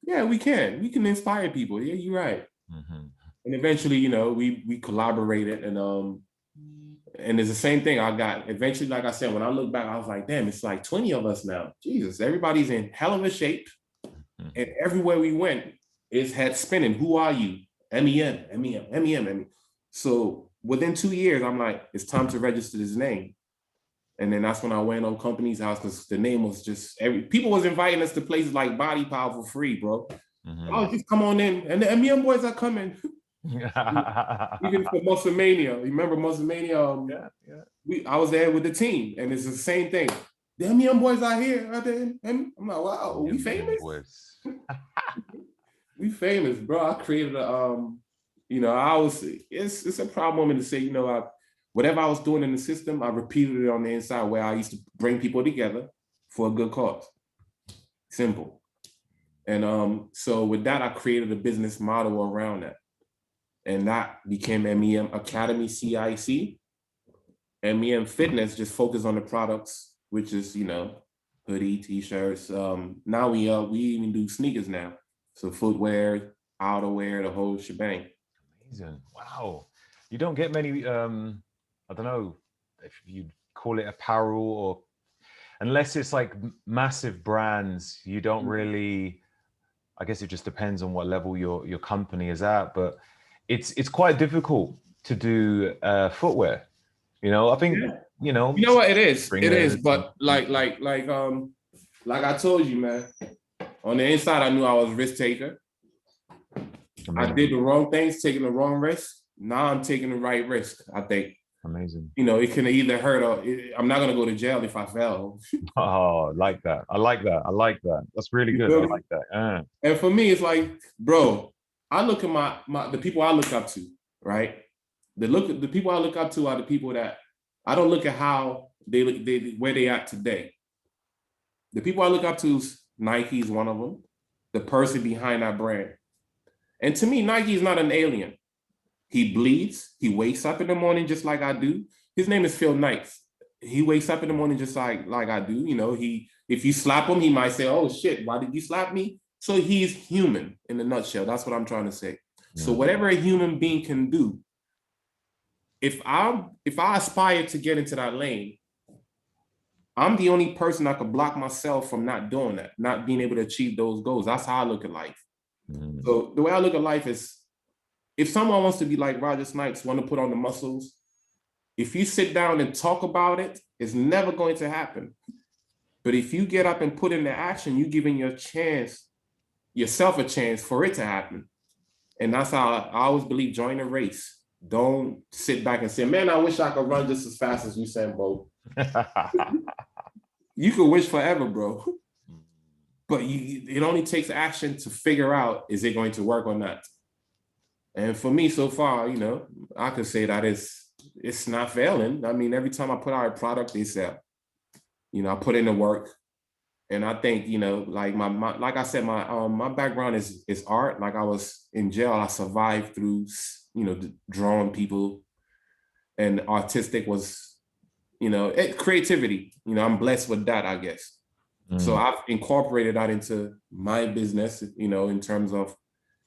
Yeah, we can. We can inspire people. Yeah, you're right. Mm-hmm. And eventually, we collaborated, and it's the same thing. I got eventually, like I said, when I look back, I was like, damn, it's like 20 of us now. Jesus, everybody's in hell of a shape. Mm-hmm. And everywhere we went, it's head spinning. Who are you? MEM. So within 2 years, I'm like, it's time to register this name. And then that's when I went on company's house because the name was just people was inviting us to places like Body Power for free, bro. Mm-hmm. Oh, just come on in. And the MEM boys are coming. Even for Muscle Mania. Remember Muscle Mania? Yeah. I was there with the team, and it's the same thing. The MEM boys are here. And I'm like, wow, we famous? We famous, bro. I created it's a proud moment to say, whatever I was doing in the system, I repeated it on the inside where I used to bring people together for a good cause. Simple. And so with that, I created a business model around that. And that became MEM Academy CIC. MEM Fitness just focused on the products, which is, hoodie, t-shirts. Now we even do sneakers now. So footwear, outerwear, the whole shebang. Amazing. Wow. You don't get many, I don't know if you'd call it apparel or, unless it's like massive brands, you don't really, I guess it just depends on what level your company is at, but it's quite difficult to do footwear. I think, You know what it is? It is, but like I told you, man, on the inside, I knew I was a risk taker. Amazing. I did the wrong things, taking the wrong risk. Now I'm taking the right risk, I think. Amazing. It can either hurt or I'm not going to go to jail if I fail. Oh, I like that. I like that. That's really good. I like that. And for me, it's like, bro, I look at the people I look up to, right? The people I look up to are the people that I don't look at how where they at today. The people I look up to, Nike is one of them, the person behind that brand. And to me, Nike is not an alien. He bleeds. He wakes up in the morning just like I do. His name is Phil Knight. He wakes up in the morning just like I do. If you slap him, he might say, "Oh shit, why did you slap me?" So he's human in a nutshell. That's what I'm trying to say. Yeah. So whatever a human being can do, if I aspire to get into that lane, I'm the only person that could block myself from not doing that, not being able to achieve those goals. That's how I look at life. Mm. So the way I look at life is, if someone wants to be like Roger Snipes, want to put on the muscles, if you sit down and talk about it, it's never going to happen. But if you get up and put in the action, you're giving yourself a chance for it to happen. And that's how I always believe, join a race. Don't sit back and say, man, I wish I could run just as fast as Usain Bolt. You could wish forever, bro. But it only takes action to figure out, is it going to work or not? And for me, so far, I could say that it's not failing. I mean, every time I put out a product, they sell. I put in the work, and I think, like like I said, my background is art. Like I was in jail, I survived through, drawing people, and artistic was, creativity. I'm blessed with that, I guess. Mm. So I've incorporated that into my business, in terms of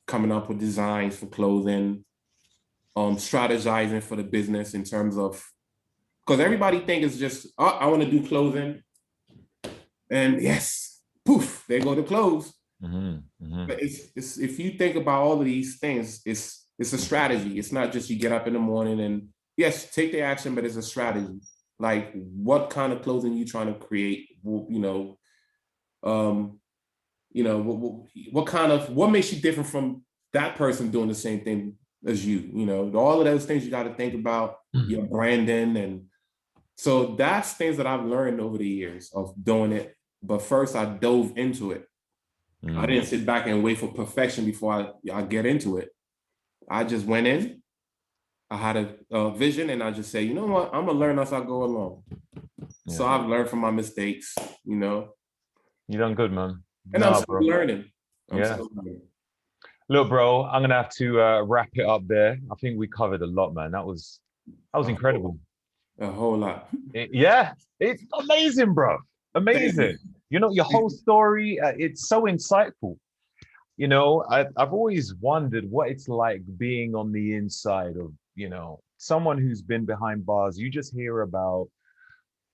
coming up with designs for clothing, strategizing for the business in terms of, because everybody think it's just, I want to do clothing, and yes, poof, there go the clothes. Mm-hmm. Mm-hmm. But it's if you think about all of these things, it's It's a strategy. It's not just you get up in the morning and yes, take the action, but it's a strategy. Like what kind of clothing you trying to create? What makes you different from that person doing the same thing as you? All of those things you got to think about your branding, and so that's things that I've learned over the years of doing it. But first, I dove into it. I didn't sit back and wait for perfection before I get into it. I just went in. I had a vision, and I just say, you know what, I'm gonna learn as I go along. Yeah. So I've learned from my mistakes. You done good, man. And I'm still learning. Still learning. Look, bro, I'm gonna have to wrap it up there. I think we covered a lot, man. That was incredible. A whole lot. It's amazing, bro. Amazing. Your whole story, it's so insightful. I've always wondered what it's like being on the inside of, someone who's been behind bars. You just hear about,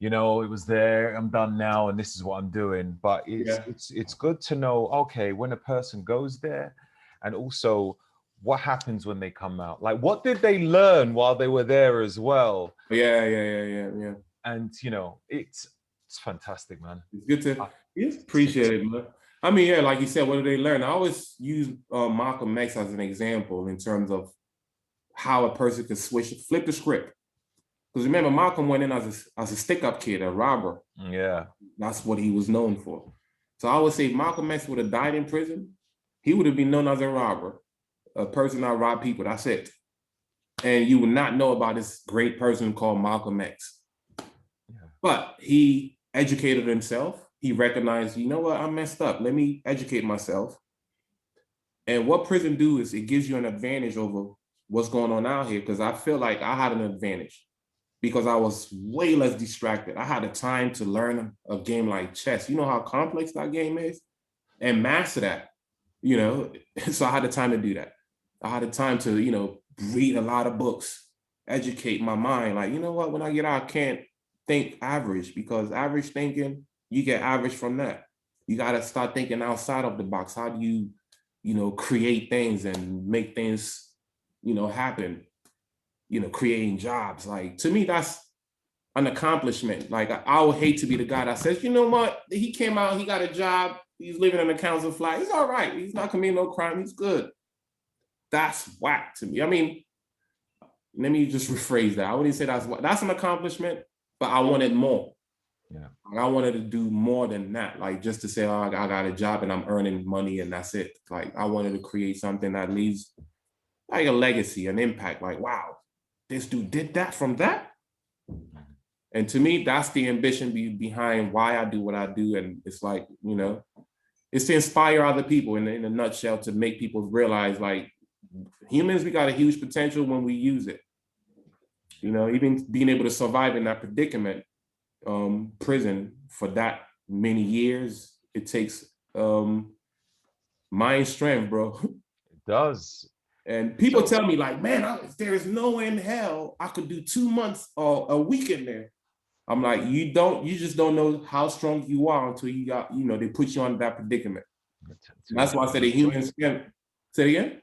it was there, I'm done now, and this is what I'm doing. But it's good to know, okay, when a person goes there, and also what happens when they come out. Like, what did they learn while they were there as well? Yeah. And, it's fantastic, man. It's good to appreciate it, man. I mean, like you said, what did they learn? I always use Malcolm X as an example in terms of how a person could flip the script. Because remember, Malcolm went in as a stick-up kid, a robber. Yeah. That's what he was known for. So I would say if Malcolm X would have died in prison, he would have been known as a robber, a person that robbed people. That's it. And you would not know about this great person called Malcolm X. Yeah. But he educated himself. He recognized, you know what, I messed up. Let me educate myself. And what prison do is it gives you an advantage over what's going on out here, because I feel like I had an advantage because I was way less distracted. I had the time to learn a game like chess. You know how complex that game is? And master that, So I had the time to do that. I had the time to, read a lot of books, educate my mind. Like, you know what, when I get out, I can't think average, because average thinking, you get average from that. You got to start thinking outside of the box. How do you, create things and make things, happen, creating jobs. Like, to me, that's an accomplishment. Like, I would hate to be the guy that says, you know what, he came out, he got a job, he's living in the council flat, he's all right, he's not committing no crime, he's good. That's whack to me. I mean, let me just rephrase that. I wouldn't say that's an accomplishment, but I wanted more. Yeah, I wanted to do more than that. Like, just to say, oh, I got a job and I'm earning money and that's it. Like, I wanted to create something that leaves like a legacy, an impact. Like, wow, this dude did that from that. And to me, that's the ambition behind why I do what I do. And it's like, it's to inspire other people in a nutshell, to make people realize, like, humans, we got a huge potential when we use it. Even being able to survive in that predicament, prison for that many years, it takes mind strength, bro. It does. And people tell me, like, man, there is no way in hell I could do 2 months or a week in there. I'm like, you just don't know how strong you are until you got, they put you on that predicament. That's why I said the human skin. Say it again?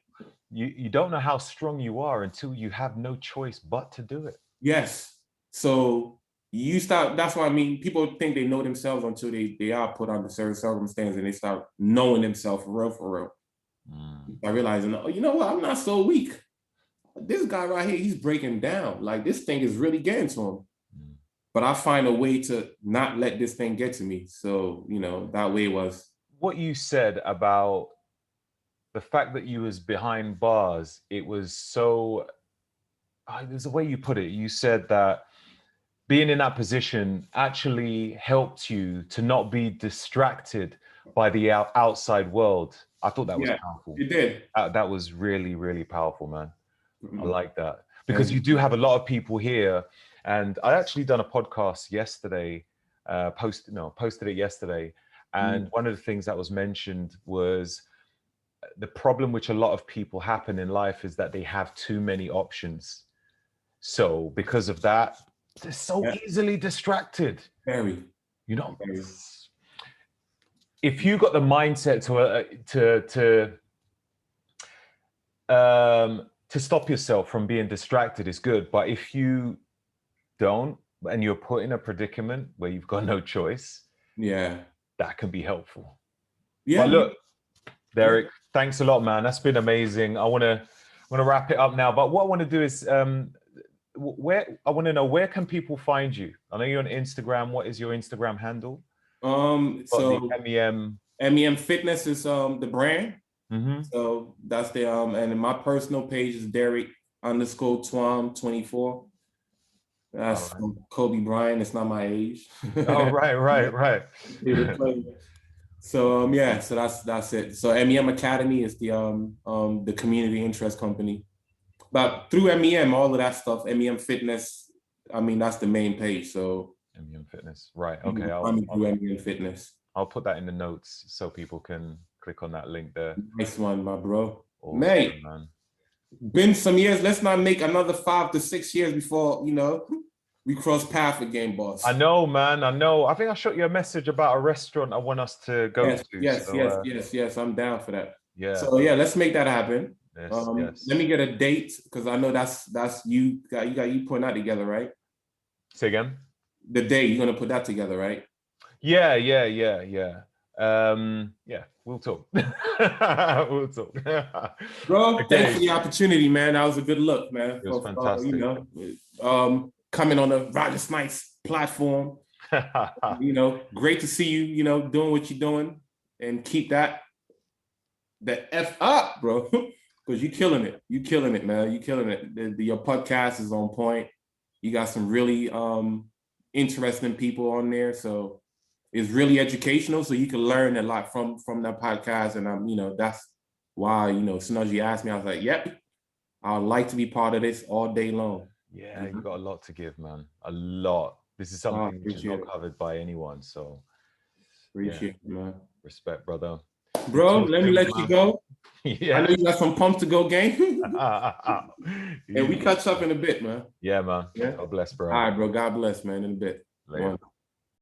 You don't know how strong you are until you have no choice but to do it. Yes. So you start, that's what I mean. People think they know themselves until they are put under certain circumstances and they start knowing themselves for real. I realizing, oh, you know what? I'm not so weak. This guy right here, he's breaking down. Like, this thing is really getting to him. But I find a way to not let this thing get to me. So, that way was. What you said about the fact that you was behind bars, it was so, there's a way you put it. You said that being in that position actually helped you to not be distracted by the outside world. I thought that was powerful. It did. That was really, really powerful, man. I like that. Because you do have a lot of people here. And I actually done a podcast yesterday, posted it yesterday. And one of the things that was mentioned was the problem which a lot of people happen in life is that they have too many options. So because of that, they're so easily distracted. Very. Very. If you got the mindset to stop yourself from being distracted is good, but if you don't and you're put in a predicament where you've got no choice, that can be helpful. But look, Derrick, thanks a lot, man. That's been amazing. I want to wrap it up now, but what I want to do is where can people find you? I know you're on Instagram. What is your Instagram handle? So MEM Fitness is the brand. So that's the and my personal page is Derrick_Twum 24. That's Kobe Bryant. It's not my age. Oh, right. So so that's it. So MEM Academy is the community interest company. But through MEM, all of that stuff, MEM Fitness, I mean, that's the main page. So MEM Fitness, right? Okay, I'll MEM Fitness. I'll put that in the notes so people can click on that link there. Nice one, my bro. Awesome, Mate, man. Been some years. Let's not make another 5 to 6 years before we cross paths again, boss. I know, man. I know. I think I shot you a message about a restaurant I want us to go to. Yes. I'm down for that. Yeah. So yeah, let's make that happen. Yes. Let me get a date because I know that's you putting that together, right? Say again. The date you're gonna put that together, right? Yeah. We'll talk. We'll talk. Bro, thanks for the opportunity, man. That was a good look, man. It was fantastic. Coming on the Roger Snipes platform. Great to see you, doing what you're doing, and keep the F up, bro. Because you're killing it. You're killing it, man. You're killing it. Your podcast is on point. You got some really interesting people on there. So it's really educational. So you can learn a lot from that podcast. And that's why, as soon as you asked me, I was like, yep, I'd like to be part of this all day long. Yeah, you got a lot to give, man. A lot. This is something which is not covered by anyone. So appreciate it, man. Respect, brother. Bro, let me let you go. Yeah. I know you got some pump to go game. And we catch up in a bit, man. Yeah, man. God bless, bro. All right, bro. God bless, man. In a bit. Later.